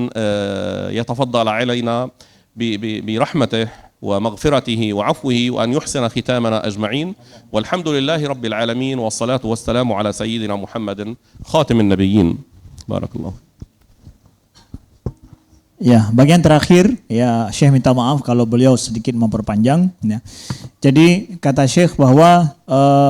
يتفضل علينا برحمته ومغفرته وعفوه، وأن يحسن ختامنا أجمعين، والحمد لله رب العالمين، والصلاة والسلام على سيدنا محمد خاتم النبيين. بارك الله. Ya, bagian terakhir ya Syekh minta maaf kalau beliau sedikit memperpanjang ya. Jadi kata Syekh bahwa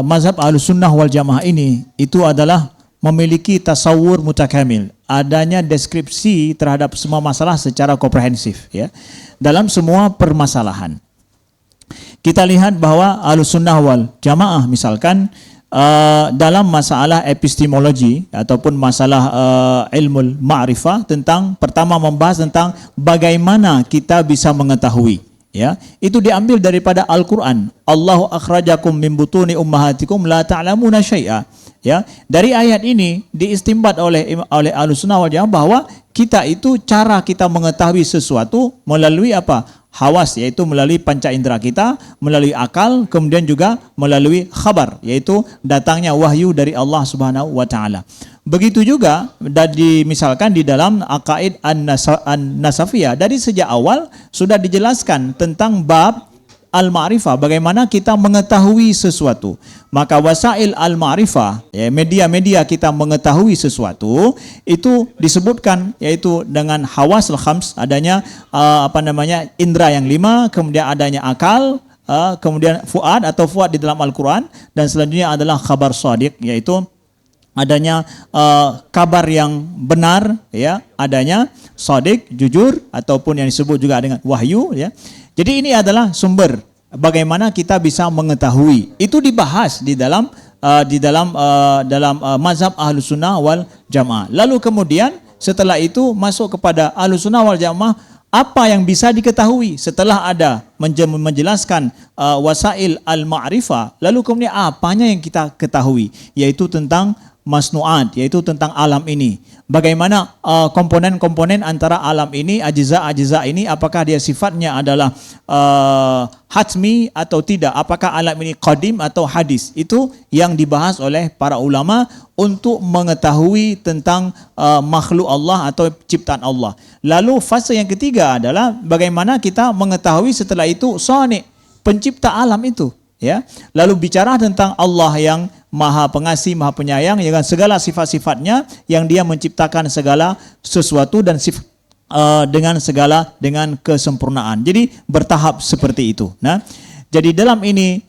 mazhab Ahlussunnah wal Jamaah ini itu adalah memiliki tasawur mutakamil, adanya deskripsi terhadap semua masalah secara komprehensif ya. Dalam semua permasalahan. Kita lihat bahwa Ahlussunnah wal Jamaah misalkan dalam masalah epistemologi ataupun masalah ilmu ma'rifah, tentang pertama membahas tentang bagaimana kita bisa mengetahui ya, itu diambil daripada Al-Qur'an. Allahu akhrajakum min butuni ummahatikum la ta'lamuna syai'a ya. Dari ayat ini diistimbat oleh Ahlussunnah wal Jamaah bahwa kita itu cara kita mengetahui sesuatu melalui apa? Hawas, yaitu melalui panca indera kita, melalui akal, kemudian juga melalui khabar, yaitu datangnya wahyu dari Allah Subhanahu wa taala. Begitu juga misalkan di dalam Aqaid An-Nasafiyah, dari sejak awal sudah dijelaskan tentang bab al-ma'rifah, bagaimana kita mengetahui sesuatu. Maka wasail al-ma'rifah, ya, media-media kita mengetahui sesuatu itu disebutkan, yaitu dengan hawasul khams, adanya indera yang 5, kemudian adanya akal, kemudian fuad di dalam Al-Quran, dan selanjutnya adalah khabar shadiq, yaitu adanya kabar yang benar ya, adanya shadiq, jujur, ataupun yang disebut juga dengan wahyu ya. Jadi ini adalah sumber bagaimana kita bisa mengetahui. Itu dibahas di dalam mazhab Ahlussunnah wal Jamaah. Lalu kemudian setelah itu masuk kepada Ahlussunnah wal Jamaah, apa yang bisa diketahui setelah ada menjelaskan wasail al-ma'rifah. Lalu kemudian apanya yang kita ketahui, yaitu tentang masnu'at, yaitu tentang alam ini. Bagaimana komponen-komponen antara alam ini, ajza-ajza ini, apakah dia sifatnya adalah hatmi atau tidak, apakah alam ini qadim atau hadis. Itu yang dibahas oleh para ulama untuk mengetahui tentang makhluk Allah atau ciptaan Allah. Lalu fase yang ketiga adalah bagaimana kita mengetahui setelah itu sani', pencipta alam itu ya. Lalu bicara tentang Allah yang Maha Pengasih, Maha Penyayang, dengan segala sifat-sifatnya yang dia menciptakan segala sesuatu dan dengan kesempurnaan. Jadi bertahap seperti itu. Nah, jadi dalam ini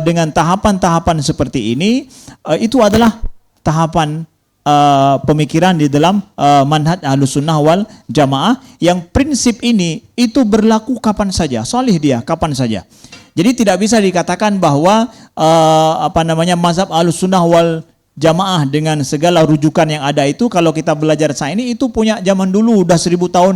dengan tahapan-tahapan seperti ini itu adalah tahapan pemikiran di dalam manhaj Ahlussunnah wal Jamaah yang prinsip ini itu berlaku kapan saja, salih dia kapan saja. Jadi tidak bisa dikatakan bahwa mazhab Ahlussunnah wal Jamaah dengan segala rujukan yang ada itu, kalau kita belajar saat ini itu punya zaman dulu udah 1000 tahun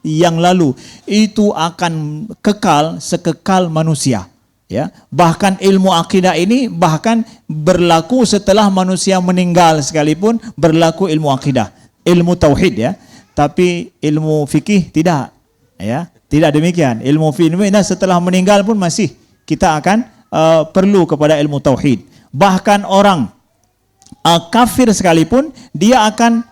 yang lalu, itu akan kekal sekekal manusia. Ya, bahkan ilmu akidah ini bahkan berlaku setelah manusia meninggal sekalipun berlaku ilmu akidah, ilmu tauhid ya. Tapi ilmu fikih tidak, ya. Tidak demikian. Ilmu fikih setelah meninggal pun masih kita akan perlu kepada ilmu tauhid. Bahkan orang kafir sekalipun dia akan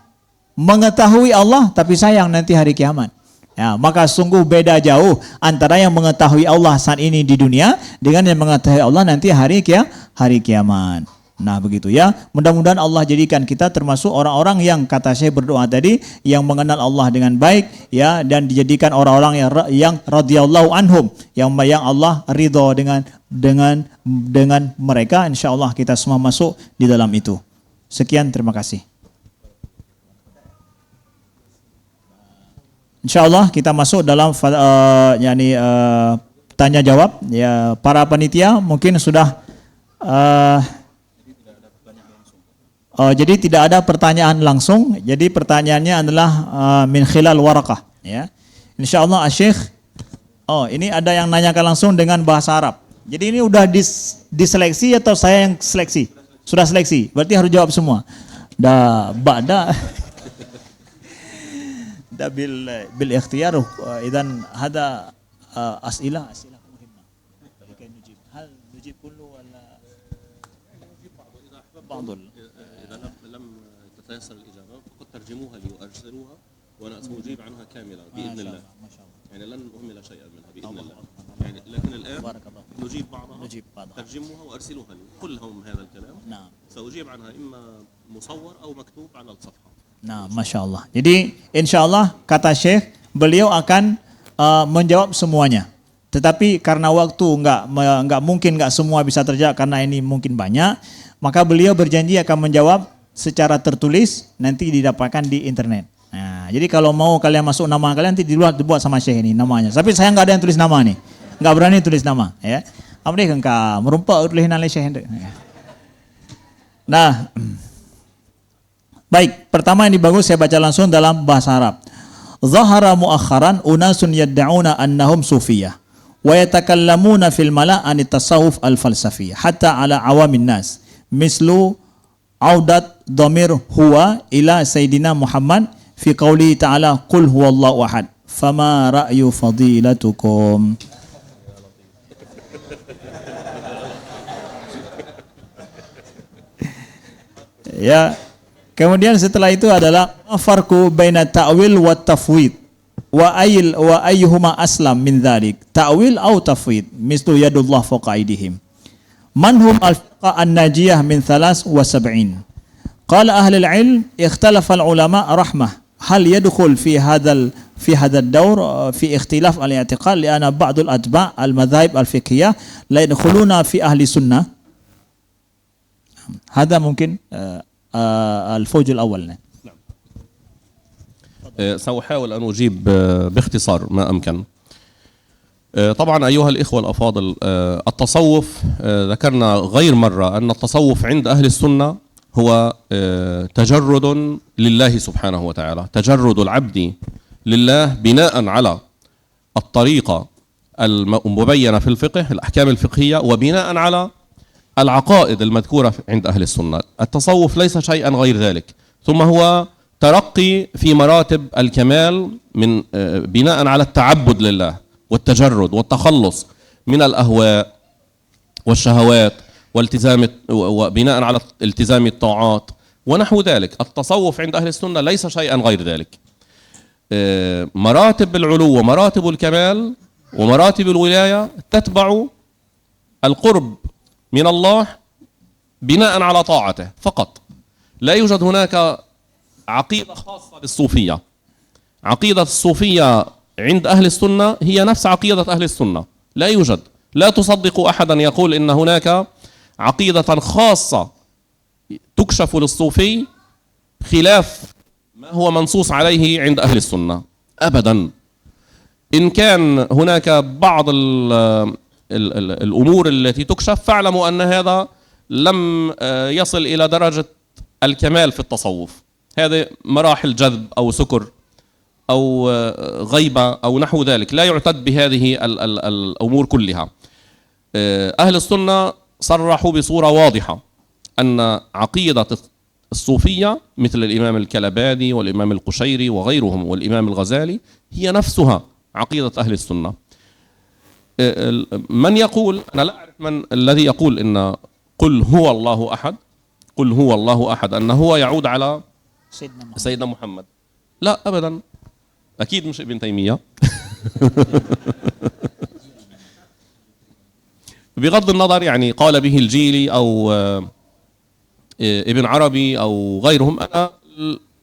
mengetahui Allah tapi sayang nanti hari kiamat. Ya, maka sungguh beda jauh antara yang mengetahui Allah saat ini di dunia dengan yang mengetahui Allah nanti hari kiamat. Nah begitu ya. Mudah-mudahan Allah jadikan kita termasuk orang-orang yang kata saya berdoa tadi yang mengenal Allah dengan baik ya, dan dijadikan orang-orang yang radhiyallahu anhum, yang Allah ridho dengan mereka. Insyaallah kita semua masuk di dalam itu. Sekian, terima kasih. InsyaAllah kita masuk dalam tanya jawab ya. Para panitia mungkin sudah jadi tidak ada pertanyaan langsung. Jadi pertanyaannya adalah min khilal warakah ya. InsyaAllah Syekh, ini ada yang nanyakan langsung dengan bahasa Arab. Jadi ini udah diseleksi atau saya yang seleksi? Sudah seleksi, berarti harus jawab semua. بالاختيار اذا هذا اسئله مهمه لكي نجيب. هل نجيب كله ولا بعض؟ اذا لم تتيسر الاجابه فقد ترجموها لي وارسلوها وانا ساجيب عنها كاملا باذن الله. ما شاء الله. يعني لن اهمل شيئا منها باذن الله. يعني لكن الان نجيب بعضها ترجموها وارسلوها لي كلهم هذا الكلام. نعم. ساجيب عنها اما مصور او مكتوب على الصفحه. Nah, Masya Allah. Jadi, insya Allah, kata Syekh, beliau akan menjawab semuanya. Tetapi karena waktu nggak mungkin nggak semua bisa terjawab karena ini mungkin banyak, maka beliau berjanji akan menjawab secara tertulis, nanti didapatkan di internet. Nah, jadi kalau mau kalian masuk nama kalian, nanti dibuat sama Syekh ini namanya. Tapi saya nggak ada yang tulis nama nih, nggak berani tulis nama. Ya, apa dia kan merumpak tulis nama Syekh. Nah. Baik, pertama yang bagus saya baca langsung dalam bahasa Arab. Zahara muakharan unasun yadda'una annahum sufiyah wa yatakallamuna fil mala' an at-tasawuf al-falsafiyah hatta ala awamin nas mislu audat dhamir huwa ila sayyidina Muhammad fi qouli ta'ala qul huwallahu ahad fama ra'yu fadilatukum. Ya. Kemudian setelah itu adalah farqu baina ta'wil wa tafwid wa ayyuhuma aslam min dzalik ta'wil aw tafwid mislu yadullah fawqa aydihim man hum al-firqa an-najiyah min 73 qala ahli al-ilm ikhtalafa al-ulama rahmah hal yadkhul fi hadha ad-dawr fi ikhtilaf al-i'tiqad li'anna ba'd al-atba' al-madhahib al-fiqhiyah la yadkhuluna fi ahli sunnah. Hadha mungkin الفوج الأول. نعم. سأحاول أن أجيب باختصار ما أمكن. طبعا أيها الإخوة الأفاضل، التصوف ذكرنا غير مرة أن التصوف عند أهل السنة هو تجرد لله سبحانه وتعالى، تجرد العبد لله بناء على الطريقة المبينة في الفقه، الأحكام الفقهية، وبناء على العقائد المذكورة عند أهل السنة. التصوف ليس شيئا غير ذلك، ثم هو ترقي في مراتب الكمال من بناء على التعبد لله والتجرد والتخلص من الأهواء والشهوات وبناء على التزام الطاعات ونحو ذلك. التصوف عند أهل السنة ليس شيئا غير ذلك. مراتب العلو ومراتب الكمال ومراتب الولاية تتبع القرب من الله بناء على طاعته فقط. لا يوجد هناك عقيدة خاصة بالصوفية. عقيدة الصوفية عند أهل السنة هي نفس عقيدة أهل السنة، لا يوجد. لا تصدق أحدا يقول إن هناك عقيدة خاصة تكشف للصوفي خلاف ما هو منصوص عليه عند أهل السنة أبدا. إن كان هناك بعض الأمور التي تكشف فاعلموا أن هذا لم يصل إلى درجة الكمال في التصوف. هذه مراحل جذب أو سكر أو غيبة أو نحو ذلك، لا يعتد بهذه الأمور كلها. أهل السنة صرحوا بصورة واضحة أن عقيدة الصوفية مثل الإمام الكلبادي والإمام القشيري وغيرهم والإمام الغزالي هي نفسها عقيدة أهل السنة. من يقول، أنا لا أعرف من الذي يقول إن قل هو الله أحد، قل هو الله أحد أنه هو يعود على سيدنا محمد. لا أبدا، أكيد مش ابن تيمية. بغض النظر يعني قال به الجيلي أو ابن عربي أو غيرهم، أنا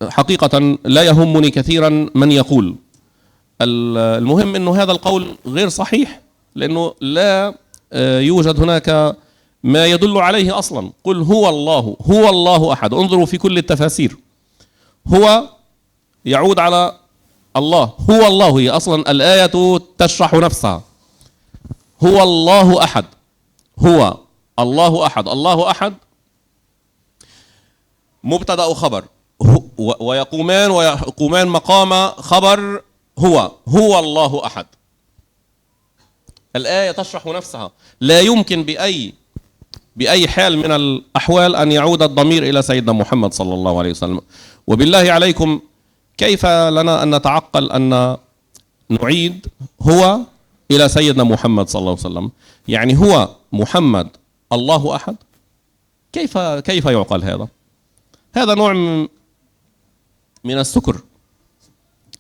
حقيقة لا يهمني كثيرا من يقول. المهم أنه هذا القول غير صحيح، لأنه لا يوجد هناك ما يدل عليه أصلا. قل هو الله، هو الله أحد. انظروا في كل التفاسير، هو يعود على الله، هو الله، هي أصلا الآية تشرح نفسها. هو الله أحد، هو الله أحد. الله أحد مبتدأ وخبر، ويقومان مقام خبر هو الله أحد. الآية تشرح نفسها، لا يمكن بأي حال من الأحوال أن يعود الضمير إلى سيدنا محمد صلى الله عليه وسلم. وبالله عليكم كيف لنا أن نتعقل أن نعيد هو إلى سيدنا محمد صلى الله عليه وسلم؟ يعني هو محمد الله أحد، كيف يعقل هذا؟ هذا نوع من السكر،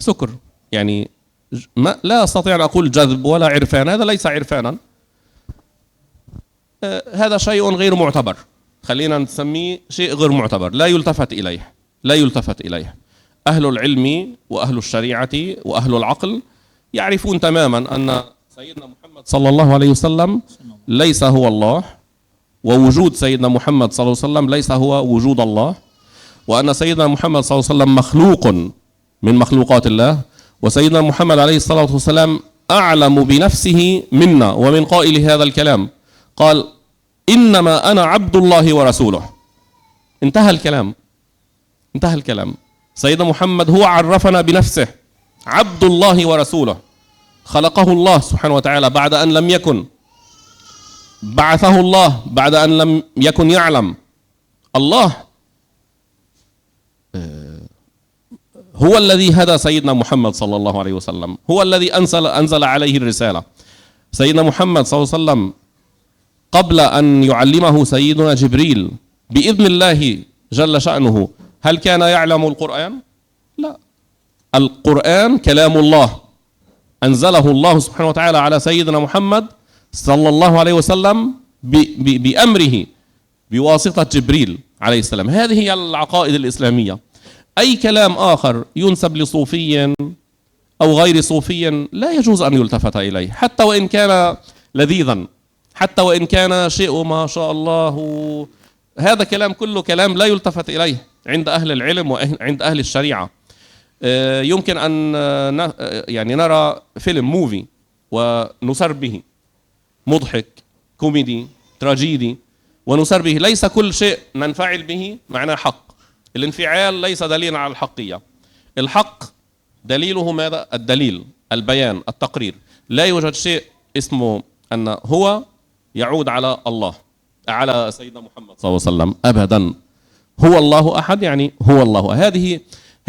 سكر يعني لا أستطيع أن أقول جذب ولا عرفان، هذا ليس عرفانا، هذا شيء غير معتبر، خلينا نسميه شيء غير معتبر، لا يلتفت إليه. أهل العلم وأهل الشريعة وأهل العقل يعرفون تماما أن سيدنا محمد صلى الله عليه وسلم ليس هو الله، ووجود سيدنا محمد صلى الله عليه وسلم ليس هو وجود الله، وأن سيدنا محمد صلى الله عليه وسلم مخلوق من مخلوقات الله، وسيدنا محمد عليه الصلاة والسلام أعلم بنفسه منا ومن قائل هذا الكلام، قال إنما أنا عبد الله ورسوله. انتهى الكلام. سيدنا محمد هو عرفنا بنفسه عبد الله ورسوله، خلقه الله سبحانه وتعالى بعد أن لم يكن، بعثه الله بعد أن لم يكن يعلم. الله هو الذي هدى سيدنا محمد صلى الله عليه وسلم، هو الذي أنزل عليه الرسالة. سيدنا محمد صلى الله عليه وسلم قبل أن يعلمه سيدنا جبريل بإذن الله جل شأنه، هل كان يعلم القرآن؟ لا، القرآن كلام الله أنزله الله سبحانه وتعالى على سيدنا محمد صلى الله عليه وسلم بأمره بواسطة جبريل عليه السلام. هذه هي العقائد الإسلامية. أي كلام آخر ينسب لصوفي أو غير صوفي لا يجوز أن يلتفت إليه، حتى وإن كان لذيذا، حتى وإن كان شيء ما شاء الله. هذا كلام كله كلام لا يلتفت إليه عند أهل العلم وعند أهل الشريعة. يمكن أن يعني نرى فيلم موفي ونسر به، مضحك كوميدي تراجيدي، ونسر به. ليس كل شيء ننفعل به معناه حق. الانفعال ليس دليلا على الحقية. الحق دليله ماذا؟ الدليل، البيان، التقرير. لا يوجد شيء اسمه أن هو يعود على الله، على سيدنا محمد صلى الله عليه وسلم، أبدا. هو الله أحد يعني هو الله.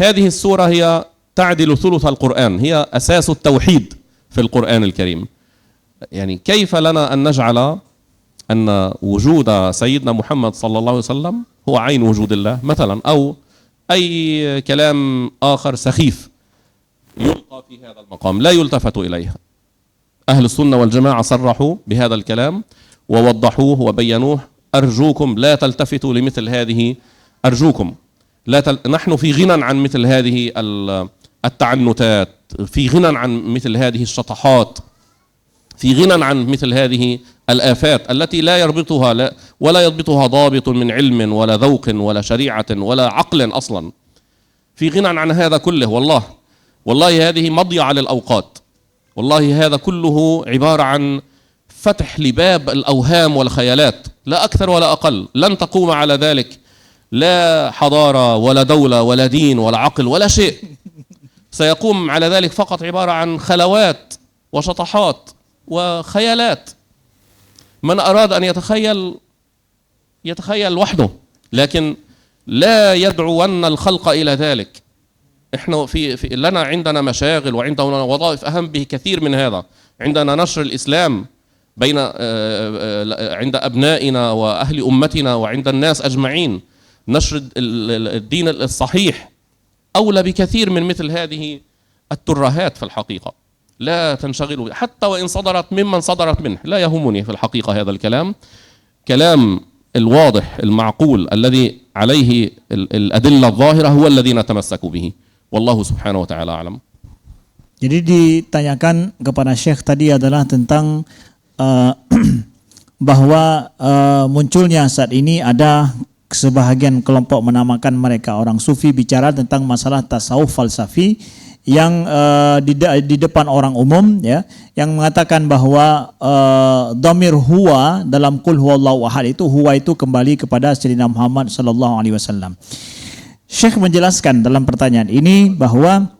هذه السورة هي تعدل ثلث القرآن، هي أساس التوحيد في القرآن الكريم. يعني كيف لنا أن نجعل أن وجود سيدنا محمد صلى الله عليه وسلم هو عين وجود الله مثلا، أو أي كلام آخر سخيف يلقى في هذا المقام لا يلتفت إليه. أهل السنة والجماعة صرحوا بهذا الكلام ووضحوه وبينوه. أرجوكم لا تلتفتوا لمثل هذه، أرجوكم نحن في غنى عن مثل هذه التعنتات، في غنى عن مثل هذه الشطحات. في غنى عن مثل هذه الآفات التي ولا يضبطها ضابط من علم ولا ذوق ولا شريعة ولا عقل أصلا. في غنى عن هذا كله. والله هذه مضيعة للأوقات. والله هذا كله عبارة عن فتح لباب الأوهام والخيالات، لا أكثر ولا أقل. لن تقوم على ذلك لا حضارة ولا دولة ولا دين ولا عقل ولا شيء. سيقوم على ذلك فقط عبارة عن خلوات وشطحات وخيالات. من أراد أن يتخيل وحده، لكن لا يدعون الخلق إلى ذلك. إحنا عندنا مشاغل وعندنا وظائف أهم بكثير من هذا. عندنا نشر الإسلام عند أبنائنا وأهل أمتنا وعند الناس أجمعين. نشر الدين الصحيح أولى بكثير من مثل هذه الترهات في الحقيقة. لا تنشغلوا حتى وإن صدرت ممن صدرت منه، لا يهمني في الحقيقة هذا الكلام. كلام الواضح المعقول الذي عليه الأدلة الظاهرة هو الذي نتمسك به. والله سبحانه وتعالى أعلم. Jadi ditanyakan kepada Syekh tadi adalah tentang bahwa munculnya saat ini ada sebahagian kelompok menamakan mereka orang sufi bicara tentang masalah tasawuf falsafi yang di depan orang umum, ya, yang mengatakan bahwa dhamir huwa dalam qul huwallahu ahad itu, huwa itu kembali kepada Sayyidina Muhammad sallallahu alaihi wasallam. Syekh menjelaskan dalam pertanyaan ini bahwa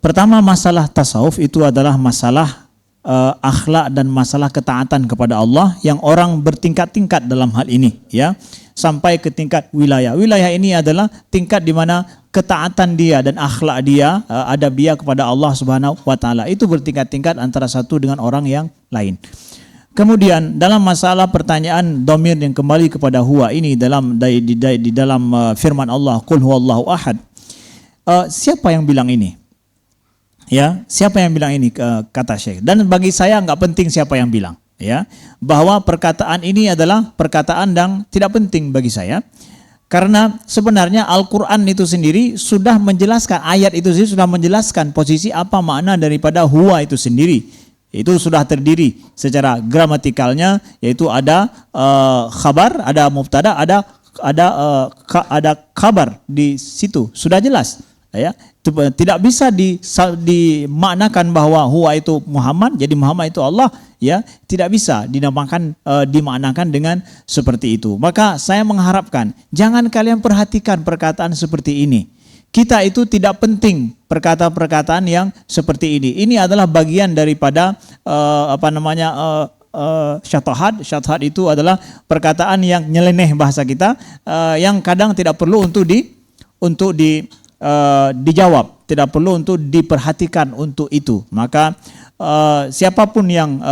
pertama masalah tasawuf itu adalah masalah akhlak dan masalah ketaatan kepada Allah yang orang bertingkat-tingkat dalam hal ini, ya, sampai ke tingkat wilayah. Wilayah ini adalah tingkat di mana ketaatan dia dan akhlak dia, adabiyah kepada Allah Subhanahu wa taala itu bertingkat-tingkat antara satu dengan orang yang lain. Kemudian dalam masalah pertanyaan dhamir yang kembali kepada huwa ini di dalam firman Allah qul huwallahu ahad, siapa yang bilang ini? Ya, siapa yang bilang ini, kata Syekh. Dan bagi saya nggak penting siapa yang bilang, ya, bahwa perkataan ini adalah perkataan yang tidak penting bagi saya. Karena sebenarnya Al-Quran itu sendiri sudah menjelaskan, ayat itu sendiri sudah menjelaskan posisi apa makna daripada huwa itu sendiri. Itu sudah terdiri secara gramatikalnya, yaitu ada khabar, ada mubtada, ada kabar di situ, sudah jelas. Ya, tidak bisa dimaknakan bahwa huwa itu Muhammad, jadi Muhammad itu Allah, ya, tidak bisa dimaknakan dengan seperti itu. Maka saya mengharapkan jangan kalian perhatikan perkataan seperti ini. Kita itu tidak penting perkataan-perkataan yang seperti ini. Ini adalah bagian daripada syatahat. Syatahat itu adalah perkataan yang nyeleneh bahasa kita, yang kadang tidak perlu untuk dijawab, tidak perlu untuk diperhatikan untuk itu. Maka siapapun yang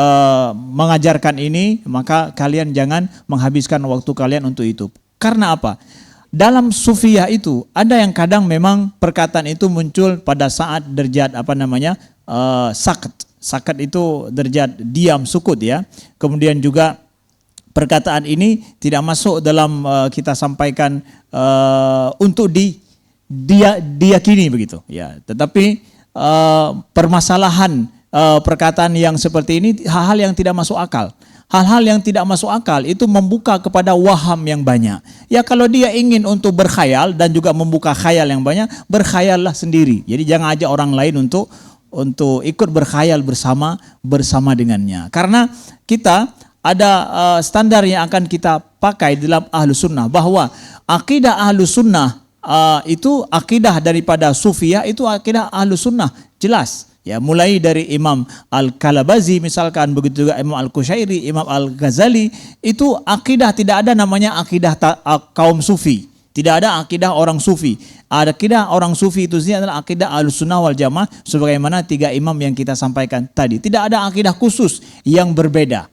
mengajarkan ini, maka kalian jangan menghabiskan waktu kalian untuk itu. Karena apa? Dalam sufiyah itu ada yang kadang memang perkataan itu muncul pada saat derajat sakat. Sakat itu derajat diam, sukut, ya. Kemudian juga perkataan ini tidak masuk dalam kita sampaikan untuk diyakini begitu, ya. Tetapi permasalahan perkataan yang seperti ini hal-hal yang tidak masuk akal. Hal-hal yang tidak masuk akal itu membuka kepada waham yang banyak. Ya, kalau dia ingin untuk berkhayal dan juga membuka khayal yang banyak, berkhayallah sendiri. Jadi jangan ajak orang lain untuk ikut berkhayal bersama dengannya. Karena kita ada standar yang akan kita pakai dalam Ahlus Sunnah, bahwa akidah Ahlus Sunnah itu akidah daripada Sufiyah, itu akidah Ahlus Sunnah jelas, ya, mulai dari Imam Al-Kalabazi misalkan, begitu juga Imam Al-Qushairi, Imam Al-Ghazali, itu akidah, tidak ada namanya akidah kaum Sufi, tidak ada akidah orang Sufi. Akidah orang Sufi itu sendiri adalah akidah Ahlus Sunnah wal Jamaah, sebagaimana tiga imam yang kita sampaikan tadi. Tidak ada akidah khusus yang berbeda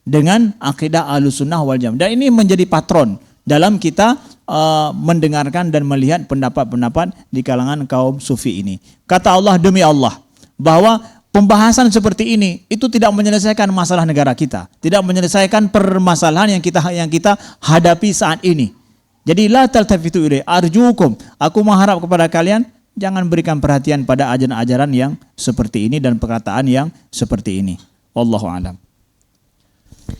dengan akidah Ahlus Sunnah wal Jamaah. Dan ini menjadi patron dalam kita mendengarkan dan melihat pendapat-pendapat di kalangan kaum Sufi ini. Kata Allah demi Allah, bahwa pembahasan seperti ini itu tidak menyelesaikan masalah negara kita, tidak menyelesaikan permasalahan yang kita hadapi saat ini. Jadi la taltafitu ilai arjukum, aku mengharap kepada kalian jangan berikan perhatian pada ajaran-ajaran yang seperti ini dan perkataan yang seperti ini. Wallahu a'lam.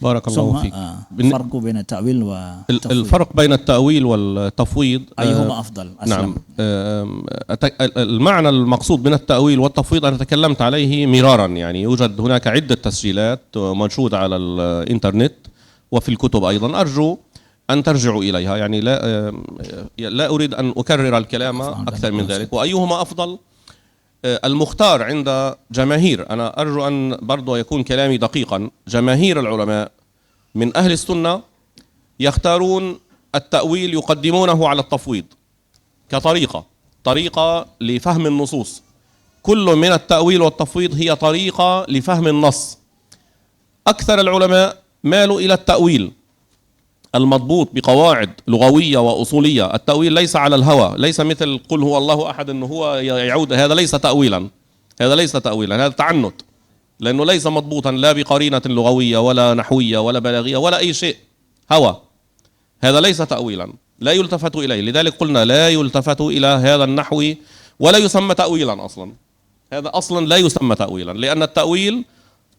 بارك الله ثم فيك. الفرق بين التأويل والتفويض. الفرق بين التأويل والتفويض أيهما أفضل؟ نعم. المعنى المقصود من التأويل والتفويض أنا تكلمت عليه مرارا، يعني يوجد هناك عدة تسجيلات منشودة على الإنترنت وفي الكتب أيضا، أرجو أن ترجعوا إليها، يعني لا أريد أن أكرر الكلام أكثر من ذلك. وأيهما أفضل؟ المختار عند جماهير، أنا أرجو أن برضو يكون كلامي دقيقا، جماهير العلماء من أهل السنة يختارون التأويل، يقدمونه على التفويض طريقة لفهم النصوص. كل من التأويل والتفويض هي طريقة لفهم النص. أكثر العلماء مالوا إلى التأويل المضبوط بقواعد لغوية وأصولية. التأويل ليس على الهوى، ليس مثل قل هو الله أحد أنه هو يعود، هذا ليس تأويلا، هذا تعنت، لأنه ليس مضبوطا لا بقرينة لغوية ولا نحوية ولا بلاغية ولا أي شيء، هوى، هذا ليس تأويلا، لا يلتفت إليه. لذلك قلنا لا يلتفت إلى هذا النحو ولا يسمى تأويلا أصلا، هذا أصلا لا يسمى تأويلا، لأن التأويل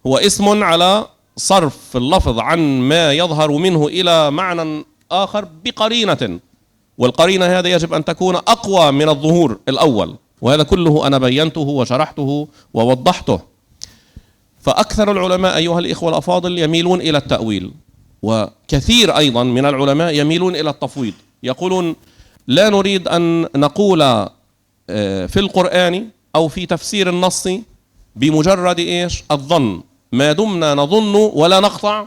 هو اسم على صرف اللفظ عن ما يظهر منه إلى معنى آخر بقرينة، والقرينة هذا يجب أن تكون أقوى من الظهور الأول، وهذا كله أنا بينته وشرحته ووضحته. فأكثر العلماء أيها الإخوة الأفاضل يميلون إلى التأويل، وكثير أيضا من العلماء يميلون إلى التفويض، يقولون لا نريد أن نقول في القرآن أو في تفسير النص بمجرد الظن، ما دمنا نظن ولا نقطع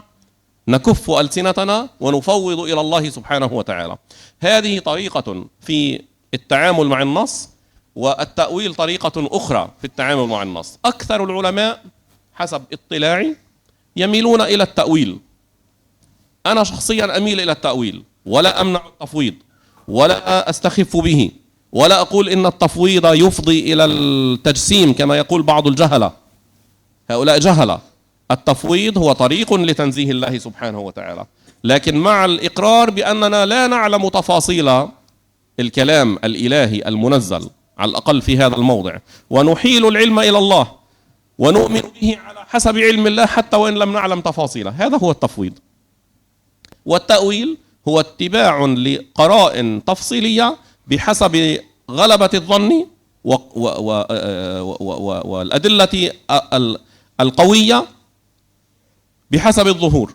نكف ألسنتنا ونفوض إلى الله سبحانه وتعالى. هذه طريقة في التعامل مع النص، والتأويل طريقة أخرى في التعامل مع النص. أكثر العلماء حسب اطلاعي يميلون إلى التأويل. أنا شخصيا أميل إلى التأويل، ولا أمنع التفويض ولا أستخف به، ولا أقول إن التفويض يفضي إلى التجسيم كما يقول بعض الجهلة، هؤلاء جهلة. التفويض هو طريق لتنزيه الله سبحانه وتعالى، لكن مع الإقرار بأننا لا نعلم تفاصيل الكلام الإلهي المنزل على الأقل في هذا الموضع، ونحيل العلم إلى الله ونؤمن به على حسب علم الله حتى وإن لم نعلم تفاصيله. هذا هو التفويض. والتأويل هو اتباع لقرائن تفصيلية بحسب غلبة الظن والأدلة القوية بحسب الظهور،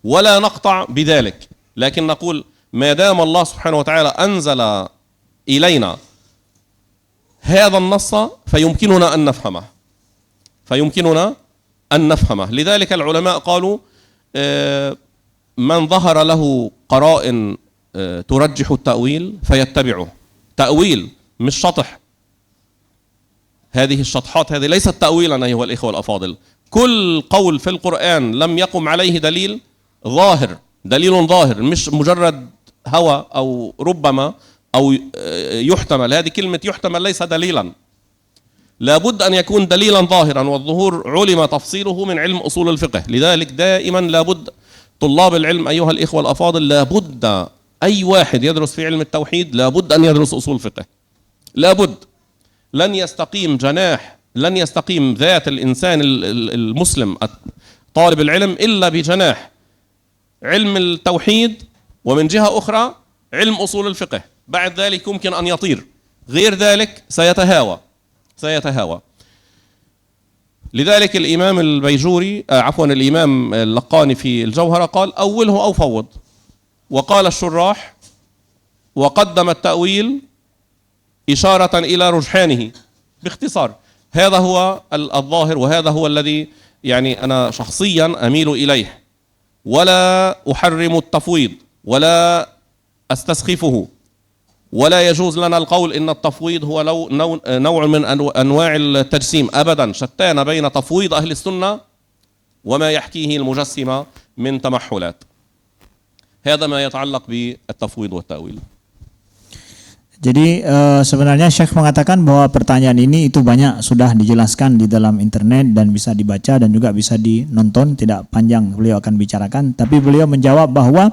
ولا نقطع بذلك، لكن نقول ما دام الله سبحانه وتعالى أنزل إلينا هذا النص فيمكننا أن نفهمه. لذلك العلماء قالوا من ظهر له قرائن ترجح التأويل فيتبعه. تأويل مش شطح، هذه الشطحات هذه ليست تأويلا أيها الإخوة الأفاضل. كل قول في القرآن لم يقم عليه دليل ظاهر، مش مجرد هوى أو ربما أو يحتمل. هذه كلمة يحتمل ليس دليلا، لابد أن يكون دليلا ظاهرا، والظهور علم تفصيله من علم أصول الفقه. لذلك دائما لابد طلاب العلم أيها الإخوة الأفاضل، لابد أي واحد يدرس في علم التوحيد لابد أن يدرس أصول الفقه، لابد. لن يستقيم ذات الإنسان المسلم طالب العلم إلا بجناح علم التوحيد، ومن جهة أخرى علم أصول الفقه. بعد ذلك يمكن أن يطير، غير ذلك سيتهاوى. لذلك الإمام البيجوري الإمام اللقاني في الجوهرة قال أوله أو فوض، وقال الشراح وقدم التأويل إشارة إلى رجحانه. باختصار هذا هو الظاهر، وهذا هو الذي يعني أنا شخصيا أميل إليه، ولا أحرم التفويض ولا أستسخفه، ولا يجوز لنا القول إن التفويض هو نوع من أنواع التجسيم أبدا. شتان بين تفويض أهل السنة وما يحكيه المجسمة من تمحلات. هذا ما يتعلق بالتفويض والتأويل. Jadi sebenarnya Syekh mengatakan bahwa pertanyaan ini itu banyak sudah dijelaskan di dalam internet dan bisa dibaca dan juga bisa dinonton, tidak panjang beliau akan bicarakan, tapi beliau menjawab bahwa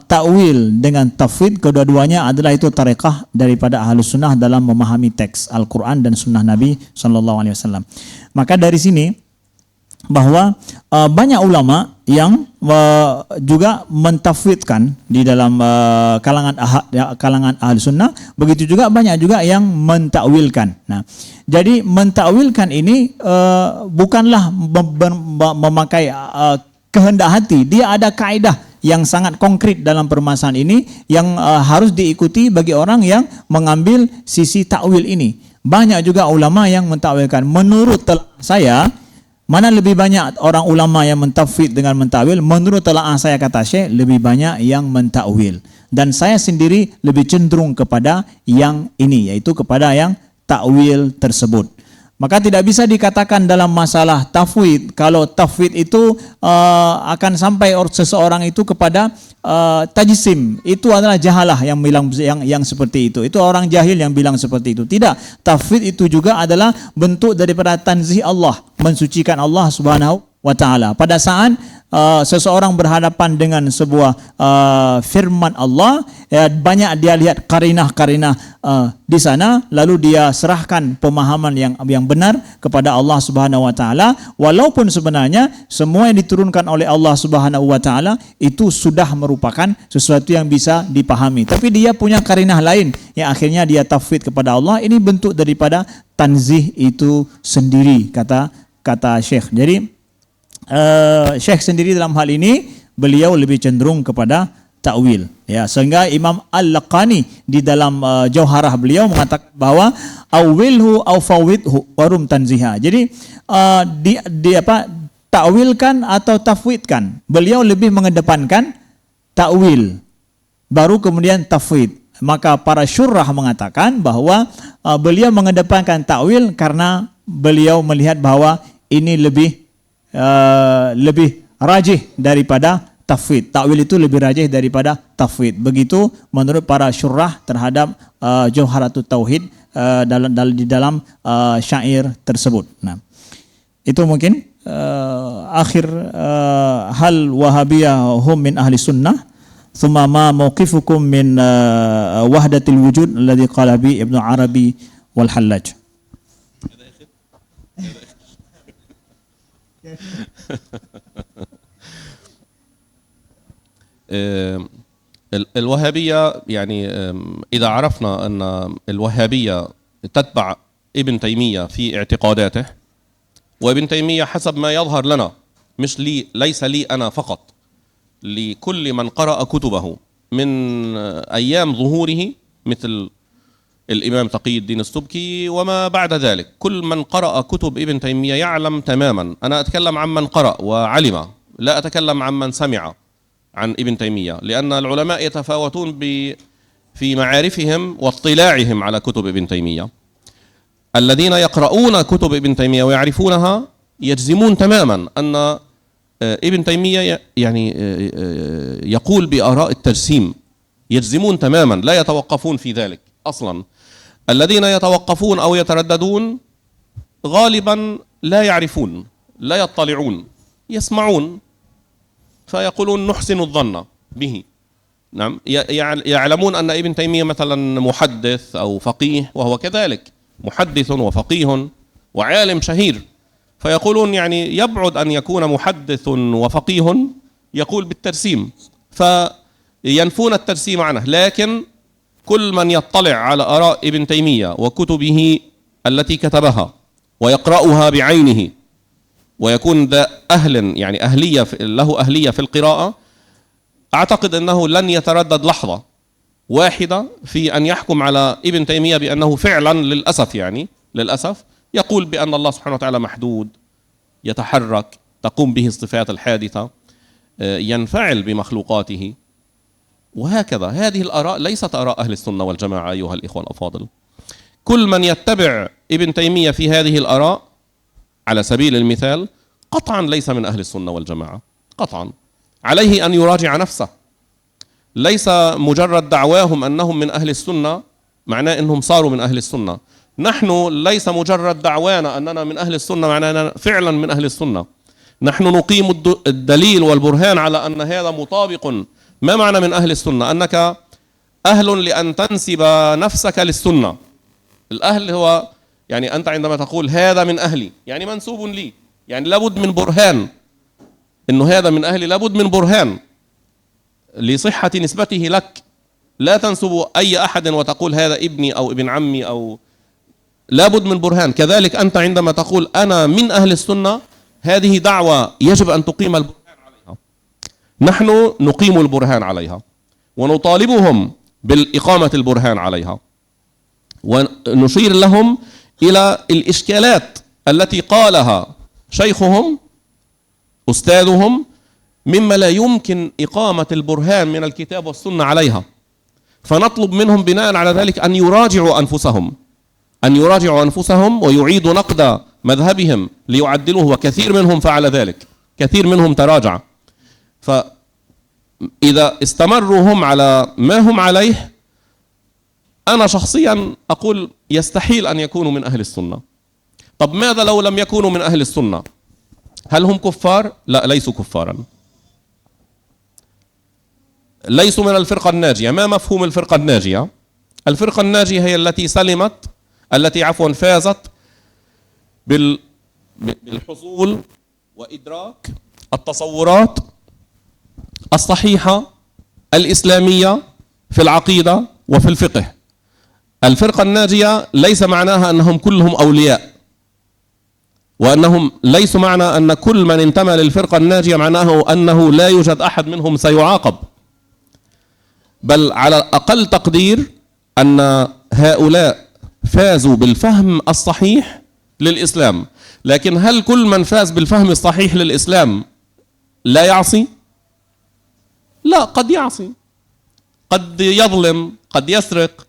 ta'wil dengan tafwid kedua-duanya adalah itu tarekah daripada Ahlus Sunnah dalam memahami teks Al-Quran dan Sunnah Nabi SAW. Maka dari sini bahwa banyak ulama yang juga mentafwidkan di dalam kalangan ahli sunnah, begitu juga banyak juga yang mentakwilkan. Nah, jadi mentakwilkan ini bukanlah memakai kehendak hati, dia ada kaidah yang sangat konkret dalam permasalahan ini yang harus diikuti bagi orang yang mengambil sisi takwil ini. Banyak juga ulama yang mentakwilkan. Menurut saya, mana lebih banyak orang ulama yang mentafwid dengan mentakwil? Menurut telaah saya, kata Syekh, lebih banyak yang mentakwil. Dan saya sendiri lebih cenderung kepada yang ini, yaitu kepada yang takwil tersebut. Maka tidak bisa dikatakan dalam masalah tafwid, kalau tafwid itu akan sampai seseorang itu kepada tajsim, itu adalah jahalah yang bilang yang seperti itu. Itu orang jahil yang bilang seperti itu. Tidak, tafwid itu juga adalah bentuk daripada tanzih Allah, mensucikan Allah Subhanahu wa taala. Pada saat seseorang berhadapan dengan sebuah firman Allah, banyak dia lihat karinah-karinah di sana, lalu dia serahkan pemahaman yang benar kepada Allah Subhanahu wa taala, walaupun sebenarnya semua yang diturunkan oleh Allah Subhanahu wa taala itu sudah merupakan sesuatu yang bisa dipahami, tapi dia punya karinah lain yang akhirnya dia tafwid kepada Allah. Ini bentuk daripada tanzih itu sendiri, kata Syekh. Jadi Syekh sendiri dalam hal ini beliau lebih cenderung kepada takwil, ya, sehingga Imam Al-Laqani di dalam Jauharah beliau mengatakan bahwa awilhu aw fawidhu warum tanziha. Jadi takwilkan atau tafwidkan. Beliau lebih mengedepankan takwil, baru kemudian tafwid. Maka para syurrah mengatakan bahwa beliau mengedepankan takwil karena beliau melihat bahwa ini lebih rajih daripada tafwid. Takwil itu lebih rajih daripada tafwid. Begitu menurut para syurrah terhadap Jauharatut Tauhid di dalam syair tersebut. Nah, itu mungkin akhir hal Wahabiyah hum min ahli sunnah. Thumma ma mawqifukum min wahdatil wujud alladhi qala bi Ibnu Arabi wal Hallaj. الوهابية يعني إذا عرفنا أن الوهابية تتبع ابن تيمية في اعتقاداته، وابن تيمية حسب ما يظهر لنا ليس لي أنا فقط، لكل من قرأ كتبه من أيام ظهوره مثل الإمام تقي الدين السبكي وما بعد ذلك، كل من قرأ كتب ابن تيمية يعلم تماما. أنا أتكلم عن من قرأ وعلم، لا أتكلم عن من سمع عن ابن تيمية، لأن العلماء يتفاوتون في معارفهم واطلاعهم على كتب ابن تيمية. الذين يقرؤون كتب ابن تيمية ويعرفونها يجزمون تماما أن ابن تيمية يعني يقول بآراء التجسيم، يجزمون تماما، لا يتوقفون في ذلك أصلا. الذين يتوقفون أو يترددون غالبا لا يعرفون، لا يطلعون، يسمعون فيقولون نحسن الظن به. نعم، يعلمون أن ابن تيمية مثلا محدث أو فقيه، وهو كذلك محدث وفقيه وعالم شهير، فيقولون يعني يبعد أن يكون محدث وفقيه يقول بالترسيم، فينفون الترسيم عنه. لكن كل من يطلع على آراء ابن تيمية وكتبه التي كتبها ويقرأها بعينه ويكون ذا أهل يعني له أهلية في القراءة، أعتقد أنه لن يتردد لحظة واحدة في أن يحكم على ابن تيمية بأنه فعلا للأسف يقول بأن الله سبحانه وتعالى محدود، يتحرك، تقوم به الصفات الحادثة، ينفعل بمخلوقاته، وهكذا. هذه الآراء ليست آراء أهل السنة والجماعة أيها الإخوة الأفاضل. كل من يتبع ابن تيمية في هذه الآراء على سبيل المثال قطعا ليس من أهل السنة والجماعة، قطعا. عليه أن يراجع نفسه. ليس مجرد دعواهم أنهم من أهل السنة معناه أنهم صاروا من أهل السنة. نحن ليس مجرد دعوانا أننا من أهل السنة معناه أننا فعلا من أهل السنة. نحن نقيم الدليل والبرهان على أن هذا مطابق. ما معنى من أهل السنة؟ أنك أهل لأن تنسب نفسك للسنة. الأهل هو يعني أنت عندما تقول هذا من أهلي يعني منسوب لي، يعني لابد من برهان إنه هذا من أهلي، لابد من برهان لصحة نسبته لك. لا تنسب أي أحد وتقول هذا ابني أو ابن عمي، أو لابد من برهان. كذلك أنت عندما تقول أنا من أهل السنة، هذه دعوة يجب أن تقيم البرهان عليها. نحن نقيم البرهان عليها ونطالبهم بالإقامة البرهان عليها، ونشير لهم إلى الإشكالات التي قالها شيخهم أستاذهم مما لا يمكن إقامة البرهان من الكتاب والسنة عليها، فنطلب منهم بناء على ذلك أن يراجعوا أنفسهم ويعيدوا نقد مذهبهم ليعدلوه، وكثير منهم فعل ذلك، كثير منهم تراجع. فإذا استمروا هم على ما هم عليه، أنا شخصيا أقول يستحيل أن يكونوا من أهل السنة. طب ماذا لو لم يكونوا من أهل السنة؟ هل هم كفار؟ لا، ليسوا كفارا، ليسوا من الفرقة الناجية. ما مفهوم الفرقة الناجية؟ الفرقة الناجية هي التي سلمت، التي فازت بالحصول وإدراك التصورات الصحيحة الإسلامية في العقيدة وفي الفقه. الفرقة الناجية ليس معناها أنهم كلهم أولياء، وأنهم ليس معنى أن كل من انتمى للفرقة الناجية معناه أنه لا يوجد أحد منهم سيعاقب، بل على أقل تقدير أن هؤلاء فازوا بالفهم الصحيح للإسلام. لكن هل كل من فاز بالفهم الصحيح للإسلام لا يعصي؟ لا، قد يعصي، قد يظلم، قد يسرق،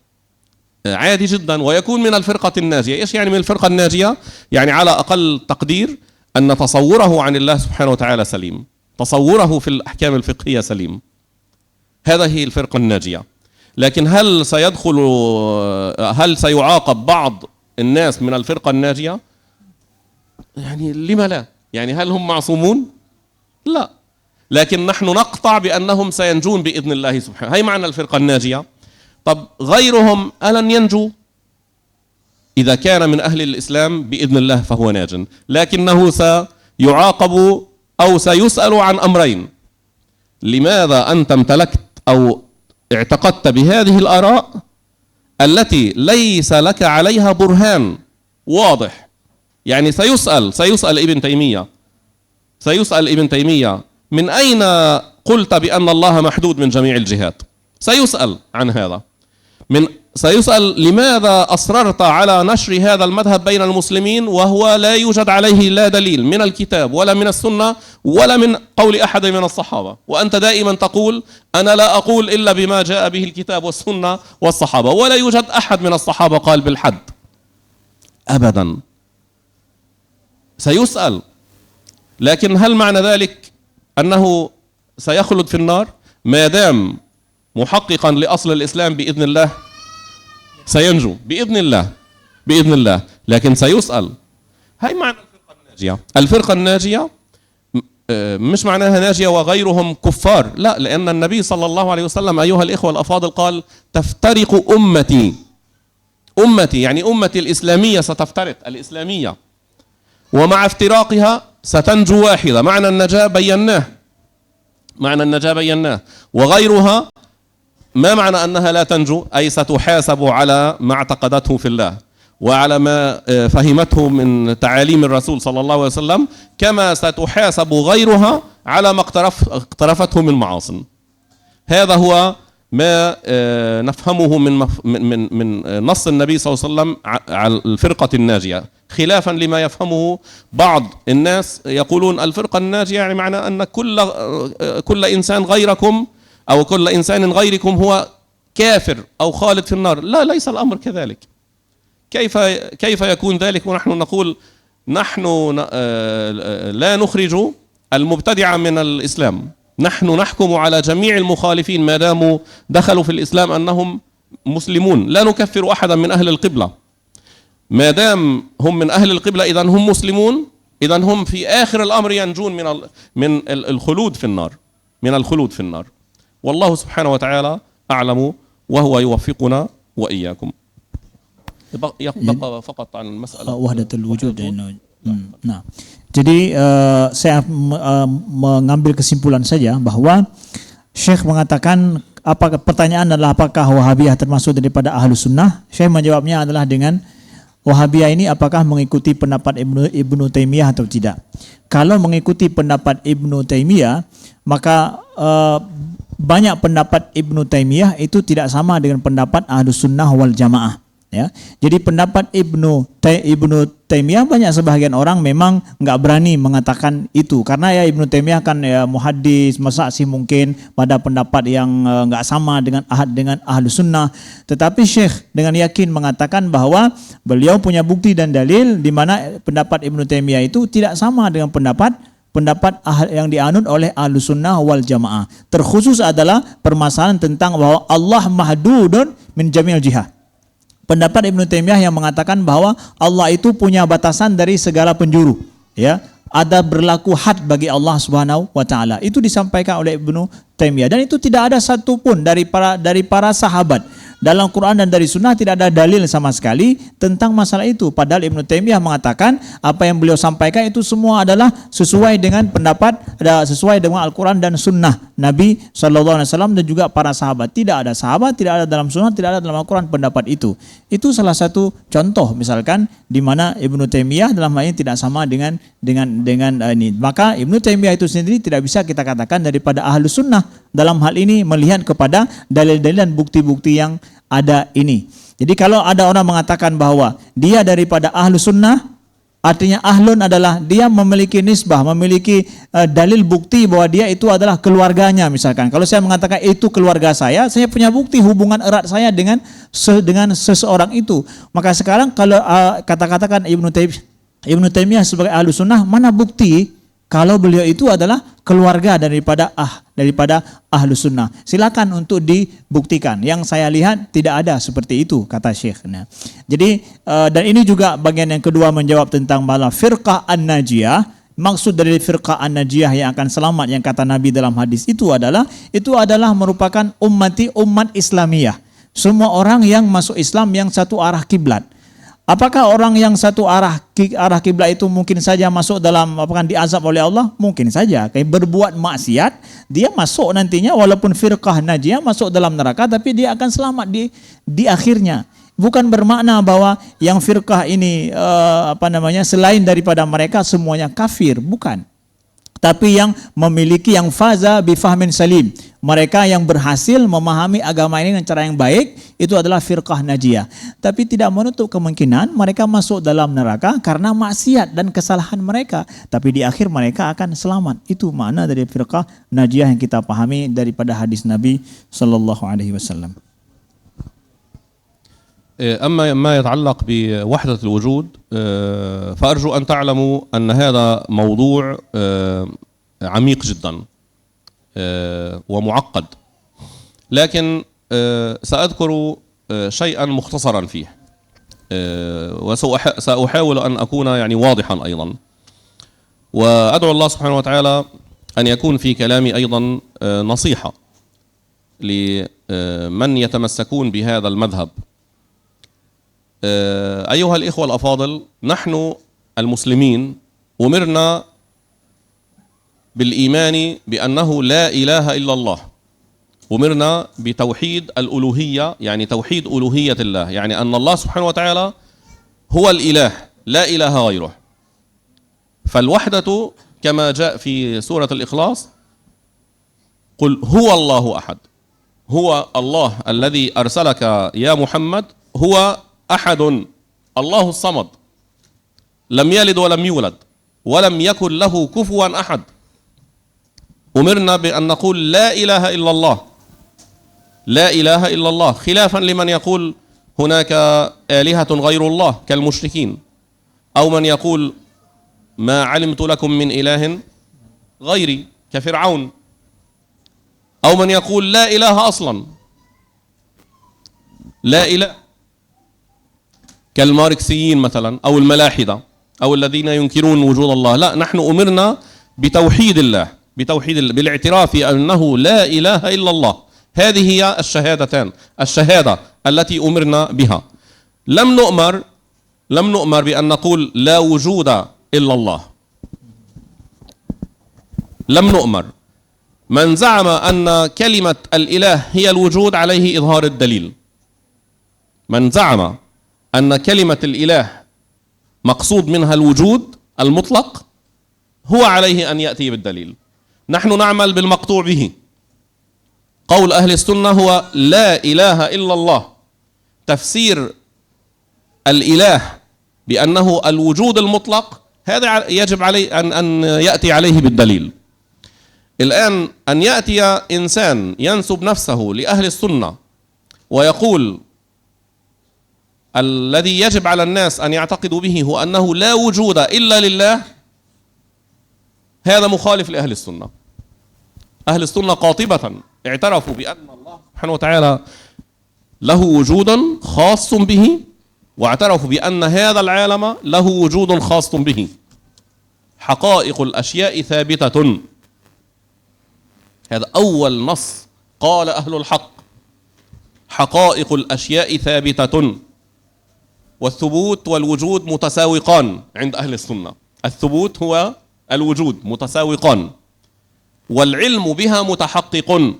عادي جدا، ويكون من الفرقة الناجية. إيش يعني من الفرقة الناجية؟ يعني على أقل تقدير أن تصوره عن الله سبحانه وتعالى سليم، تصوره في الأحكام الفقهية سليم. هذا هي الفرقة الناجية. لكن هل سيعاقب بعض الناس من الفرقة الناجية؟ يعني لما لا؟ يعني هل هم معصومون؟ لا، لكن نحن نقطع بأنهم سينجون بإذن الله سبحانه. هي معنى الفرقة الناجية. طب غيرهم ألن ينجو؟ إذا كان من أهل الإسلام بإذن الله فهو ناج، لكنه سيعاقب أو سيسأل عن أمرين: لماذا أنت امتلكت أو اعتقدت بهذه الآراء التي ليس لك عليها برهان واضح؟ يعني سيسأل ابن تيمية من أين قلت بأن الله محدود من جميع الجهات؟ سيسأل عن هذا. سيسأل لماذا أصررت على نشر هذا المذهب بين المسلمين وهو لا يوجد عليه لا دليل من الكتاب ولا من السنة ولا من قول أحد من الصحابة، وأنت دائما تقول أنا لا أقول إلا بما جاء به الكتاب والسنة والصحابة، ولا يوجد أحد من الصحابة قال بالحد أبدا. سيسأل، لكن هل معنى ذلك أنه سيخلد في النار؟ ما دام محققا لأصل الإسلام بإذن الله سينجو بإذن الله، لكن سيسأل. هاي معنى الفرقة الناجية. الفرقة الناجية مش معناها ناجية وغيرهم كفار، لا، لأن النبي صلى الله عليه وسلم أيها الإخوة الأفاضل قال تفترق أمتي، يعني أمتي الإسلامية ستفترق، الإسلامية، ومع افتراقها ستنجو واحدة. معنى النجاة بيناه، وغيرها ما معنى أنها لا تنجو؟ أي ستحاسب على ما اعتقدته في الله وعلى ما فهمته من تعاليم الرسول صلى الله عليه وسلم، كما ستحاسب غيرها على ما اقترفته من معاصٍ. هذا هو ما نفهمه من نص النبي صلى الله عليه وسلم على الفرقة الناجية، خلافا لما يفهمه بعض الناس. يقولون الفرقة الناجية يعني معنى أن كل إنسان غيركم أو كل إنسان غيركم هو كافر أو خالد في النار. لا، ليس الأمر كذلك. كيف يكون ذلك ونحن نقول نحن لا نخرج المبتدع من الإسلام، نحن نحكم على جميع المخالفين ما داموا دخلوا في الإسلام أنهم مسلمون، لا نكفر أحدا من أهل القبلة ما دام هم من أهل القبلة، إذا هم مسلمون، إذا هم في آخر الأمر ينجون من الخلود في النار. والله سبحانه وتعالى أعلم، وهو يوفقنا وإياكم. يبقى فقط عن المسألة وحدة الوجود، لأنه Nah, jadi saya mengambil kesimpulan saja bahwa Syekh mengatakan pertanyaan adalah apakah Wahabiyah termasuk daripada Ahlus Sunnah? Syekh menjawabnya adalah dengan Wahabiyah ini apakah mengikuti pendapat Ibnu Taimiyah atau tidak. Kalau mengikuti pendapat Ibnu Taimiyah, maka banyak pendapat Ibnu Taimiyah itu tidak sama dengan pendapat Ahlus Sunnah wal Jamaah. Ya, jadi pendapat Ibnu Taimiyah banyak sebahagian orang memang nggak berani mengatakan itu karena ya Ibnu Taimiyah kan ya muhaddis, masa sih mungkin pada pendapat yang nggak sama dengan Ahlus Sunnah. Tetapi Syekh dengan yakin mengatakan bahwa beliau punya bukti dan dalil di mana pendapat Ibnu Taimiyah itu tidak sama dengan pendapat yang dianut oleh Ahlus Sunnah wal Jamaah. Terkhusus adalah permasalahan tentang bahwa Allah mahdudun min jamil jihad. Pendapat Ibnu Taimiyah yang mengatakan bahwa Allah itu punya batasan dari segala penjuru, ya. Ada berlaku had bagi Allah Subhanahu wa taala. Itu disampaikan oleh Ibnu Taimiyah dan itu tidak ada satupun dari para sahabat dalam Quran dan dari Sunnah tidak ada dalil sama sekali tentang masalah itu. Padahal Ibnu Taimiyah mengatakan apa yang beliau sampaikan itu semua adalah sesuai dengan pendapat, sesuai dengan Al-Quran dan Sunnah Nabi SAW dan juga para sahabat. Tidak ada sahabat, tidak ada dalam Sunnah, tidak ada dalam Al-Quran pendapat itu. Itu salah satu contoh misalkan di mana Ibnu Taimiyah dalam hal ini tidak sama dengan ini. Maka Ibnu Taimiyah itu sendiri tidak bisa kita katakan daripada Ahlus Sunnah dalam hal ini melihat kepada dalil-dalil dan bukti-bukti yang ada ini. Jadi kalau ada orang mengatakan bahwa dia daripada Ahlus Sunnah, artinya ahlun adalah dia memiliki nisbah, memiliki dalil bukti bahwa dia itu adalah keluarganya misalkan. Kalau saya mengatakan itu keluarga saya punya bukti hubungan erat saya dengan seseorang itu. Maka sekarang kalau katakan Ibnu Taimiyah sebagai Ahlus Sunnah, mana bukti kalau beliau itu adalah keluarga daripada Ahlus Sunnah? Silakan untuk dibuktikan. Yang saya lihat tidak ada seperti itu, kata Syekh. Nah, jadi dan ini juga bagian yang kedua menjawab tentang masalah firqah an-najiyah. Maksud dari firqah an-najiyah yang akan selamat yang kata Nabi dalam hadis itu adalah merupakan umat Islamiyah. Semua orang yang masuk Islam yang satu arah kiblat. Apakah orang yang satu arah kiblat itu mungkin saja masuk dalam diazab oleh Allah? Mungkin saja. Kayak berbuat maksiat, dia masuk nantinya walaupun firqah najiyah masuk dalam neraka tapi dia akan selamat di akhirnya. Bukan bermakna bahwa yang firqah ini selain daripada mereka semuanya kafir, bukan. Tapi yang memiliki yang faza bifahmin salim, mereka yang berhasil memahami agama ini dengan cara yang baik, itu adalah firqah najiyah. Tapi tidak menutup kemungkinan mereka masuk dalam neraka karena maksiat dan kesalahan mereka. Tapi di akhir mereka akan selamat. Itu makna dari firqah najiyah yang kita pahami daripada hadis Nabi sallallahu alaihi wasallam. أما ما يتعلق بوحدة الوجود فأرجو أن تعلموا أن هذا موضوع عميق جدا ومعقد، لكن سأذكر شيئا مختصرا فيه وسأحاول أن أكون واضحا أيضا، وأدعو الله سبحانه وتعالى أن يكون في كلامي أيضا نصيحة لمن يتمسكون بهذا المذهب. أيها الإخوة الأفاضل، نحن المسلمين أمرنا بالإيمان بأنه لا إله إلا الله، أمرنا بتوحيد الألوهية، توحيد ألوهية الله، أن الله سبحانه وتعالى هو الإله لا إله غيره. فالوحدة كما جاء في سورة الإخلاص: قل هو الله أحد، هو الله الذي أرسلك يا محمد، هو أحد، الله الصمد، لم يلد ولم يولد ولم يكن له كفوا أحد. أمرنا بأن نقول لا إله إلا الله، لا إله إلا الله، خلافا لمن يقول هناك آلهة غير الله كالمشركين، أو من يقول ما علمت لكم من إله غيري كفرعون، أو من يقول لا إله أصلا، لا إله كالماركسيين مثلا أو الملاحدة أو الذين ينكرون وجود الله. لا، نحن أمرنا بتوحيد الله، بالاعتراف أنه لا إله إلا الله. هذه هي الشهادة التي أمرنا بها. لم نؤمر بأن نقول لا وجود إلا الله. لم نؤمر. من زعم أن كلمة الإله هي الوجود عليه إظهار الدليل. من زعم أن كلمة الإله مقصود منها الوجود المطلق هو عليه أن يأتي بالدليل. نحن نعمل بالمقطوع به. قول أهل السنة هو لا إله إلا الله. تفسير الإله بأنه الوجود المطلق هذا يجب عليه أن يأتي عليه بالدليل. الآن أن يأتي إنسان ينسب نفسه لأهل السنة ويقول الذي يجب على الناس أن يعتقدوا به هو أنه لا وجود إلا لله، هذا مخالف لأهل السنة. أهل السنة قاطبة اعترفوا بأن الله سبحانه وتعالى له وجود خاص به، واعترفوا بأن هذا العالم له وجود خاص به. حقائق الأشياء ثابتة. هذا أول نص قال أهل الحق. حقائق الأشياء ثابتة، والثبوت والوجود متساوقان عند أهل السنة. الثبوت هو الوجود متساوقان، والعلم بها متحقق.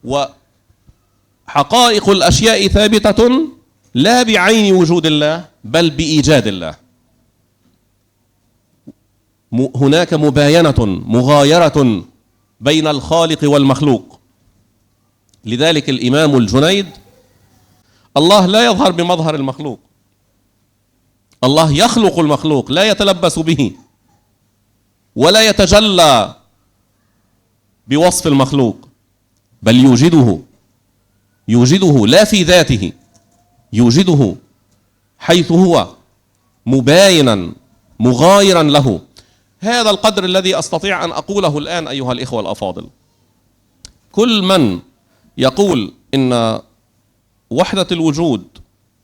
وحقائق الأشياء ثابتة لا بعين وجود الله بل بإيجاد الله. هناك مباينة مغايرة بين الخالق والمخلوق. لذلك الإمام الجنيد الله لا يظهر بمظهر المخلوق، الله يخلق المخلوق لا يتلبس به ولا يتجلى بوصف المخلوق، بل يوجده لا في ذاته، يوجده حيث هو مباينا مغايرا له. هذا القدر الذي أستطيع أن أقوله الآن أيها الإخوة الأفاضل. كل من يقول إن وحدة الوجود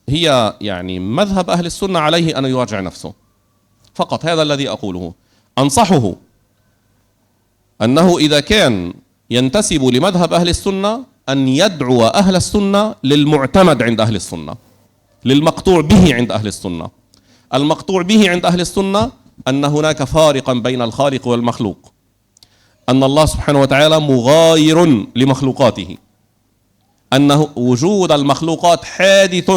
هي يعني مذهب أهل السنة عليه أن يراجع نفسه فقط. هذا الذي أقوله. أنصحه أنه إذا كان ينتسب لمذهب أهل السنة أن يدعو أهل السنة للمعتمد عند أهل السنة، للمقطوع به عند أهل السنة. المقطوع به عند أهل السنة أن هناك فارقا بين الخالق والمخلوق، أن الله سبحانه وتعالى مغاير لمخلوقاته، أن وجود المخلوقات حادث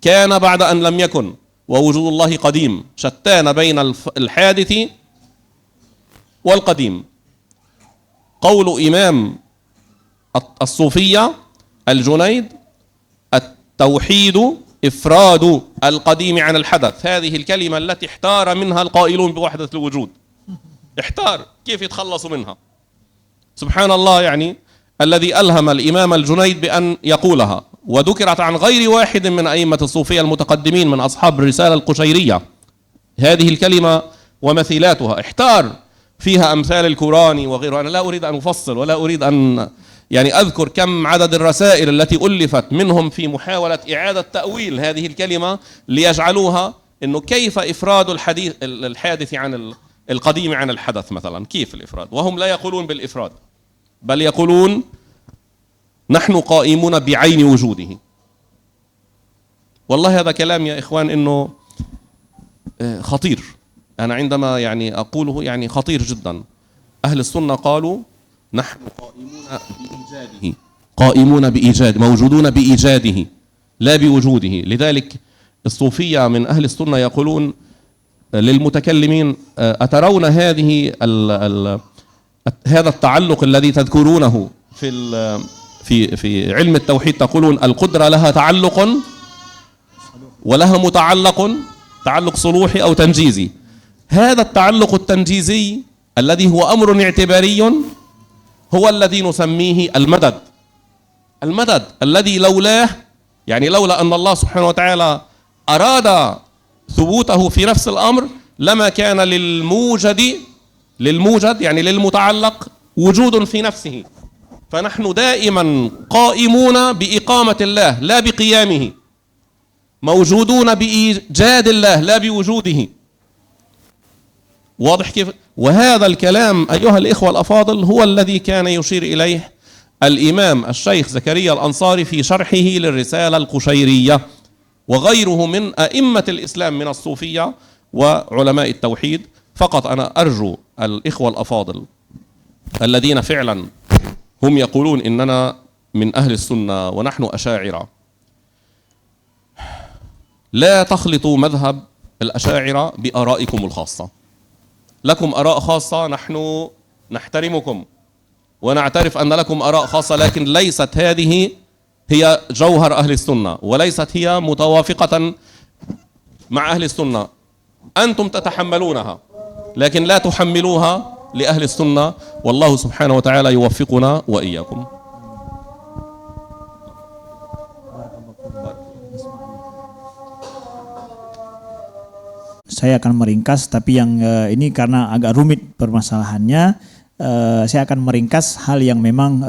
كان بعد أن لم يكن، ووجود الله قديم، شتان بين الحادث والقديم. قول إمام الصوفية الجنيد التوحيد إفراد القديم عن الحدث. هذه الكلمة التي احتار منها القائلون بوحدة الوجود، احتار كيف يتخلصوا منها. سبحان الله، يعني الذي ألهم الإمام الجنيد بأن يقولها، وذكرت عن غير واحد من أئمة الصوفية المتقدمين من أصحاب الرسالة القشيرية. هذه الكلمة ومثيلاتها احتار فيها أمثال الكوراني وغيره. أنا لا أريد أن أفصل ولا أريد أن يعني أذكر كم عدد الرسائل التي ألفت منهم في محاولة إعادة تأويل هذه الكلمة ليجعلوها إنه كيف إفراد الحادث عن القديم عن الحدث مثلا، كيف الإفراد، وهم لا يقولون بالإفراد بل يقولون نحن قائمون بعين وجوده. والله هذا كلام يا إخوان إنه خطير. أنا عندما يعني أقوله يعني خطير جدا. أهل السنة قالوا نحن قائمون بإيجاده، موجودون بإيجاده لا بوجوده. لذلك الصوفية من أهل السنة يقولون للمتكلمين أترون هذا التعلق الذي تذكرونه في علم التوحيد، تقولون القدرة لها تعلق ولها متعلق، تعلق صلوحي أو تنجيزي. هذا التعلق التنجيزي الذي هو أمر اعتباري هو الذي نسميه المدد. المدد الذي لولاه، يعني لولا أن الله سبحانه وتعالى أراد ثبوته في نفس الأمر لما كان للموجد يعني للمتعلق وجود في نفسه. فنحن دائما قائمون بإقامة الله لا بقيامه، موجودون بإيجاد الله لا بوجوده. واضح كيف؟ وهذا الكلام أيها الإخوة الأفاضل هو الذي كان يشير إليه الإمام الشيخ زكريا الأنصاري في شرحه للرسالة القشيرية، وغيره من أئمة الإسلام من الصوفية وعلماء التوحيد. فقط أنا أرجو الإخوة الأفاضل الذين فعلا هم يقولون إننا من أهل السنة ونحن أشاعرة، لا تخلطوا مذهب الأشاعرة بآرائكم الخاصة. لكم آراء خاصة، نحن نحترمكم ونعترف أن لكم آراء خاصة، لكن ليست هذه هي جوهر أهل السنة، وليست هي متوافقة مع أهل السنة. أنتم تتحملونها لكن لا تحملوها لأهل السنة، والله سبحانه وتعالى يوفقنا وإياكم. Saya akan meringkas, tapi yang ini karena agak rumit permasalahannya, saya akan meringkas hal yang memang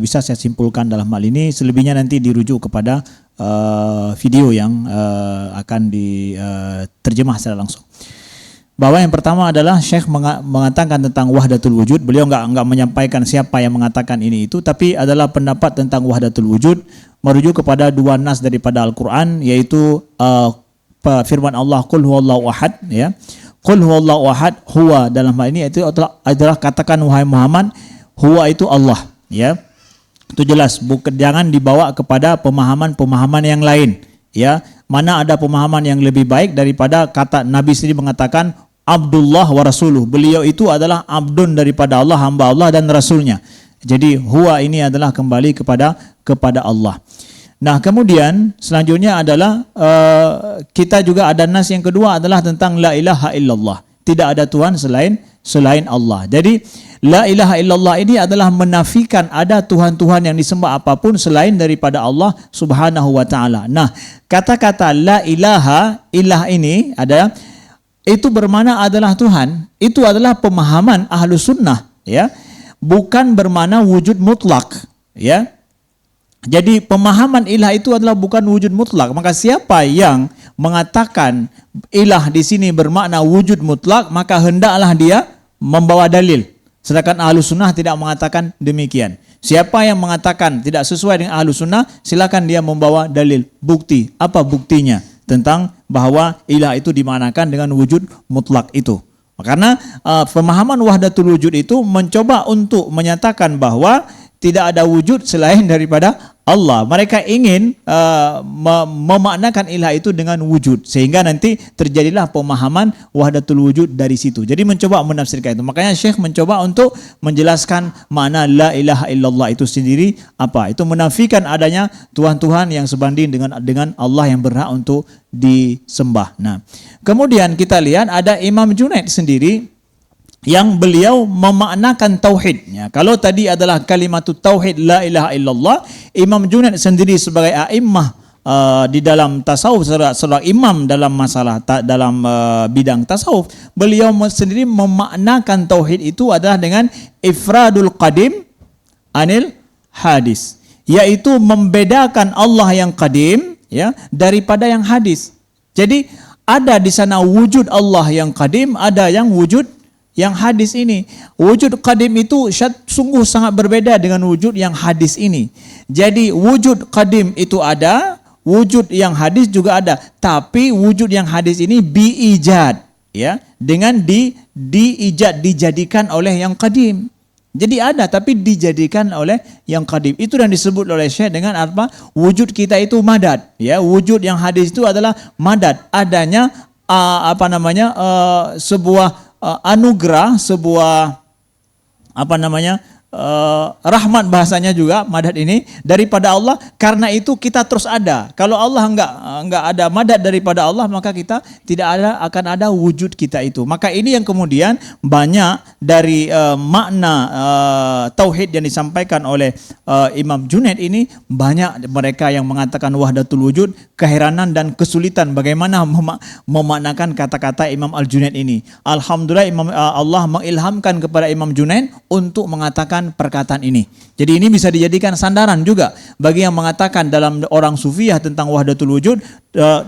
bisa saya simpulkan dalam hal ini. Selebihnya nanti dirujuk kepada video yang akan diterjemah secara langsung. Bahwa yang pertama adalah Syekh mengatakan tentang wahdatul wujud. Beliau enggak menyampaikan siapa yang mengatakan ini itu, tapi adalah pendapat tentang wahdatul wujud merujuk kepada dua nas daripada Al-Qur'an, yaitu firman Allah qul huwallahu ahad, ya. Qul huwallahu ahad, huwa dalam hal ini itu adalah katakan wahai Muhammad, huwa itu Allah, ya. Itu jelas, jangan dibawa kepada pemahaman-pemahaman yang lain, ya. Mana ada pemahaman yang lebih baik daripada kata Nabi sendiri mengatakan Abdullah wa rasuluh. Beliau itu adalah abdun daripada Allah, hamba Allah dan rasulnya. Jadi huwa ini adalah kembali kepada Allah. Nah, kemudian selanjutnya adalah kita juga ada nas yang kedua adalah tentang la ilaha illallah. Tidak ada Tuhan selain Allah. Jadi la ilaha illallah ini adalah menafikan ada Tuhan-Tuhan yang disembah apapun selain daripada Allah Subhanahu wa taala. Nah, kata-kata la ilaha ilah ini ada itu bermakna adalah Tuhan. Itu adalah pemahaman Ahlus Sunnah, ya. Bukan bermakna wujud mutlak, ya. Jadi pemahaman ilah itu adalah bukan wujud mutlak. Maka siapa yang mengatakan ilah di sini bermakna wujud mutlak, maka hendaklah dia membawa dalil. Sedangkan Ahlus Sunnah tidak mengatakan demikian. Siapa yang mengatakan tidak sesuai dengan Ahlus Sunnah, silakan dia membawa dalil, bukti. Apa buktinya tentang bahwa ilah itu dimanakan dengan wujud mutlak itu? Karena pemahaman wahdatul wujud itu mencoba untuk menyatakan bahwa tidak ada wujud selain daripada Allah. Mereka ingin memaknakan ilah itu dengan wujud, sehingga nanti terjadilah pemahaman wahdatul wujud dari situ. Jadi mencoba menafsirkan itu. Makanya Syekh mencoba untuk menjelaskan makna la ilaha illallah itu sendiri apa. Itu menafikan adanya Tuhan-Tuhan yang sebanding dengan Allah yang berhak untuk disembah. Nah, kemudian kita lihat ada Imam Junaid sendiri yang beliau memaknakan tauhid. Ya, kalau tadi adalah kalimatut tauhid la ilaha illallah, Imam Junaid sendiri sebagai a'immah di dalam tasawuf, seorang imam dalam masalah dalam bidang tasawuf, beliau sendiri memaknakan tauhid itu adalah dengan ifradul qadim anil hadis, yaitu membedakan Allah yang qadim, ya, daripada yang hadis. Jadi ada di sana wujud Allah yang qadim, ada yang wujud yang hadis ini. Wujud qadim itu sungguh sangat berbeda dengan wujud yang hadis ini. Jadi wujud qadim itu ada, wujud yang hadis juga ada. Tapi wujud yang hadis ini biijad, ya, dengan dijadikan oleh yang qadim. Jadi ada tapi dijadikan oleh yang qadim. Itu yang disebut oleh Syekh dengan apa? Wujud kita itu madad, ya. Wujud yang hadis itu adalah madad, adanya sebuah anugerah, sebuah rahmat bahasanya juga madad ini daripada Allah. Karena itu kita terus ada. Kalau Allah enggak ada madad daripada Allah, maka kita tidak akan ada wujud kita itu. Maka ini yang kemudian banyak dari makna tauhid yang disampaikan oleh Imam Junaid ini, banyak mereka yang mengatakan wahdatul wujud, keheranan dan kesulitan bagaimana memaknakan kata-kata Imam Al-Junaid ini. Alhamdulillah Allah mengilhamkan kepada Imam Junaid untuk mengatakan perkataan ini. Jadi ini bisa dijadikan sandaran juga bagi yang mengatakan dalam orang sufiyah tentang wahdatul wujud,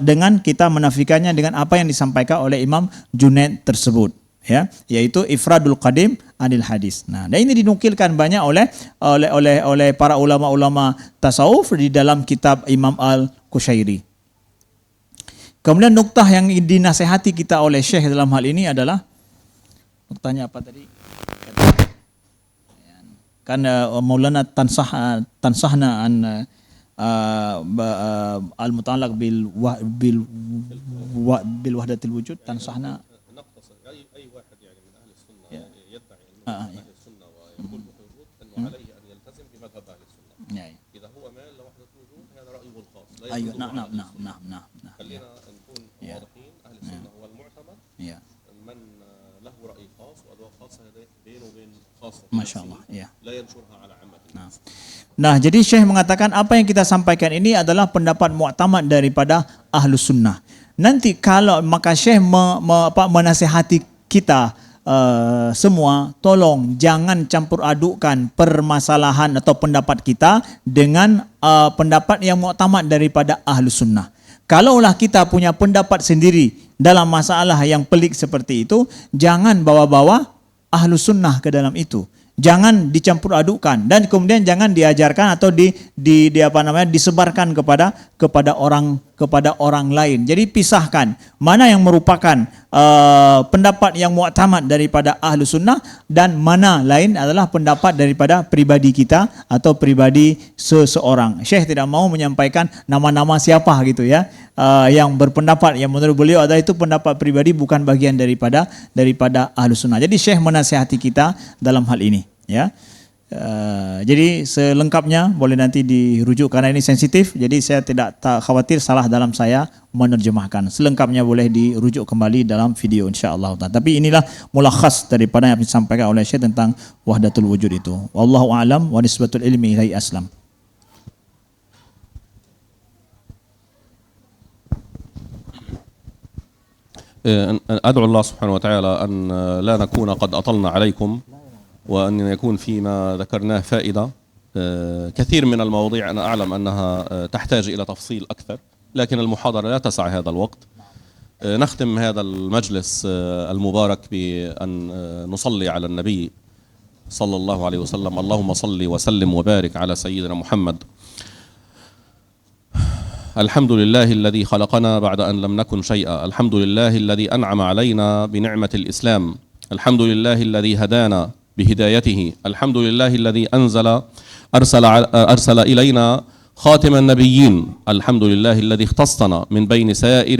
dengan kita menafikannya dengan apa yang disampaikan oleh Imam Junaid tersebut, ya, yaitu ifradul qadim anil hadis. Nah, dan ini dinukilkan banyak oleh para ulama-ulama tasawuf di dalam kitab Imam Al-Qushairi. Kemudian nuktah yang dinasihati kita oleh Syekh dalam hal ini adalah, nuktahnya apa tadi? Kan Maulana tansahna an al-muta'allaq bil wahdatil wujud, tansahna أي واحد يعني من أهل السنة يدعي أهل السنة ويقول بوجود أنه عليه أن يلتزم بمذهب أهل السنة. إذا هو مال لوحدة الوجود هذا رأيه الخاص. أيوة نعم. خلينا نكون واضحين، أهل السنة هو المعتمد. من له رأي خاص وأذواق خاصة بينه وبين خاصة. ما شاء الله. لا ينشرها على عامة الناس. Nah, jadi Syekh mengatakan apa yang kita sampaikan ini adalah pendapat mu'tamad daripada Ahlus Sunnah. Nanti kalau maka Syekh menasihati kita semua, tolong jangan campur adukkan permasalahan atau pendapat kita dengan pendapat yang mu'tamad daripada Ahlus Sunnah. Kalaulah kita punya pendapat sendiri dalam masalah yang pelik seperti itu, jangan bawa-bawa Ahlus Sunnah ke dalam itu. Jangan dicampur adukkan dan kemudian jangan diajarkan atau disebarkan kepada orang lain. Jadi pisahkan mana yang merupakan pendapat yang mu'tamad daripada ahlu sunnah dan mana lain adalah pendapat daripada pribadi kita atau pribadi seseorang. Syekh tidak mau menyampaikan nama-nama siapa gitu ya, yang berpendapat yang menurut beliau adalah itu pendapat pribadi, bukan bagian daripada ahlu sunnah. Jadi Syekh menasihati kita dalam hal ini ya. Jadi selengkapnya boleh nanti dirujuk karena ini sensitif, jadi saya tidak khawatir salah dalam saya menerjemahkan. Selengkapnya boleh dirujuk kembali dalam video insya-Allah. Tapi inilah mulakhas daripada yang disampaikan oleh Syekh tentang wahdatul wujud itu. Wallahu a'lam wa nisbatul ilmi ilaihi aslam. أدعو الله سبحانه وتعالى أن لا نكون قد أطلنا عليكم وأن يكون فيما ذكرناه فائدة. كثير من المواضيع أنا أعلم أنها تحتاج إلى تفصيل أكثر، لكن المحاضرة لا تسع هذا الوقت. نختم هذا المجلس المبارك بأن نصلي على النبي صلى الله عليه وسلم. اللهم صل وسلم وبارك على سيدنا محمد. الحمد لله الذي خلقنا بعد أن لم نكن شيئا. الحمد لله الذي أنعم علينا بنعمة الإسلام. الحمد لله الذي هدانا بهدايته. الحمد لله الذي أرسل إلينا خاتم النبيين. الحمد لله الذي اختصنا من بين سائر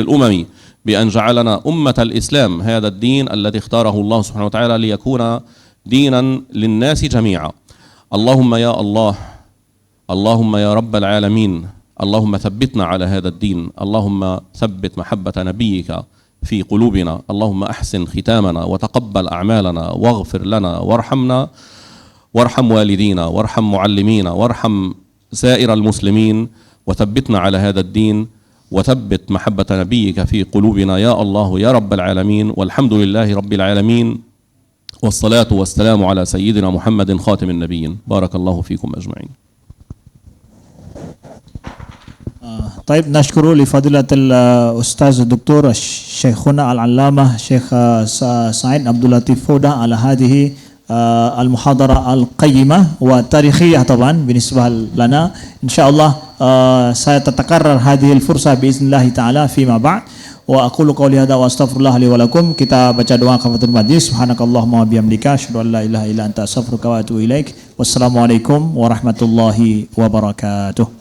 الأمم بأن جعلنا أمة الإسلام، هذا الدين الذي اختاره الله سبحانه وتعالى ليكون دينا للناس جميعا. اللهم يا الله، اللهم يا رب العالمين، اللهم ثبتنا على هذا الدين. اللهم ثبت محبة نبيك في قلوبنا. اللهم أحسن ختامنا وتقبل أعمالنا واغفر لنا وارحمنا، وارحم والدينا وارحم معلمينا وارحم سائر المسلمين، وثبتنا على هذا الدين وثبت محبة نبيك في قلوبنا يا الله يا رب العالمين. والحمد لله رب العالمين، والصلاة والسلام على سيدنا محمد خاتم النبيين. بارك الله فيكم أجمعين. طيب نشكر لفضيلة الأستاذ الدكتور شيخنا العلامة شيخ سعيد عبد اللطيف فودة على هذه المحاضرة القيمة وتاريخية طبعا بالنسبة لنا. إن شاء الله ستتكرر هذه الفرصة بإذن الله تعالى فيما بعد. وأقول قولي هذا وأستغفر الله لي ولكم. Kita baca doa kafaratul majlis. Subhanakallahumma wa bihamdika asyhadu an la ilaha illa anta astaghfiruka wa atubu ilaik. Wassalamualaikum warahmatullahi wabarakatuh.